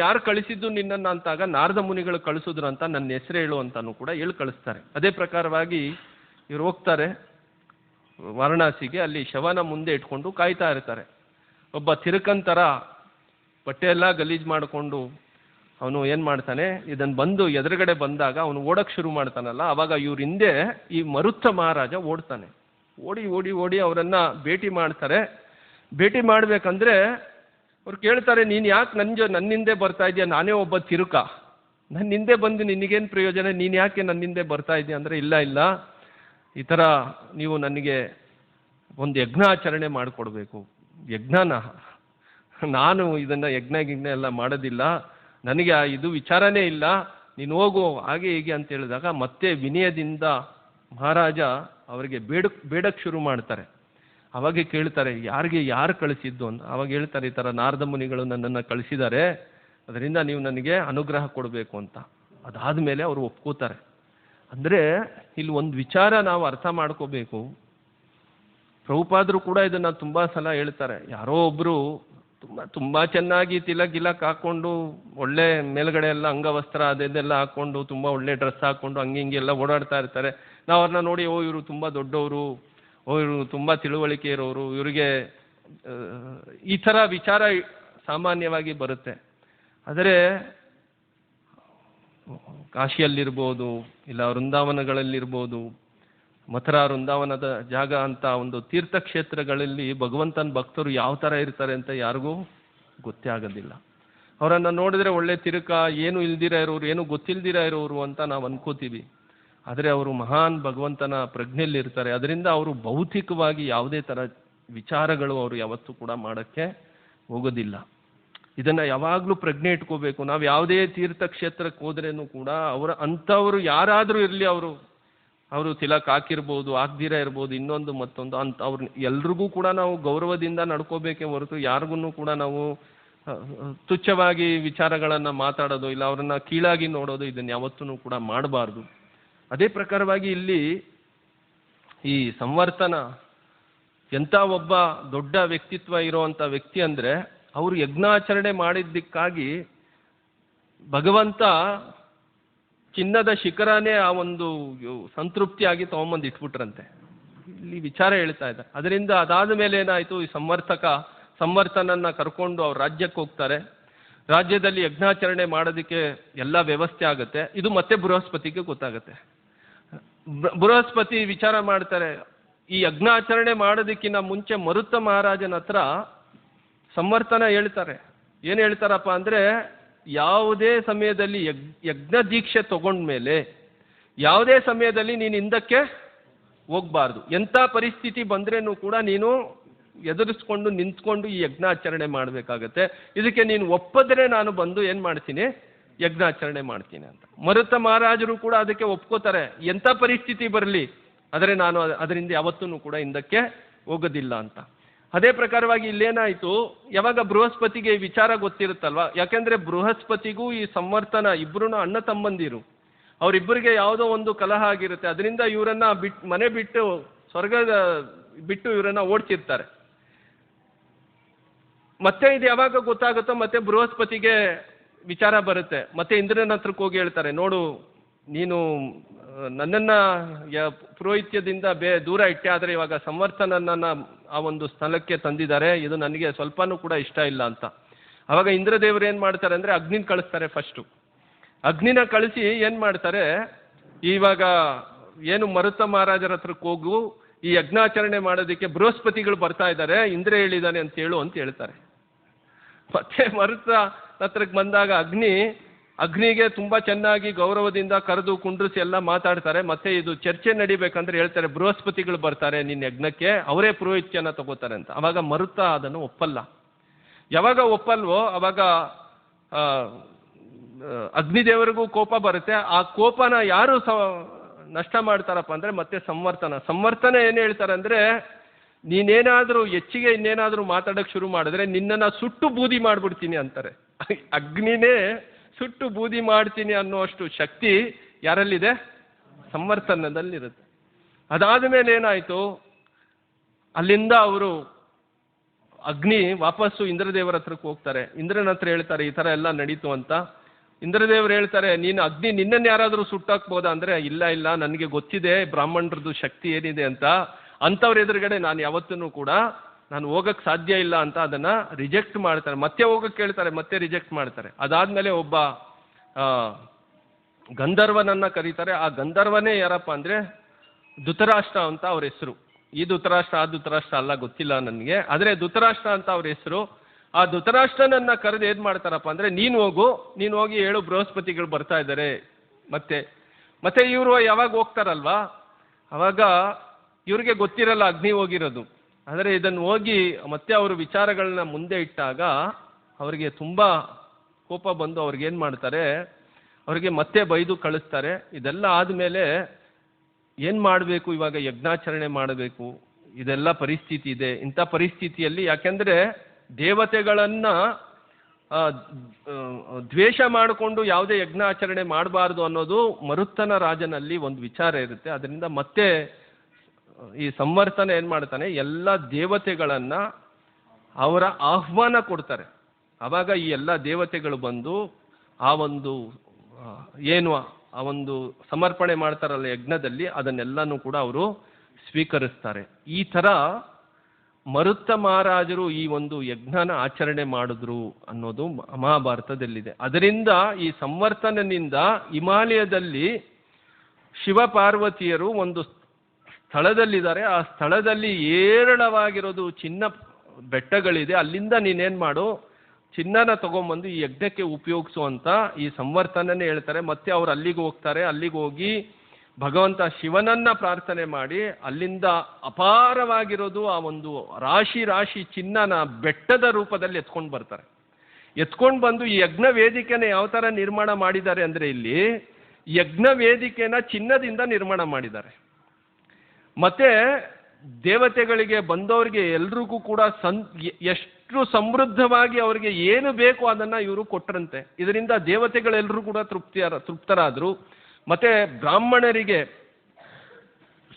ಯಾರು ಕಳಿಸಿದ್ದು ನಿನ್ನನ್ನು ಅಂತಾಗ ನಾರದ ಮುನಿಗಳು ಕಳಿಸಿದ್ರು ಅಂತ ನನ್ನ ಹೆಸರು ಹೇಳು ಅಂತಾನು ಕೂಡ ಹೇಳಿ ಕಳಿಸ್ತಾರೆ. ಅದೇ ಪ್ರಕಾರವಾಗಿ ಇವ್ರು ಹೋಗ್ತಾರೆ ವಾರಣಾಸಿಗೆ. ಅಲ್ಲಿ ಶವನ ಮುಂದೆ ಇಟ್ಕೊಂಡು ಕಾಯ್ತಾ ಇರ್ತಾರೆ. ಒಬ್ಬ ತಿರುಕಂತರ ಬಟ್ಟೆ ಎಲ್ಲ ಗಲೀಜು ಮಾಡಿಕೊಂಡು ಅವನು ಏನು ಮಾಡ್ತಾನೆ, ಇದನ್ನು ಬಂದು ಎದುರುಗಡೆ ಬಂದಾಗ ಅವನು ಓಡಕ್ಕೆ ಶುರು ಮಾಡ್ತಾನಲ್ಲ, ಅವಾಗ ಇವ್ರ ಹಿಂದೆ ಈ ಮರುತ್ತ ಮಹಾರಾಜ ಓಡ್ತಾನೆ. ಓಡಿ ಅವರನ್ನು ಭೇಟಿ ಮಾಡ್ತಾರೆ. ಭೇಟಿ ಮಾಡಬೇಕಂದ್ರೆ ಅವ್ರು ಕೇಳ್ತಾರೆ, ನೀನು ಯಾಕೆ ನನ್ನ ಹಿಂದೆ ಬರ್ತಾ ಇದೆಯಾ, ನಾನೇ ಒಬ್ಬ ತಿರುಕ, ನನ್ನ ಹಿಂದೆ ಬಂದು ನಿನಗೇನು ಪ್ರಯೋಜನ, ನೀನು ಯಾಕೆ ನನ್ನ ಹಿಂದೆ ಬರ್ತಾ ಇದೆಯಾ ಅಂದರೆ, ಇಲ್ಲ ಈ ಥರ ನೀವು ನನಗೆ ಒಂದು ಯಜ್ಞ ಆಚರಣೆ ಮಾಡಿಕೊಡ್ಬೇಕು. ಯಜ್ಞನ ನಾನು ಇದನ್ನು ಯಜ್ಞ ಎಲ್ಲ ಮಾಡೋದಿಲ್ಲ, ನನಗೆ ಇದು ವಿಚಾರನೇ ಇಲ್ಲ, ನೀನು ಹೋಗು ಹಾಗೆ ಹೀಗೆ ಅಂತ ಹೇಳಿದಾಗ ಮತ್ತೆ ವಿನಯದಿಂದ ಮಹಾರಾಜ ಅವರಿಗೆ ಬೇಡಕ್ಕೆ ಶುರು ಮಾಡ್ತಾರೆ. ಅವಾಗ ಕೇಳ್ತಾರೆ, ಯಾರು ಕಳಿಸಿದ್ದು ಅಂತ. ಅವಾಗ ಹೇಳ್ತಾರೆ, ಈ ಥರ ನಾರದ ಮುನಿಗಳು ನನ್ನನ್ನು ಕಳಿಸಿದ್ದಾರೆ, ಅದರಿಂದ ನೀವು ನನಗೆ ಅನುಗ್ರಹ ಕೊಡಬೇಕು ಅಂತ. ಅದಾದಮೇಲೆ ಅವರು ಒಪ್ಕೋತಾರೆ. ಅಂದರೆ ಇಲ್ಲಿ ಒಂದು ವಿಚಾರ ನಾವು ಅರ್ಥ ಮಾಡ್ಕೋಬೇಕು. ಪ್ರಭುಪಾದರು ಕೂಡ ಇದನ್ನು ತುಂಬ ಸಲ ಹೇಳ್ತಾರೆ. ಯಾರೋ ಒಬ್ಬರು ತುಂಬ ಚೆನ್ನಾಗಿ ತಿಲಕ್ ಹಾಕ್ಕೊಂಡು ಒಳ್ಳೆ ಮೇಲ್ಗಡೆ ಎಲ್ಲ ಅಂಗವಸ್ತ್ರ ಅದೆಲ್ಲ ಹಾಕ್ಕೊಂಡು ತುಂಬ ಒಳ್ಳೆ ಡ್ರೆಸ್ ಹಾಕ್ಕೊಂಡು ಹಿಂಗೆಲ್ಲ ಓಡಾಡ್ತಾ ಇರ್ತಾರೆ. ನಾವು ಅವ್ರನ್ನ ನೋಡಿ, ಇವರು ತುಂಬ ದೊಡ್ಡವರು, ಇವರು ತುಂಬ ತಿಳುವಳಿಕೆ ಇರೋರು, ಇವರಿಗೆ ಈ ಥರ ವಿಚಾರ ಸಾಮಾನ್ಯವಾಗಿ ಬರುತ್ತೆ. ಆದರೆ ಕಾಶಿಯಲ್ಲಿರ್ಬೋದು, ಇಲ್ಲ ವೃಂದಾವನಗಳಲ್ಲಿರ್ಬೋದು, ಮಥುರಾ ವೃಂದಾವನದ ಜಾಗ ಅಂತ ಒಂದು ತೀರ್ಥಕ್ಷೇತ್ರಗಳಲ್ಲಿ ಭಗವಂತನ ಭಕ್ತರು ಯಾವ ಥರ ಇರ್ತಾರೆ ಅಂತ ಯಾರಿಗೂ ಗೊತ್ತೇ ಆಗೋದಿಲ್ಲ. ಅವರನ್ನು ನೋಡಿದ್ರೆ ಒಳ್ಳೆ ತಿರುಕ, ಏನು ಇಲ್ದಿರ ಇರೋರು, ಏನು ಗೊತ್ತಿಲ್ದಿರ ಇರೋರು ಅಂತ ನಾವು ಅನ್ಕೋತೀವಿ. ಆದರೆ ಅವರು ಮಹಾನ್ ಭಗವಂತನ ಪ್ರಜ್ಞೆಯಲ್ಲಿರ್ತಾರೆ. ಅದರಿಂದ ಅವರು ಭೌತಿಕವಾಗಿ ಯಾವುದೇ ಥರ ವಿಚಾರಗಳು ಅವರು ಯಾವತ್ತೂ ಕೂಡ ಮಾಡೋಕ್ಕೆ ಹೋಗೋದಿಲ್ಲ. ಇದನ್ನು ಯಾವಾಗಲೂ ಪ್ರಜ್ಞೆ ಇಟ್ಕೋಬೇಕು. ನಾವು ಯಾವುದೇ ತೀರ್ಥಕ್ಷೇತ್ರಕ್ಕೆ ಹೋದ್ರೇನು ಕೂಡ ಅಂಥವರು ಯಾರಾದರೂ ಇರಲಿ, ಅವರು ತಿಲಕ್ ಹಾಕಿರ್ಬೋದು, ಹಾಕ್ದಿರ ಇರ್ಬೋದು, ಇನ್ನೊಂದು ಮತ್ತೊಂದು ಅಂತ ಅವ್ರು ಎಲ್ರಿಗೂ ಕೂಡ ನಾವು ಗೌರವದಿಂದ ನಡ್ಕೋಬೇಕೇ ಹೊರತು ಯಾರಿಗೂ ಕೂಡ ನಾವು ತುಚ್ಛವಾಗಿ ವಿಚಾರಗಳನ್ನು ಮಾತಾಡೋದು, ಇಲ್ಲ ಅವ್ರನ್ನ ಕೀಳಾಗಿ ನೋಡೋದು, ಇದನ್ನು ಯಾವತ್ತೂ ಕೂಡ ಮಾಡಬಾರ್ದು. ಅದೇ ಪ್ರಕಾರವಾಗಿ ಇಲ್ಲಿ ಈ ಸಂವರ್ತನ ಎಂಥ ಒಬ್ಬ ದೊಡ್ಡ ವ್ಯಕ್ತಿತ್ವ ಇರೋವಂಥ ವ್ಯಕ್ತಿ ಅಂದರೆ, ಅವರು ಯಜ್ಞಾಚರಣೆ ಮಾಡಿದ್ದಕ್ಕಾಗಿ ಭಗವಂತ ಚಿನ್ನದ ಶಿಖರನೇ ಆ ಒಂದು ಸಂತೃಪ್ತಿಯಾಗಿ ತೊಗೊಂಬಂದು ಇಟ್ಬಿಟ್ರಂತೆ. ಇಲ್ಲಿ ವಿಚಾರ ಹೇಳ್ತಾ ಇದ್ದಾರೆ. ಅದರಿಂದ ಅದಾದ ಮೇಲೆ ಏನಾಯಿತು, ಈ ಸಂವರ್ತನನ್ನ ಕರ್ಕೊಂಡು ಅವ್ರ ರಾಜ್ಯಕ್ಕೆ ಹೋಗ್ತಾರೆ. ರಾಜ್ಯದಲ್ಲಿ ಯಜ್ಞಾಚರಣೆ ಮಾಡೋದಕ್ಕೆ ಎಲ್ಲ ವ್ಯವಸ್ಥೆ ಆಗುತ್ತೆ. ಇದು ಮತ್ತೆ ಬೃಹಸ್ಪತಿಗೆ ಗೊತ್ತಾಗುತ್ತೆ. ಬೃಹಸ್ಪತಿ ವಿಚಾರ ಮಾಡ್ತಾರೆ, ಈ ಯಜ್ಞಾಚರಣೆ ಮಾಡೋದಕ್ಕಿಂತ ಮುಂಚೆ ಮರುತ ಮಹಾರಾಜನ ಹತ್ರ ಸಂವರ್ತನ ಹೇಳ್ತಾರೆ. ಏನು ಹೇಳ್ತಾರಪ್ಪ ಅಂದರೆ, ಯಾವುದೇ ಸಮಯದಲ್ಲಿ ಯಜ್ಞ ದೀಕ್ಷೆ ತಗೊಂಡ್ಮೇಲೆ ಯಾವುದೇ ಸಮಯದಲ್ಲಿ ನೀನು ಹಿಂದಕ್ಕೆ ಹೋಗ್ಬಾರ್ದು. ಎಂಥ ಪರಿಸ್ಥಿತಿ ಬಂದ್ರೇನು ಕೂಡ ನೀನು ಎದುರಿಸ್ಕೊಂಡು ನಿಂತ್ಕೊಂಡು ಈ ಯಜ್ಞಾಚರಣೆ ಮಾಡಬೇಕಾಗತ್ತೆ. ಇದಕ್ಕೆ ನೀನು ಒಪ್ಪಿದ್ರೆ ನಾನು ಬಂದು ಏನು ಮಾಡ್ತೀನಿ, ಯಜ್ಞಾಚರಣೆ ಮಾಡ್ತೀನಿ ಅಂತ. ಮರುತ ಮಹಾರಾಜರು ಕೂಡ ಅದಕ್ಕೆ ಒಪ್ಕೋತಾರೆ. ಎಂಥ ಪರಿಸ್ಥಿತಿ ಬರಲಿ, ಆದರೆ ನಾನು ಅದರಿಂದ ಯಾವತ್ತೂ ಕೂಡ ಹಿಂದಕ್ಕೆ ಹೋಗೋದಿಲ್ಲ ಅಂತ. ಅದೇ ಪ್ರಕಾರವಾಗಿ ಇಲ್ಲೇನಾಯಿತು, ಯಾವಾಗ ಬೃಹಸ್ಪತಿಗೆ ಈ ವಿಚಾರ ಗೊತ್ತಿರುತ್ತಲ್ವ, ಯಾಕೆಂದರೆ ಬೃಹಸ್ಪತಿಗೂ ಈ ಸಂವರ್ತನ ಇಬ್ಬರೂ ಅಣ್ಣ ತಮ್ಮಂದಿರು, ಅವರಿಬ್ಬರಿಗೆ ಯಾವುದೋ ಒಂದು ಕಲಹ ಆಗಿರುತ್ತೆ. ಅದರಿಂದ ಇವರನ್ನ ಮನೆ ಬಿಟ್ಟು ಸ್ವರ್ಗದ ಬಿಟ್ಟು ಇವರನ್ನ ಓಡಿಸಿರ್ತಾರೆ. ಮತ್ತೆ ಇದು ಯಾವಾಗ ಗೊತ್ತಾಗುತ್ತೋ ಮತ್ತೆ ಬೃಹಸ್ಪತಿಗೆ ವಿಚಾರ ಬರುತ್ತೆ. ಮತ್ತೆ ಇಂದ್ರನ ಹತ್ರಕ್ಕೆ ಹೋಗಿ ಹೇಳ್ತಾರೆ, ನೋಡು ನೀನು ನನ್ನನ್ನು ಪುರೋಹಿತ್ಯದಿಂದ ದೂರ ಇಟ್ಟೆ, ಆದರೆ ಇವಾಗ ಸಂವರ್ತನನ್ನ ಆ ಒಂದು ಸ್ಥಳಕ್ಕೆ ತಂದಿದ್ದಾರೆ, ಇದು ನನಗೆ ಸ್ವಲ್ಪನೂ ಕೂಡ ಇಷ್ಟ ಇಲ್ಲ ಅಂತ. ಆವಾಗ ಇಂದ್ರದೇವರು ಏನು ಮಾಡ್ತಾರೆ ಅಂದರೆ ಅಗ್ನಿನ ಕಳಿಸ್ತಾರೆ. ಫಸ್ಟು ಅಗ್ನಿನ ಕಳಿಸಿ ಏನು ಮಾಡ್ತಾರೆ, ಇವಾಗ ಏನು ಮರುತ ಮಹಾರಾಜರ ಹತ್ರಕ್ಕೆ ಹೋಗು, ಈ ಯಜ್ಞಾಚರಣೆ ಮಾಡೋದಕ್ಕೆ ಬೃಹಸ್ಪತಿಗಳು ಬರ್ತಾ ಇದ್ದಾರೆ, ಇಂದ್ರ ಹೇಳಿದ್ದಾನೆ ಅಂತ ಹೇಳ್ತಾರೆ. ಮತ್ತೆ ಮರುತ ಹತ್ರಕ್ಕೆ ಬಂದಾಗ ಅಗ್ನಿಗೆ ತುಂಬ ಚೆನ್ನಾಗಿ ಗೌರವದಿಂದ ಕರೆದು ಕುಂಡ್ರಿಸಿ ಎಲ್ಲ ಮಾತಾಡ್ತಾರೆ. ಮತ್ತೆ ಇದು ಚರ್ಚೆ ನಡಿಬೇಕಂದ್ರೆ ಹೇಳ್ತಾರೆ, ಬೃಹಸ್ಪತಿಗಳು ಬರ್ತಾರೆ ನಿನ್ನ ಯಜ್ಞಕ್ಕೆ, ಅವರೇ ಪುರೋಹಿತ್ಯನ ತಗೋತಾರೆ ಅಂತ. ಅವಾಗ ಮರುತ ಅದನ್ನು ಒಪ್ಪಲ್ಲ. ಯಾವಾಗ ಒಪ್ಪಲ್ವೋ ಅವಾಗ ಅಗ್ನಿದೇವರಿಗೂ ಕೋಪ ಬರುತ್ತೆ. ಆ ಕೋಪನ ಯಾರು ನಷ್ಟ ಮಾಡ್ತಾರಪ್ಪ ಅಂದರೆ ಮತ್ತೆ ಸಂವರ್ತನ ಏನು ಹೇಳ್ತಾರೆ ಅಂದರೆ, ನೀನೇನಾದರೂ ಹೆಚ್ಚಿಗೆ ಇನ್ನೇನಾದರೂ ಮಾತಾಡೋಕ್ಕೆ ಶುರು ಮಾಡಿದ್ರೆ ನಿನ್ನನ್ನು ಸುಟ್ಟು ಬೂದಿ ಮಾಡಿಬಿಡ್ತೀನಿ ಅಂತಾರೆ. ಅಗ್ನಿನೇ ಸುಟ್ಟು ಬೂದಿ ಮಾಡ್ತೀನಿ ಅನ್ನುವಷ್ಟು ಶಕ್ತಿ ಯಾರಲ್ಲಿದೆ, ಸಂವರ್ತನದಲ್ಲಿರುತ್ತೆ. ಅದಾದ ಮೇಲೆ ಏನಾಯಿತು, ಅಲ್ಲಿಂದ ಅವರು ಅಗ್ನಿ ವಾಪಸ್ಸು ಇಂದ್ರದೇವರ ಹತ್ರಕ್ಕೆ ಹೋಗ್ತಾರೆ. ಇಂದ್ರನ ಹತ್ರ ಹೇಳ್ತಾರೆ ಈ ಥರ ಎಲ್ಲ ನಡೀತು ಅಂತ. ಇಂದ್ರದೇವರು ಹೇಳ್ತಾರೆ, ನೀನು ಅಗ್ನಿ ನಿನ್ನನ್ನು ಯಾರಾದರೂ ಸುಟ್ಟಾಕ್ಬೋದಾ ಅಂದರೆ, ಇಲ್ಲ ನನಗೆ ಗೊತ್ತಿದೆ ಬ್ರಾಹ್ಮಣರದ್ದು ಶಕ್ತಿ ಏನಿದೆ ಅಂತ, ಅಂಥವ್ರ ಎದುರುಗಡೆ ನಾನು ಯಾವತ್ತೂ ಕೂಡ ನಾನು ಹೋಗಕ್ಕೆ ಸಾಧ್ಯ ಇಲ್ಲ ಅಂತ ಅದನ್ನು ರಿಜೆಕ್ಟ್ ಮಾಡ್ತಾರೆ. ಮತ್ತೆ ಹೋಗಕ್ಕೆ ಕೇಳ್ತಾರೆ, ಮತ್ತೆ ರಿಜೆಕ್ಟ್ ಮಾಡ್ತಾರೆ. ಅದಾದಮೇಲೆ ಒಬ್ಬ ಗಂಧರ್ವನನ್ನು ಕರೀತಾರೆ. ಆ ಗಂಧರ್ವನೇ ಯಾರಪ್ಪ ಅಂದರೆ ಧೃತರಾಷ್ಟ್ರ ಅಂತ ಅವ್ರ ಹೆಸರು. ಈ ಧೃತರಾಷ್ಟ್ರ ಆ ಧೃತರಾಷ್ಟ್ರ ಅಲ್ಲ, ಗೊತ್ತಿಲ್ಲ ನನಗೆ, ಆದರೆ ಧೃತರಾಷ್ಟ್ರ ಅಂತ ಅವ್ರ ಹೆಸರು. ಆ ಧೃತರಾಷ್ಟ್ರನನ್ನ ಕರೆದು ಏನು ಮಾಡ್ತಾರಪ್ಪ ಅಂದರೆ, ನೀನು ಹೋಗಿ ಹೇಳು ಬೃಹಸ್ಪತಿಗಳು ಬರ್ತಾ ಇದ್ದಾರೆ. ಮತ್ತೆ ಇವರು ಯಾವಾಗ ಹೋಗ್ತಾರಲ್ವಾ ಅವಾಗ ಇವ್ರಿಗೆ ಗೊತ್ತಿರಲ್ಲ ಅಗ್ನಿ ಹೋಗಿರೋದು. ಆದರೆ ಇದನ್ನು ಹೋಗಿ ಮತ್ತೆ ಅವರು ವಿಚಾರಗಳನ್ನ ಮುಂದೆ ಇಟ್ಟಾಗ ಅವರಿಗೆ ತುಂಬ ಕೋಪ ಬಂದು ಅವ್ರಿಗೇನು ಮಾಡ್ತಾರೆ, ಅವ್ರಿಗೆ ಮತ್ತೆ ಬೈದು ಕಳಿಸ್ತಾರೆ. ಇದೆಲ್ಲ ಆದಮೇಲೆ ಏನು ಮಾಡಬೇಕು, ಇವಾಗ ಯಜ್ಞಾಚರಣೆ ಮಾಡಬೇಕು, ಇದೆಲ್ಲ ಪರಿಸ್ಥಿತಿ ಇದೆ. ಇಂಥ ಪರಿಸ್ಥಿತಿಯಲ್ಲಿ ಯಾಕೆಂದರೆ ದೇವತೆಗಳನ್ನು ದ್ವೇಷ ಮಾಡಿಕೊಂಡು ಯಾವುದೇ ಯಜ್ಞಾಚರಣೆ ಮಾಡಬಾರ್ದು ಅನ್ನೋದು ಮರುತ್ತನ ರಾಜನಲ್ಲಿ ಒಂದು ವಿಚಾರ ಇರುತ್ತೆ. ಅದರಿಂದ ಮತ್ತೆ ಈ ಸಂವರ್ತನ ಏನು ಮಾಡ್ತಾನೆ, ಎಲ್ಲ ದೇವತೆಗಳನ್ನು ಅವರ ಆಹ್ವಾನ ಕೊಡ್ತಾರೆ. ಆವಾಗ ಈ ಎಲ್ಲ ದೇವತೆಗಳು ಬಂದು ಆ ಒಂದು ಆ ಒಂದು ಸಮರ್ಪಣೆ ಮಾಡ್ತಾರಲ್ಲ ಯಜ್ಞದಲ್ಲಿ, ಅದನ್ನೆಲ್ಲನೂ ಕೂಡ ಅವರು ಸ್ವೀಕರಿಸ್ತಾರೆ. ಈ ಥರ ಮರುತ್ತ ಮಹಾರಾಜರು ಈ ಒಂದು ಯಜ್ಞನ ಆಚರಣೆ ಮಾಡಿದ್ರು ಅನ್ನೋದು ಮಹಾಭಾರತದಲ್ಲಿದೆ. ಅದರಿಂದ ಈ ಸಂವರ್ತನದಿಂದ ಹಿಮಾಲಯದಲ್ಲಿ ಶಿವ ಪಾರ್ವತಿಯರು ಒಂದು ಸ್ಥಳದಲ್ಲಿದ್ದಾರೆ. ಆ ಸ್ಥಳದಲ್ಲಿ ಏರಳವಾಗಿರೋದು ಚಿನ್ನ ಬೆಟ್ಟಗಳಿದೆ. ಅಲ್ಲಿಂದ ನೀನೇನು ಮಾಡು, ಚಿನ್ನನ ತಗೊಂಬಂದು ಈ ಯಜ್ಞಕ್ಕೆ ಉಪಯೋಗಿಸುವಂತ ಈ ಸಂವರ್ತನನೇ ಹೇಳ್ತಾರೆ. ಮತ್ತೆ ಅವ್ರು ಅಲ್ಲಿಗೆ ಹೋಗ್ತಾರೆ. ಅಲ್ಲಿಗೆ ಹೋಗಿ ಭಗವಂತ ಶಿವನನ್ನ ಪ್ರಾರ್ಥನೆ ಮಾಡಿ ಅಲ್ಲಿಂದ ಅಪಾರವಾಗಿರೋದು ಆ ಒಂದು ರಾಶಿ ರಾಶಿ ಚಿನ್ನನ ಬೆಟ್ಟದ ರೂಪದಲ್ಲಿ ಎತ್ಕೊಂಡು ಬರ್ತಾರೆ. ಎತ್ಕೊಂಡು ಬಂದು ಈ ಯಜ್ಞ ವೇದಿಕೆನ ಯಾವ ಥರ ನಿರ್ಮಾಣ ಮಾಡಿದ್ದಾರೆ ಅಂದರೆ, ಇಲ್ಲಿ ಯಜ್ಞ ವೇದಿಕೆನ ಚಿನ್ನದಿಂದ ನಿರ್ಮಾಣ ಮಾಡಿದ್ದಾರೆ. ಮತ್ತೆ ದೇವತೆಗಳಿಗೆ ಬಂದವರಿಗೆ ಎಲ್ರಿಗೂ ಕೂಡ ಎಷ್ಟು ಸಮೃದ್ಧವಾಗಿ ಅವರಿಗೆ ಏನು ಬೇಕು ಅದನ್ನ ಇವರು ಕೊಟ್ಟರಂತೆ. ಇದರಿಂದ ದೇವತೆಗಳೆಲ್ಲರೂ ಕೂಡ ತೃಪ್ತರಾದರು. ಮತ್ತೆ ಬ್ರಾಹ್ಮಣರಿಗೆ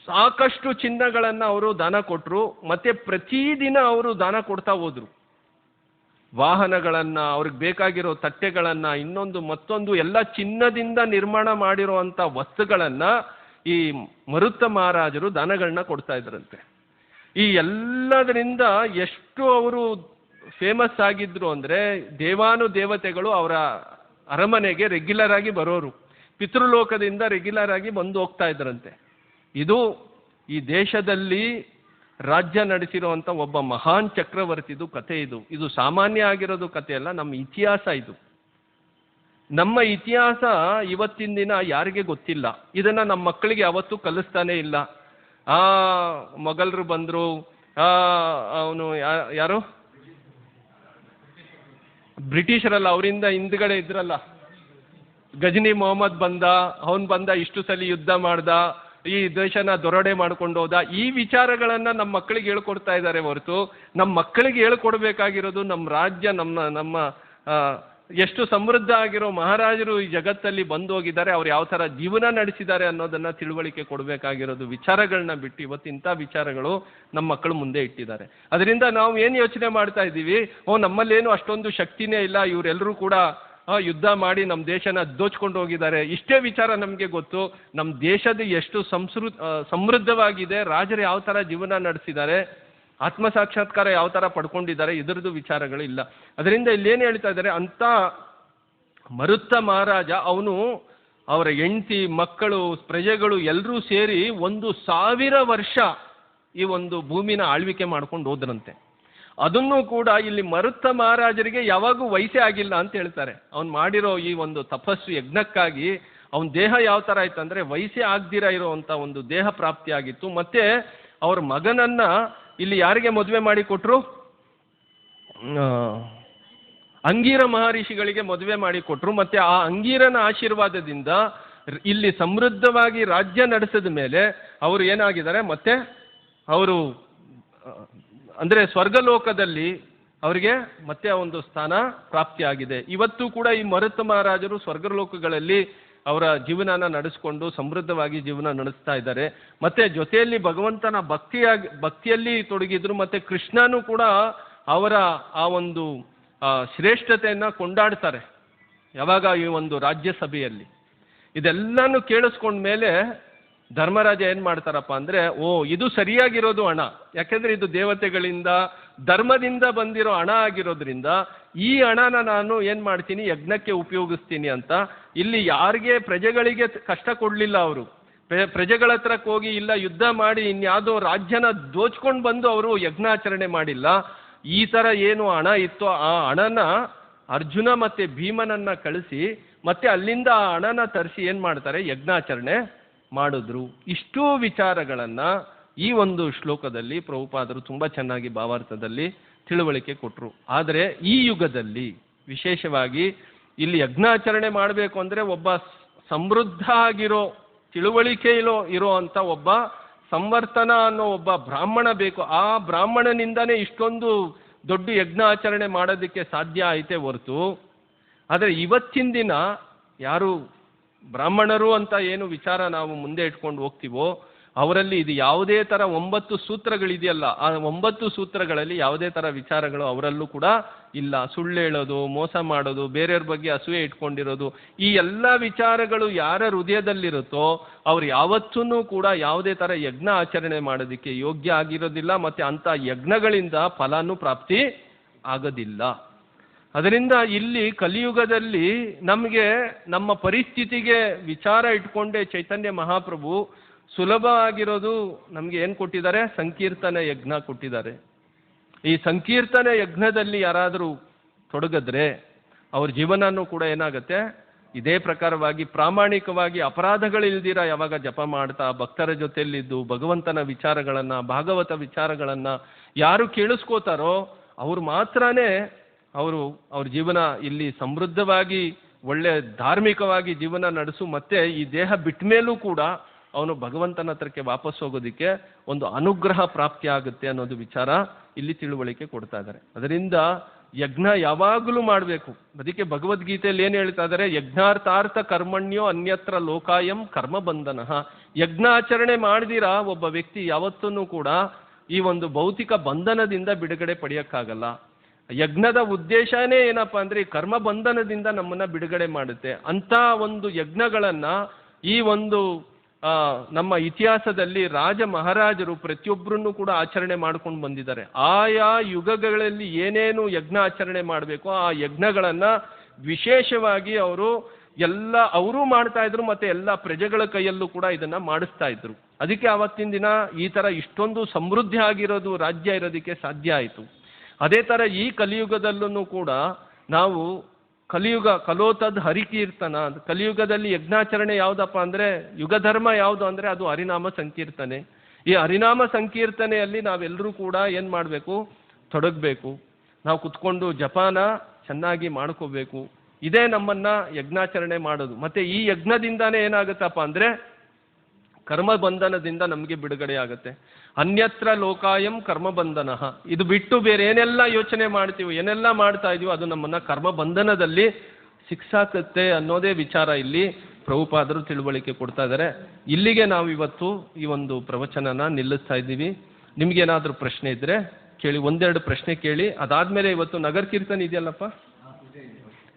ಸಾಕಷ್ಟು ಚಿನ್ನಗಳನ್ನು ಅವರು ದಾನ ಕೊಟ್ಟರು. ಮತ್ತೆ ಪ್ರತಿದಿನ ಅವರು ದಾನ ಕೊಡ್ತಾ ಹೋದ್ರು. ವಾಹನಗಳನ್ನು, ಅವ್ರಿಗೆ ಬೇಕಾಗಿರೋ ತಟ್ಟೆಗಳನ್ನು, ಇನ್ನೊಂದು ಮತ್ತೊಂದು ಎಲ್ಲ ಚಿನ್ನದಿಂದ ನಿರ್ಮಾಣ ಮಾಡಿರುವಂಥ ವಸ್ತುಗಳನ್ನು ಈ ಮರುತ್ತ ಮಹಾರಾಜರು ದಾನಗಳನ್ನ ಕೊಡ್ತಾ ಇದ್ರಂತೆ. ಈ ಎಲ್ಲದರಿಂದ ಎಷ್ಟು ಅವರು ಫೇಮಸ್ ಆಗಿದ್ರು ಅಂದರೆ, ದೇವಾನುದೇವತೆಗಳು ಅವರ ಅರಮನೆಗೆ ರೆಗ್ಯುಲರ್ ಆಗಿ ಬರೋರು, ಪಿತೃಲೋಕದಿಂದ ರೆಗ್ಯುಲರ್ ಆಗಿ ಬಂದು ಹೋಗ್ತಾ ಇದ್ರಂತೆ. ಇದು ಈ ದೇಶದಲ್ಲಿ ರಾಜ್ಯ ನಡೆಸಿರುವಂಥ ಒಬ್ಬ ಮಹಾನ್ ಚಕ್ರವರ್ತಿದು ಕಥೆ. ಇದು ಸಾಮಾನ್ಯ ಆಗಿರೋದು ಕಥೆ ಅಲ್ಲ, ನಮ್ಮ ಇತಿಹಾಸ ಇದು. ನಮ್ಮ ಇತಿಹಾಸ ಇವತ್ತಿನ ದಿನ ಯಾರಿಗೆ ಗೊತ್ತಿಲ್ಲ. ಇದನ್ನು ನಮ್ಮ ಮಕ್ಕಳಿಗೆ ಯಾವತ್ತೂ ಕಲಿಸ್ತಾನೆ ಇಲ್ಲ. ಮೊಘಲರು ಬಂದರು, ಅವನು ಯಾರು ಬ್ರಿಟಿಷರಲ್ಲ, ಅವರಿಂದ ಹಿಂದ್ಗಡೆ ಇದ್ರಲ್ಲ, ಗಜನಿ ಮೊಹಮ್ಮದ್ ಬಂದ, ಅವನು ಬಂದ, ಇಷ್ಟು ಸಲ ಯುದ್ಧ ಮಾಡ್ದ, ಈ ದೇಶನ ದೊರಡೆ ಮಾಡ್ಕೊಂಡು ಹೋದ. ಈ ವಿಚಾರಗಳನ್ನು ನಮ್ಮ ಮಕ್ಕಳಿಗೆ ಹೇಳ್ಕೊಡ್ತಾ ಇದ್ದಾರೆ ಹೊರತು, ನಮ್ಮ ಮಕ್ಕಳಿಗೆ ಹೇಳ್ಕೊಡ್ಬೇಕಾಗಿರೋದು ನಮ್ಮ ರಾಜ್ಯ, ನಮ್ಮ ಎಷ್ಟು ಸಮೃದ್ಧ ಆಗಿರೋ ಮಹಾರಾಜರು ಈ ಜಗತ್ತಲ್ಲಿ ಬಂದು ಹೋಗಿದ್ದಾರೆ, ಅವ್ರು ಯಾವ ಥರ ಜೀವನ ನಡೆಸಿದ್ದಾರೆ ಅನ್ನೋದನ್ನ ತಿಳುವಳಿಕೆ ಕೊಡಬೇಕಾಗಿರೋದು. ವಿಚಾರಗಳನ್ನ ಬಿಟ್ಟು ಇವತ್ತಿಂಥ ವಿಚಾರಗಳು ನಮ್ಮ ಮಕ್ಕಳು ಮುಂದೆ ಇಟ್ಟಿದ್ದಾರೆ. ಅದರಿಂದ ನಾವು ಏನು ಯೋಚನೆ ಮಾಡ್ತಾ ಇದ್ದೀವಿ, ನಮ್ಮಲ್ಲೇನು ಅಷ್ಟೊಂದು ಶಕ್ತಿನೇ ಇಲ್ಲ, ಇವರೆಲ್ಲರೂ ಕೂಡ ಯುದ್ಧ ಮಾಡಿ ನಮ್ಮ ದೇಶನ ದೋಚ್ಕೊಂಡು ಹೋಗಿದ್ದಾರೆ, ಇಷ್ಟೇ ವಿಚಾರ ನಮಗೆ ಗೊತ್ತು. ನಮ್ಮ ದೇಶದ ಎಷ್ಟು ಸಮೃದ್ಧವಾಗಿದೆ, ರಾಜರು ಯಾವ ಥರ ಜೀವನ ನಡೆಸಿದ್ದಾರೆ, ಆತ್ಮಸಾಕ್ಷಾತ್ಕಾರ ಯಾವ ಥರ ಪಡ್ಕೊಂಡಿದ್ದಾರೆ, ಇದರದ್ದು ವಿಚಾರಗಳು ಇಲ್ಲ. ಅದರಿಂದ ಇಲ್ಲೇನು ಹೇಳ್ತಾ ಇದ್ದಾರೆ, ಅಂಥ ಮರುತ್ತ ಮಹಾರಾಜ ಅವನು ಅವರ ಹೆಂಡತಿ, ಮಕ್ಕಳು, ಪ್ರಜೆಗಳು ಎಲ್ಲರೂ ಸೇರಿ 1000 ವರ್ಷ ಈ ಒಂದು ಭೂಮಿನ ಆಳ್ವಿಕೆ ಮಾಡ್ಕೊಂಡು ಹೋದ್ರಂತೆ. ಅದನ್ನು ಕೂಡ ಇಲ್ಲಿ ಮರುತ್ತ ಮಹಾರಾಜರಿಗೆ ಯಾವಾಗೂ ವಯಸ್ಸೇ ಆಗಿಲ್ಲ ಅಂತ ಹೇಳ್ತಾರೆ. ಅವ್ನು ಮಾಡಿರೋ ಈ ಒಂದು ತಪಸ್ಸು ಯಜ್ಞಕ್ಕಾಗಿ ಅವನ ದೇಹ ಯಾವ ಥರ ಆಯ್ತು ಅಂದರೆ, ವಯಸ್ಸೇ ಆಗ್ದಿರ ಇರೋವಂಥ ಒಂದು ದೇಹ ಪ್ರಾಪ್ತಿ ಆಗಿತ್ತು. ಮತ್ತೆ ಅವ್ರ ಮಗನನ್ನ ಇಲ್ಲಿ ಯಾರಿಗೆ ಮದುವೆ ಮಾಡಿ ಕೊಟ್ಟರು, ಅಂಗೀರ ಮಹರ್ಷಿಗಳಿಗೆ ಮದುವೆ ಮಾಡಿ ಕೊಟ್ಟರು. ಮತ್ತೆ ಆ ಅಂಗೀರನ ಆಶೀರ್ವಾದದಿಂದ ಇಲ್ಲಿ ಸಮೃದ್ಧವಾಗಿ ರಾಜ್ಯ ನಡೆಸಿದ ಮೇಲೆ ಅವರು ಏನಾಗಿದ್ದಾರೆ, ಮತ್ತೆ ಅವರು ಅಂದರೆ ಸ್ವರ್ಗಲೋಕದಲ್ಲಿ ಅವರಿಗೆ ಮತ್ತೆ ಒಂದು ಸ್ಥಾನ ಪ್ರಾಪ್ತಿಯಾಗಿದೆ. ಇವತ್ತು ಕೂಡ ಈ ಮರುತ್ತ ಮಹಾರಾಜರು ಸ್ವರ್ಗಲೋಕಗಳಲ್ಲಿ ಅವರ ಜೀವನನ ನಡೆಸ್ಕೊಂಡು ಸಮೃದ್ಧವಾಗಿ ಜೀವನ ನಡೆಸ್ತಾ ಇದ್ದಾರೆ. ಮತ್ತೆ ಜೊತೆಯಲ್ಲಿ ಭಗವಂತನ ಭಕ್ತಿಯಲ್ಲಿ ತೊಡಗಿದ್ರು. ಮತ್ತೆ ಕೃಷ್ಣನೂ ಕೂಡ ಅವರ ಆ ಒಂದು ಶ್ರೇಷ್ಠತೆಯನ್ನು ಕೊಂಡಾಡ್ತಾರೆ ಯಾವಾಗ ಈ ಒಂದು ರಾಜ್ಯಸಭೆಯಲ್ಲಿ. ಇದೆಲ್ಲನೂ ಕೇಳಿಸ್ಕೊಂಡ್ಮೇಲೆ ಧರ್ಮರಾಜ ಏನು ಮಾಡ್ತಾರಪ್ಪ ಅಂದರೆ, ಇದು ಸರಿಯಾಗಿರೋದು ಹಣ, ಯಾಕೆಂದರೆ ಇದು ದೇವತೆಗಳಿಂದ ಧರ್ಮದಿಂದ ಬಂದಿರೋ ಹಣ ಆಗಿರೋದ್ರಿಂದ ಈ ಹಣನ ನಾನು ಏನು ಮಾಡ್ತೀನಿ, ಯಜ್ಞಕ್ಕೆ ಉಪಯೋಗಿಸ್ತೀನಿ ಅಂತ. ಇಲ್ಲಿ ಯಾರಿಗೆ ಪ್ರಜೆಗಳಿಗೆ ಕಷ್ಟ ಕೊಡಲಿಲ್ಲ. ಅವರು ಪ್ರಜೆಗಳ ಹತ್ರಕ್ಕೆ ಹೋಗಿ ಇಲ್ಲ ಯುದ್ಧ ಮಾಡಿ ಇನ್ಯಾವುದೋ ರಾಜ್ಯನ ದೋಚ್ಕೊಂಡು ಬಂದು ಅವರು ಯಜ್ಞಾಚರಣೆ ಮಾಡಿಲ್ಲ. ಈ ಥರ ಏನು ಹಣ ಇತ್ತೋ ಆ ಹಣನ ಅರ್ಜುನ ಮತ್ತು ಭೀಮನನ್ನು ಕಳಿಸಿ ಮತ್ತೆ ಅಲ್ಲಿಂದ ಆ ಹಣನ ತರಿಸಿ ಏನು ಮಾಡ್ತಾರೆ, ಯಜ್ಞಾಚರಣೆ ಮಾಡಿದ್ರು. ಇಷ್ಟೂ ವಿಚಾರಗಳನ್ನು ಈ ಒಂದು ಶ್ಲೋಕದಲ್ಲಿ ಪ್ರಭುಪಾದರು ತುಂಬ ಚೆನ್ನಾಗಿ ಭಾವಾರ್ಥದಲ್ಲಿ ತಿಳುವಳಿಕೆ ಕೊಟ್ಟರು. ಆದರೆ ಈ ಯುಗದಲ್ಲಿ ವಿಶೇಷವಾಗಿ ಇಲ್ಲಿ ಯಜ್ಞಾಚರಣೆ ಮಾಡಬೇಕು ಅಂದರೆ ಒಬ್ಬ ಸಮೃದ್ಧ ಆಗಿರೋ ತಿಳುವಳಿಕೆ ಇರೋ ಅಂಥ ಒಬ್ಬ ಸಂವರ್ತನ ಅನ್ನೋ ಒಬ್ಬ ಬ್ರಾಹ್ಮಣ ಬೇಕು. ಆ ಬ್ರಾಹ್ಮಣನಿಂದನೇ ಇಷ್ಟೊಂದು ದೊಡ್ಡ ಯಜ್ಞ ಆಚರಣೆ ಮಾಡೋದಕ್ಕೆ ಸಾಧ್ಯ ಐತೆ ಹೊರತು, ಆದರೆ ಇವತ್ತಿನ ದಿನ ಯಾರು ಬ್ರಾಹ್ಮಣರು ಅಂತ ಏನು ವಿಚಾರ ನಾವು ಮುಂದೆ ಇಟ್ಕೊಂಡು ಹೋಗ್ತೀವೋ ಅವರಲ್ಲಿ ಇದು ಯಾವುದೇ ಥರ 9 ಸೂತ್ರಗಳಿದೆಯಲ್ಲ, ಆ 9 ಸೂತ್ರಗಳಲ್ಲಿ ಯಾವುದೇ ಥರ ವಿಚಾರಗಳು ಅವರಲ್ಲೂ ಕೂಡ ಇಲ್ಲ. ಸುಳ್ಳು ಹೇಳೋದು, ಮೋಸ ಮಾಡೋದು, ಬೇರೆಯವ್ರ ಬಗ್ಗೆ ಅಸೂಯೆ ಇಟ್ಕೊಂಡಿರೋದು, ಈ ಎಲ್ಲ ವಿಚಾರಗಳು ಯಾರ ಹೃದಯದಲ್ಲಿರುತ್ತೋ ಅವ್ರು ಯಾವತ್ತೂ ಕೂಡ ಯಾವುದೇ ಥರ ಯಜ್ಞ ಆಚರಣೆ ಮಾಡೋದಕ್ಕೆ ಯೋಗ್ಯ ಆಗಿರೋದಿಲ್ಲ, ಮತ್ತು ಅಂಥ ಯಜ್ಞಗಳಿಂದ ಫಲನೂ ಪ್ರಾಪ್ತಿ ಆಗೋದಿಲ್ಲ. ಅದರಿಂದ ಇಲ್ಲಿ ಕಲಿಯುಗದಲ್ಲಿ ನಮಗೆ ನಮ್ಮ ಪರಿಸ್ಥಿತಿಗೆ ವಿಚಾರ ಇಟ್ಕೊಂಡೇ ಚೈತನ್ಯ ಮಹಾಪ್ರಭು ಸುಲಭ ಆಗಿರೋದು ನಮಗೆ ಏನು ಕೊಟ್ಟಿದ್ದಾರೆ? ಸಂಕೀರ್ತನೆ ಯಜ್ಞ ಕೊಟ್ಟಿದ್ದಾರೆ. ಈ ಸಂಕೀರ್ತನೆ ಯಜ್ಞದಲ್ಲಿ ಯಾರಾದರೂ ತೊಡಗಿದ್ರೆ ಅವ್ರ ಜೀವನನೂ ಕೂಡ ಏನಾಗುತ್ತೆ? ಇದೇ ಪ್ರಕಾರವಾಗಿ ಪ್ರಾಮಾಣಿಕವಾಗಿ ಅಪರಾಧಗಳಿಲ್ದಿರ ಯಾವಾಗ ಜಪ ಮಾಡ್ತಾ ಭಕ್ತರ ಜೊತೆಯಲ್ಲಿದ್ದು ಭಗವಂತನ ವಿಚಾರಗಳನ್ನು, ಭಾಗವತ ವಿಚಾರಗಳನ್ನು ಯಾರು ಕೇಳಿಸ್ಕೋತಾರೋ ಅವ್ರು ಮಾತ್ರನೇ ಅವ್ರ ಜೀವನ ಇಲ್ಲಿ ಸಮೃದ್ಧವಾಗಿ ಒಳ್ಳೆ ಧಾರ್ಮಿಕವಾಗಿ ಜೀವನ ನಡೆಸು, ಮತ್ತೆ ಈ ದೇಹ ಬಿಟ್ಟ ಮೇಲೂ ಕೂಡ ಅವನು ಭಗವಂತನ ಹತ್ರಕ್ಕೆ ವಾಪಸ್ ಹೋಗೋದಕ್ಕೆ ಒಂದು ಅನುಗ್ರಹ ಪ್ರಾಪ್ತಿ ಆಗುತ್ತೆ ಅನ್ನೋದು ವಿಚಾರ ಇಲ್ಲಿ ತಿಳುವಳಿಕೆ ಕೊಡ್ತಾ ಇದ್ದಾರೆ. ಅದರಿಂದ ಯಜ್ಞ ಯಾವಾಗಲೂ ಮಾಡಬೇಕು. ಅದಕ್ಕೆ ಭಗವದ್ಗೀತೆಯಲ್ಲಿ ಏನು ಹೇಳ್ತಾ ಇದ್ದಾರೆ? ಯಜ್ಞಾರ್ಥಾರ್ಥ ಕರ್ಮಣ್ಯೋ ಅನ್ಯತ್ರ ಲೋಕಾಯಂ ಕರ್ಮ ಬಂಧನ. ಯಜ್ಞಾಚರಣೆ ಮಾಡ್ದಿರಾ ಒಬ್ಬ ವ್ಯಕ್ತಿ ಯಾವತ್ತೂ ಕೂಡ ಈ ಒಂದು ಭೌತಿಕ ಬಂಧನದಿಂದ ಬಿಡುಗಡೆ ಪಡೆಯೋಕ್ಕಾಗಲ್ಲ. ಯಜ್ಞದ ಉದ್ದೇಶನೇ ಏನಪ್ಪ ಅಂದ್ರೆ ಈ ಕರ್ಮ ಬಂಧನದಿಂದ ನಮ್ಮನ್ನ ಬಿಡುಗಡೆ ಮಾಡುತ್ತೆ. ಅಂತ ಒಂದು ಯಜ್ಞಗಳನ್ನ ಈ ಒಂದು ನಮ್ಮ ಇತಿಹಾಸದಲ್ಲಿ ರಾಜ ಮಹಾರಾಜರು ಪ್ರತಿಯೊಬ್ಬರನ್ನು ಕೂಡ ಆಚರಣೆ ಮಾಡ್ಕೊಂಡು ಬಂದಿದ್ದಾರೆ. ಆಯಾ ಯುಗಗಳಲ್ಲಿ ಏನೇನು ಯಜ್ಞ ಆಚರಣೆ ಮಾಡಬೇಕು ಆ ಯಜ್ಞಗಳನ್ನ ವಿಶೇಷವಾಗಿ ಅವರು ಮಾಡ್ತಾ ಇದ್ರು, ಮತ್ತೆ ಎಲ್ಲ ಪ್ರಜೆಗಳ ಕೈಯಲ್ಲೂ ಕೂಡ ಇದನ್ನ ಮಾಡಿಸ್ತಾ ಇದ್ರು. ಅದಕ್ಕೆ ಆವತ್ತಿನ ದಿನ ಈ ತರ ಇಷ್ಟೊಂದು ಸಮೃದ್ಧಿ ಆಗಿರೋದು ರಾಜ್ಯ ಇರೋದಕ್ಕೆ ಸಾಧ್ಯ ಆಯಿತು. ಅದೇ ಥರ ಈ ಕಲಿಯುಗದಲ್ಲೂ ಕೂಡ ನಾವು ಕಲೋತದ್ ಹರಿಕೀರ್ತನ, ಕಲಿಯುಗದಲ್ಲಿ ಯಜ್ಞಾಚರಣೆ ಯಾವುದಪ್ಪ ಅಂದರೆ ಯುಗಧರ್ಮ ಯಾವುದು ಅಂದರೆ ಅದು ಹರಿನಾಮ ಸಂಕೀರ್ತನೆ. ಈ ಹರಿನಾಮ ಸಂಕೀರ್ತನೆಯಲ್ಲಿ ನಾವೆಲ್ಲರೂ ಕೂಡ ಏನು ಮಾಡಬೇಕು? ತೊಡಗಬೇಕು. ನಾವು ಕುತ್ಕೊಂಡು ಜಪಾನ ಚೆನ್ನಾಗಿ ಮಾಡ್ಕೋಬೇಕು. ಇದೇ ನಮ್ಮನ್ನ ಯಜ್ಞಾಚರಣೆ ಮಾಡೋದು. ಮತ್ತೆ ಈ ಯಜ್ಞದಿಂದಾನೇ ಏನಾಗುತ್ತಪ್ಪ ಅಂದರೆ ಕರ್ಮ ಬಂಧನದಿಂದ ನಮಗೆ ಬಿಡುಗಡೆ ಆಗುತ್ತೆ. ಅನ್ಯತ್ರ ಲೋಕಾಯಂ ಕರ್ಮ ಬಂಧನ. ಇದು ಬಿಟ್ಟು ಬೇರೆ ಏನೆಲ್ಲ ಯೋಚನೆ ಮಾಡ್ತೀವಿ, ಏನೆಲ್ಲ ಮಾಡ್ತಾ ಇದೀವೋ ಅದು ನಮ್ಮನ್ನ ಕರ್ಮ ಬಂಧನದಲ್ಲಿ ಸಿಕ್ಸಾಕತ್ತೆ ಅನ್ನೋದೇ ವಿಚಾರ ಇಲ್ಲಿ ಪ್ರಭುಪಾದರು ತಿಳುವಳಿಕೆ ಕೊಡ್ತಾ ಇದ್ದಾರೆ. ಇಲ್ಲಿಗೆ ನಾವು ಇವತ್ತು ಈ ಒಂದು ಪ್ರವಚನನ ನಿಲ್ಲಿಸ್ತಾ ಇದ್ದೀವಿ. ನಿಮ್ಗೇನಾದ್ರೂ ಪ್ರಶ್ನೆ ಇದ್ರೆ ಕೇಳಿ, 1-2 ಪ್ರಶ್ನೆ ಕೇಳಿ. ಅದಾದ್ಮೇಲೆ ಇವತ್ತು ನಗರ ಕೀರ್ತನ್ ಇದೆಯಲ್ಲಪ್ಪ,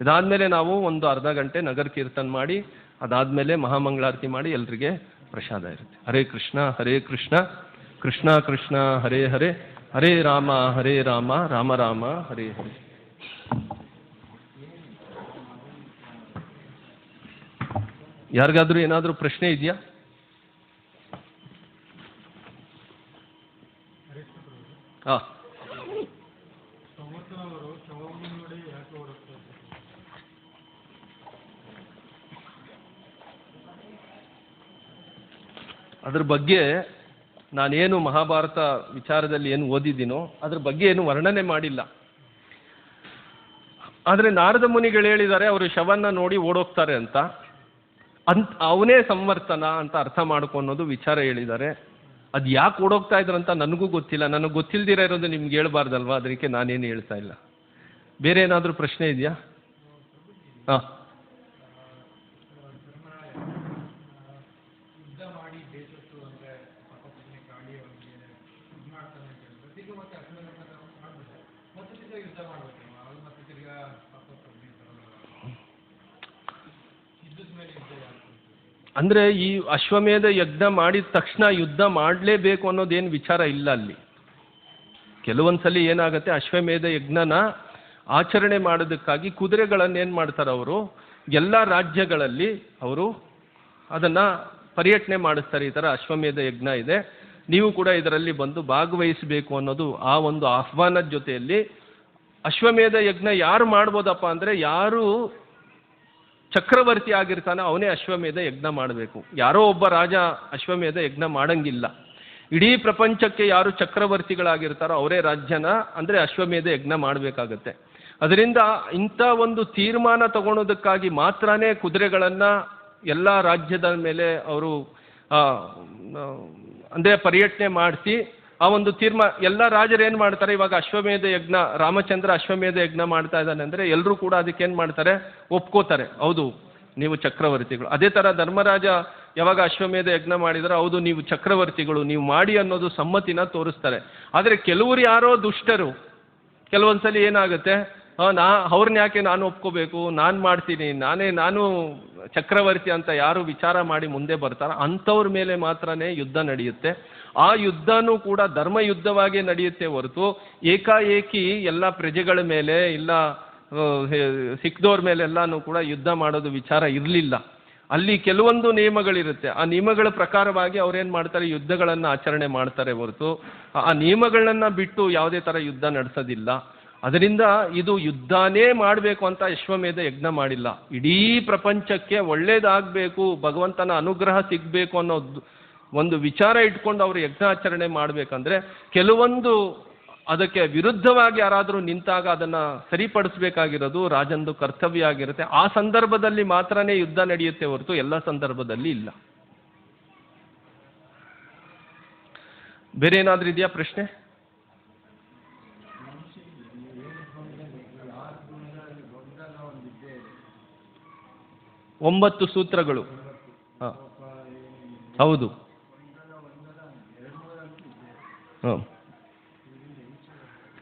ಇದಾದ್ಮೇಲೆ ನಾವು ಒಂದು ಅರ್ಧ ಗಂಟೆ ನಗರ ಕೀರ್ತನ್ ಮಾಡಿ ಅದಾದ್ಮೇಲೆ ಮಹಾಮಂಗಳಾರತಿ ಮಾಡಿ ಎಲ್ರಿಗೆ ಪ್ರಸಾದ ಇರುತ್ತೆ. ಹರೇ ಕೃಷ್ಣ ಹರೇ ಕೃಷ್ಣ ಕೃಷ್ಣ ಕೃಷ್ಣ ಹರೇ ಹರೇ, ಹರೇ ರಾಮ ರಾಮ ರಾಮ ಹರೇ ಹರೇ. ಯಾರಿಗಾದ್ರೂ ಏನಾದ್ರೂ ಪ್ರಶ್ನೆ ಇದೆಯಾ? ಹಾ, ಅದ್ರ ಬಗ್ಗೆ ನಾನೇನು ಮಹಾಭಾರತ ವಿಚಾರದಲ್ಲಿ ಏನು ಓದಿದ್ದೀನೋ ಅದ್ರ ಬಗ್ಗೆ ಏನು ವರ್ಣನೆ ಮಾಡಿಲ್ಲ. ಆದರೆ ನಾರದ ಮುನಿಗಳು ಹೇಳಿದ್ದಾರೆ ಅವರು ಶವನ್ನ ನೋಡಿ ಓಡೋಗ್ತಾರೆ ಅಂತ ಅವನೇ ಸಂವರ್ತನ ಅಂತ ಅರ್ಥ ಮಾಡ್ಕೊನ್ನೋದು ವಿಚಾರ ಹೇಳಿದ್ದಾರೆ. ಅದು ಯಾಕೆ ಓಡೋಗ್ತಾ ಇದ್ರಂತ ನನಗೂ ಗೊತ್ತಿಲ್ಲ. ನನಗೆ ಗೊತ್ತಿಲ್ದಿರ ಇರೋದು ನಿಮ್ಗೆ ಹೇಳ್ಬಾರ್ದಲ್ವಾ, ಅದಕ್ಕೆ ನಾನೇನು ಹೇಳ್ತಾ ಇಲ್ಲ. ಬೇರೆ ಏನಾದರೂ ಪ್ರಶ್ನೆ ಇದೆಯಾ? ಹಾಂ, ಅಂದ್ರೆ ಈ ಅಶ್ವಮೇಧ ಯಜ್ಞ ಮಾಡಿದ ತಕ್ಷಣ ಯುದ್ಧ ಮಾಡಲೇಬೇಕು ಅನ್ನೋದೇನು ವಿಚಾರ ಇಲ್ಲ ಅಲ್ಲಿ. ಕೆಲವೊಂದ್ಸಲಿ ಏನಾಗುತ್ತೆ, ಅಶ್ವಮೇಧ ಯಜ್ಞನ ಆಚರಣೆ ಮಾಡೋದಕ್ಕಾಗಿ ಕುದುರೆಗಳನ್ನು ಏನು ಮಾಡ್ತಾರೆ ಅವರು, ಎಲ್ಲ ರಾಜ್ಯಗಳಲ್ಲಿ ಅವರು ಅದನ್ನ ಪರ್ಯಟನೆ ಮಾಡಿಸ್ತಾರೆ. ಈ ಥರ ಅಶ್ವಮೇಧ ಯಜ್ಞ ಇದೆ, ನೀವು ಕೂಡ ಇದರಲ್ಲಿ ಬಂದು ಭಾಗವಹಿಸಬೇಕು ಅನ್ನೋದು ಆ ಒಂದು ಆಹ್ವಾನದ ಜೊತೆಯಲ್ಲಿ. ಅಶ್ವಮೇಧ ಯಜ್ಞ ಯಾರು ಮಾಡ್ಬೋದಪ್ಪ ಅಂದರೆ ಯಾರು ಚಕ್ರವರ್ತಿ ಆಗಿರ್ತಾನೆ ಅವನೇ ಅಶ್ವಮೇಧ ಯಜ್ಞ ಮಾಡಬೇಕು. ಯಾರೋ ಒಬ್ಬ ರಾಜ ಅಶ್ವಮೇಧ ಯಜ್ಞ ಮಾಡಂಗಿಲ್ಲ. ಇಡೀ ಪ್ರಪಂಚಕ್ಕೆ ಯಾರು ಚಕ್ರವರ್ತಿಗಳಾಗಿರ್ತಾರೋ ಅವರೇ ರಾಜ್ಯನ ಅಂದರೆ ಅಶ್ವಮೇಧ ಯಜ್ಞ ಮಾಡಬೇಕಾಗತ್ತೆ. ಅದರಿಂದ ಇಂಥ ಒಂದು ತೀರ್ಮಾನ ತಗೊಳೋದಕ್ಕಾಗಿ ಮಾತ್ರನೇ ಕುದುರೆಗಳನ್ನು ಎಲ್ಲ ರಾಜ್ಯದ ಮೇಲೆ ಅವರು ಅಂದರೆ ಪರ್ಯಟನೆ ಮಾಡಿಸಿ ಆ ಒಂದು ಎಲ್ಲ ರಾಜರು ಏನು ಮಾಡ್ತಾರೆ, ಇವಾಗ ಅಶ್ವಮೇಧ ಯಜ್ಞ ರಾಮಚಂದ್ರ ಅಶ್ವಮೇಧ ಯಜ್ಞ ಮಾಡ್ತಾ ಇದ್ದಾನೆ ಅಂದರೆ ಎಲ್ಲರೂ ಕೂಡ ಅದಕ್ಕೆ ಏನು ಮಾಡ್ತಾರೆ, ಒಪ್ಕೋತಾರೆ, ಹೌದು ನೀವು ಚಕ್ರವರ್ತಿಗಳು. ಅದೇ ಥರ ಧರ್ಮರಾಜ ಯಾವಾಗ ಅಶ್ವಮೇಧ ಯಜ್ಞ ಮಾಡಿದ್ರೆ ಹೌದು ನೀವು ಚಕ್ರವರ್ತಿಗಳು, ನೀವು ಮಾಡಿ ಅನ್ನೋದು ಸಮ್ಮತಿನ ತೋರಿಸ್ತಾರೆ. ಆದರೆ ಕೆಲವರು ಯಾರೋ ದುಷ್ಟರು ಕೆಲವೊಂದ್ಸಲಿ ಏನಾಗುತ್ತೆ, ಅವ್ರನ್ನ ಯಾಕೆ ನಾನು ಒಪ್ಕೋಬೇಕು, ನಾನು ಮಾಡ್ತೀನಿ, ನಾನು ಚಕ್ರವರ್ತಿ ಅಂತ ಯಾರು ವಿಚಾರ ಮಾಡಿ ಮುಂದೆ ಬರ್ತಾರ ಅಂಥವ್ರ ಮೇಲೆ ಮಾತ್ರನೇ ಯುದ್ಧ ನಡೆಯುತ್ತೆ. ಆ ಯುದ್ಧನೂ ಕೂಡ ಧರ್ಮ ಯುದ್ಧವಾಗಿ ನಡೆಯುತ್ತೆ ಹೊರತು ಏಕಾಏಕಿ ಎಲ್ಲ ಪ್ರಜೆಗಳ ಮೇಲೆ ಇಲ್ಲ ಸಿಕ್ದವ್ರ ಮೇಲೆಲ್ಲಾನು ಕೂಡ ಯುದ್ಧ ಮಾಡೋದು ವಿಚಾರ ಇರಲಿಲ್ಲ. ಅಲ್ಲಿ ಕೆಲವೊಂದು ನಿಯಮಗಳಿರುತ್ತೆ. ಆ ನಿಯಮಗಳ ಪ್ರಕಾರವಾಗಿ ಅವ್ರೇನ್ ಮಾಡ್ತಾರೆ, ಯುದ್ಧಗಳನ್ನು ಆಚರಣೆ ಮಾಡ್ತಾರೆ ಹೊರತು ಆ ನಿಯಮಗಳನ್ನ ಬಿಟ್ಟು ಯಾವುದೇ ಥರ ಯುದ್ಧ ನಡೆಸೋದಿಲ್ಲ. ಅದರಿಂದ ಇದು ಯುದ್ಧನೇ ಮಾಡಬೇಕು ಅಂತ ಅಶ್ವಮೇಧ ಯಜ್ಞ ಮಾಡಿಲ್ಲ. ಇಡೀ ಪ್ರಪಂಚಕ್ಕೆ ಒಳ್ಳೇದಾಗಬೇಕು, ಭಗವಂತನ ಅನುಗ್ರಹ ಸಿಗಬೇಕು ಅನ್ನೋ ಒಂದು ವಿಚಾರ ಇಟ್ಕೊಂಡು ಅವರು ಯಜ್ಞಾಚರಣೆ ಮಾಡಬೇಕಂದ್ರೆ ಕೆಲವೊಂದು ಅದಕ್ಕೆ ವಿರುದ್ಧವಾಗಿ ಯಾರಾದರೂ ನಿಂತಾಗ ಅದನ್ನು ಸರಿಪಡಿಸ್ಬೇಕಾಗಿರೋದು ರಾಜಂದು ಕರ್ತವ್ಯ ಆಗಿರುತ್ತೆ. ಆ ಸಂದರ್ಭದಲ್ಲಿ ಮಾತ್ರನೇ ಯುದ್ಧ ನಡೆಯುತ್ತೆ ಹೊರತು ಎಲ್ಲ ಸಂದರ್ಭದಲ್ಲಿ ಇಲ್ಲ. ಬೇರೆ ಏನಾದರೂ ಇದೆಯಾ ಪ್ರಶ್ನೆ? ಒಂಬತ್ತು ಸೂತ್ರಗಳು. ಹೌದು.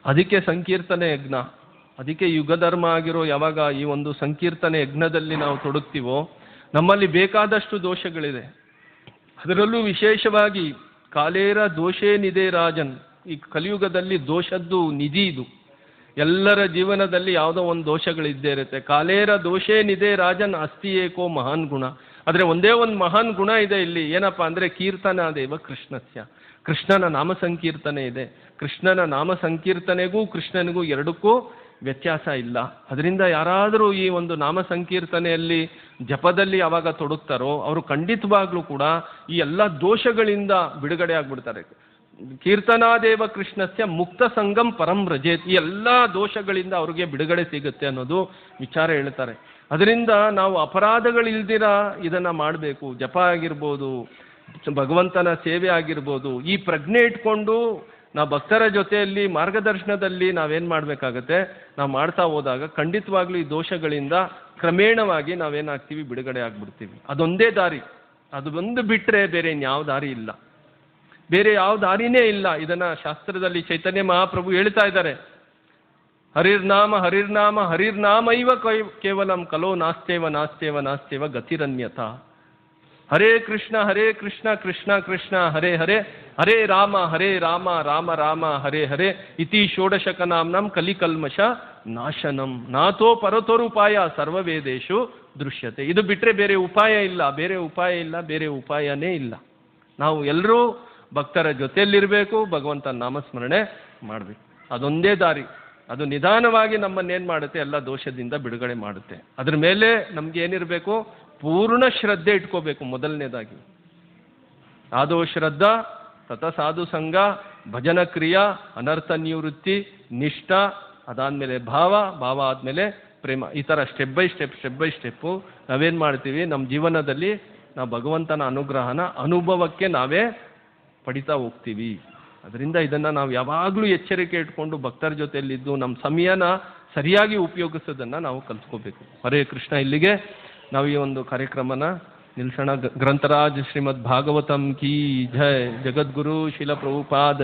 ಅದಕ್ಕೆ ಸಂಕೀರ್ತನೆ ಯಜ್ಞ, ಅದಕ್ಕೆ ಯುಗಧರ್ಮ ಆಗಿರೋ ಯಾವಾಗ ಈ ಒಂದು ಸಂಕೀರ್ತನೆ ಯಜ್ಞದಲ್ಲಿ ನಾವು ತೊಡಗ್ತೀವೋ ನಮ್ಮಲ್ಲಿ ಬೇಕಾದಷ್ಟು ದೋಷಗಳಿದೆ. ಅದರಲ್ಲೂ ವಿಶೇಷವಾಗಿ ಕಾಲೇರ ದೋಷೇನಿದೆ ರಾಜನ್, ಈ ಕಲಿಯುಗದಲ್ಲಿ ದೋಷದ್ದು ನಿಧಿ ಇದು. ಎಲ್ಲರ ಜೀವನದಲ್ಲಿ ಯಾವುದೋ ಒಂದು ದೋಷಗಳಿದ್ದೇ ಇರುತ್ತೆ. ಕಾಲೇರ ದೋಷೇನಿದೆ ರಾಜನ್ ಅಸ್ತಿ ಏಕೋ ಮಹಾನ್ ಗುಣ. ಆದರೆ ಒಂದೇ ಒಂದು ಮಹಾನ್ ಗುಣ ಇದೆ ಇಲ್ಲಿ, ಏನಪ್ಪಾ ಅಂದರೆ ಕೀರ್ತನಾದೇವ ಕೃಷ್ಣಸ್ಯ, ಕೃಷ್ಣನ ನಾಮ ಸಂಕೀರ್ತನೆ ಇದೆ. ಕೃಷ್ಣನ ನಾಮ ಸಂಕೀರ್ತನೆಗೂ ಕೃಷ್ಣನಿಗೂ ಎರಡಕ್ಕೂ ವ್ಯತ್ಯಾಸ ಇಲ್ಲ. ಅದರಿಂದ ಯಾರಾದರೂ ಈ ಒಂದು ನಾಮ ಸಂಕೀರ್ತನೆಯಲ್ಲಿ ಜಪದಲ್ಲಿ ಯಾವಾಗ ತೊಡಗ್ತಾರೋ ಅವರು ಖಂಡಿತವಾಗ್ಲೂ ಕೂಡ ಈ ಎಲ್ಲ ದೋಷಗಳಿಂದ ಬಿಡುಗಡೆ ಆಗ್ಬಿಡ್ತಾರೆ. ಕೀರ್ತನಾದೇವ ಕೃಷ್ಣಸ್ಯ ಮುಕ್ತ ಸಂಗಂ ಪರಂ ವ್ರಜೇತ್, ಈ ಎಲ್ಲ ದೋಷಗಳಿಂದ ಅವ್ರಿಗೆ ಬಿಡುಗಡೆ ಸಿಗುತ್ತೆ ಅನ್ನೋದು ವಿಚಾರ ಹೇಳ್ತಾರೆ. ಅದರಿಂದ ನಾವು ಅಪರಾಧಗಳಿಲ್ದಿರ ಇದನ್ನ ಮಾಡಬೇಕು. ಜಪ ಆಗಿರ್ಬೋದು, ಭಗವಂತನ ಸೇವೆ ಆಗಿರ್ಬೋದು, ಈ ಪ್ರಜ್ಞೆ ಇಟ್ಕೊಂಡು ನಾವು ಭಕ್ತರ ಜೊತೆಯಲ್ಲಿ ಮಾರ್ಗದರ್ಶನದಲ್ಲಿ ನಾವೇನು ಮಾಡಬೇಕಾಗತ್ತೆ, ನಾವು ಮಾಡ್ತಾ ಹೋದಾಗ ಖಂಡಿತವಾಗ್ಲೂ ಈ ದೋಷಗಳಿಂದ ಕ್ರಮೇಣವಾಗಿ ನಾವೇನಾಗ್ತೀವಿ, ಬಿಡುಗಡೆ ಆಗ್ಬಿಡ್ತೀವಿ. ಅದೊಂದೇ ದಾರಿ, ಅದು ಒಂದು ಬಿಟ್ಟರೆ ಬೇರೆ ಇನ್ಯಾವ ದಾರಿ ಇಲ್ಲ, ಬೇರೆ ಯಾವ ದಾರಿನೇ ಇಲ್ಲ. ಇದನ್ನ ಶಾಸ್ತ್ರದಲ್ಲಿ ಚೈತನ್ಯ ಮಹಾಪ್ರಭು ಹೇಳ್ತಾ ಇದ್ದಾರೆ, ಹರಿರ್ನಾಮ ಹರಿರ್ನಾಮ ಹರಿರ್ನಾಮೈವ ಕೇವಲಂ ಕಲೋ ನಾಸ್ತೇವ ನಾಸ್ತೇವ ನಾಸ್ತೇವ ಗತಿರನ್ಯಥ. ಹರೇ ಕೃಷ್ಣ ಕೃಷ್ಣ ಕೃಷ್ಣ ಹರೇ ಹರೇ, ಹರೇ ರಾಮ ರಾಮ ರಾಮ ಹರೇ ಹರೇ, ಇತಿ ಷೋಡಶಕನಾಮ್ನಂ ಕಲಿಕಲ್ಮಷ ನಾಶನಂ ನಾಥೋ ಪರತೋರುಪಾಯ ಸರ್ವವೇದೇಶು ದೃಶ್ಯತೆ. ಇದು ಬಿಟ್ಟರೆ ಬೇರೆ ಉಪಾಯ ಇಲ್ಲ, ಬೇರೆ ಉಪಾಯ ಇಲ್ಲ, ಬೇರೆ ಉಪಾಯನೇ ಇಲ್ಲ. ನಾವು ಎಲ್ಲರೂ ಭಕ್ತರ ಜೊತೆಯಲ್ಲಿರಬೇಕು, ಭಗವಂತನ ನಾಮಸ್ಮರಣೆ ಮಾಡಬೇಕು. ಅದೊಂದೇ ದಾರಿ. ಅದು ನಿಧಾನವಾಗಿ ನಮ್ಮನ್ನೇನು ಮಾಡುತ್ತೆ, ಎಲ್ಲ ದೋಷದಿಂದ ಬಿಡುಗಡೆ ಮಾಡುತ್ತೆ. ಅದ್ರ ಮೇಲೆ ನಮ್ಗೆ ಏನಿರಬೇಕು, ಪೂರ್ಣ ಶ್ರದ್ಧೆ ಇಟ್ಕೋಬೇಕು. ಮೊದಲನೇದಾಗಿ ಆದೋ ಶ್ರದ್ಧಾ, ತತ ಸಾಧು ಸಂಘ, ಭಜನ ಕ್ರಿಯಾ, ಅನರ್ಥ ನಿವೃತ್ತಿ, ನಿಷ್ಠ, ಅದಾದ್ಮೇಲೆ ಭಾವ ಆದ್ಮೇಲೆ ಪ್ರೇಮ. ಈ ಥರ ಸ್ಟೆಪ್ ಬೈ ಸ್ಟೆಪ್ಪು ನಾವೇನು ಮಾಡ್ತೀವಿ, ನಮ್ಮ ಜೀವನದಲ್ಲಿ ನಾವು ಭಗವಂತನ ಅನುಗ್ರಹನ ಅನುಭವಕ್ಕೆ ನಾವೇ ಪಡಿತಾ ಹೋಗ್ತೀವಿ. ಅದರಿಂದ ಇದನ್ನು ನಾವು ಯಾವಾಗಲೂ ಎಚ್ಚರಿಕೆ ಇಟ್ಕೊಂಡು ಭಕ್ತರ ಜೊತೆಯಲ್ಲಿದ್ದು ನಮ್ಮ ಸಮಯನ ಸರಿಯಾಗಿ ಉಪಯೋಗಿಸೋದನ್ನು ನಾವು ಕಲ್ತ್ಕೋಬೇಕು. ಹರೇ ಕೃಷ್ಣ. ಇಲ್ಲಿಗೆ ನಾವು ಈ ಒಂದು ಕಾರ್ಯಕ್ರಮನ ನಿಲ್ಸೋಣ. ಗ್ರಂಥರಾಜ್ ಶ್ರೀಮದ್ ಭಾಗವತಂ ಕೀ ಜೈ. ಜಗದ್ಗುರು ಶಿಲ ಪ್ರಭುಪಾದ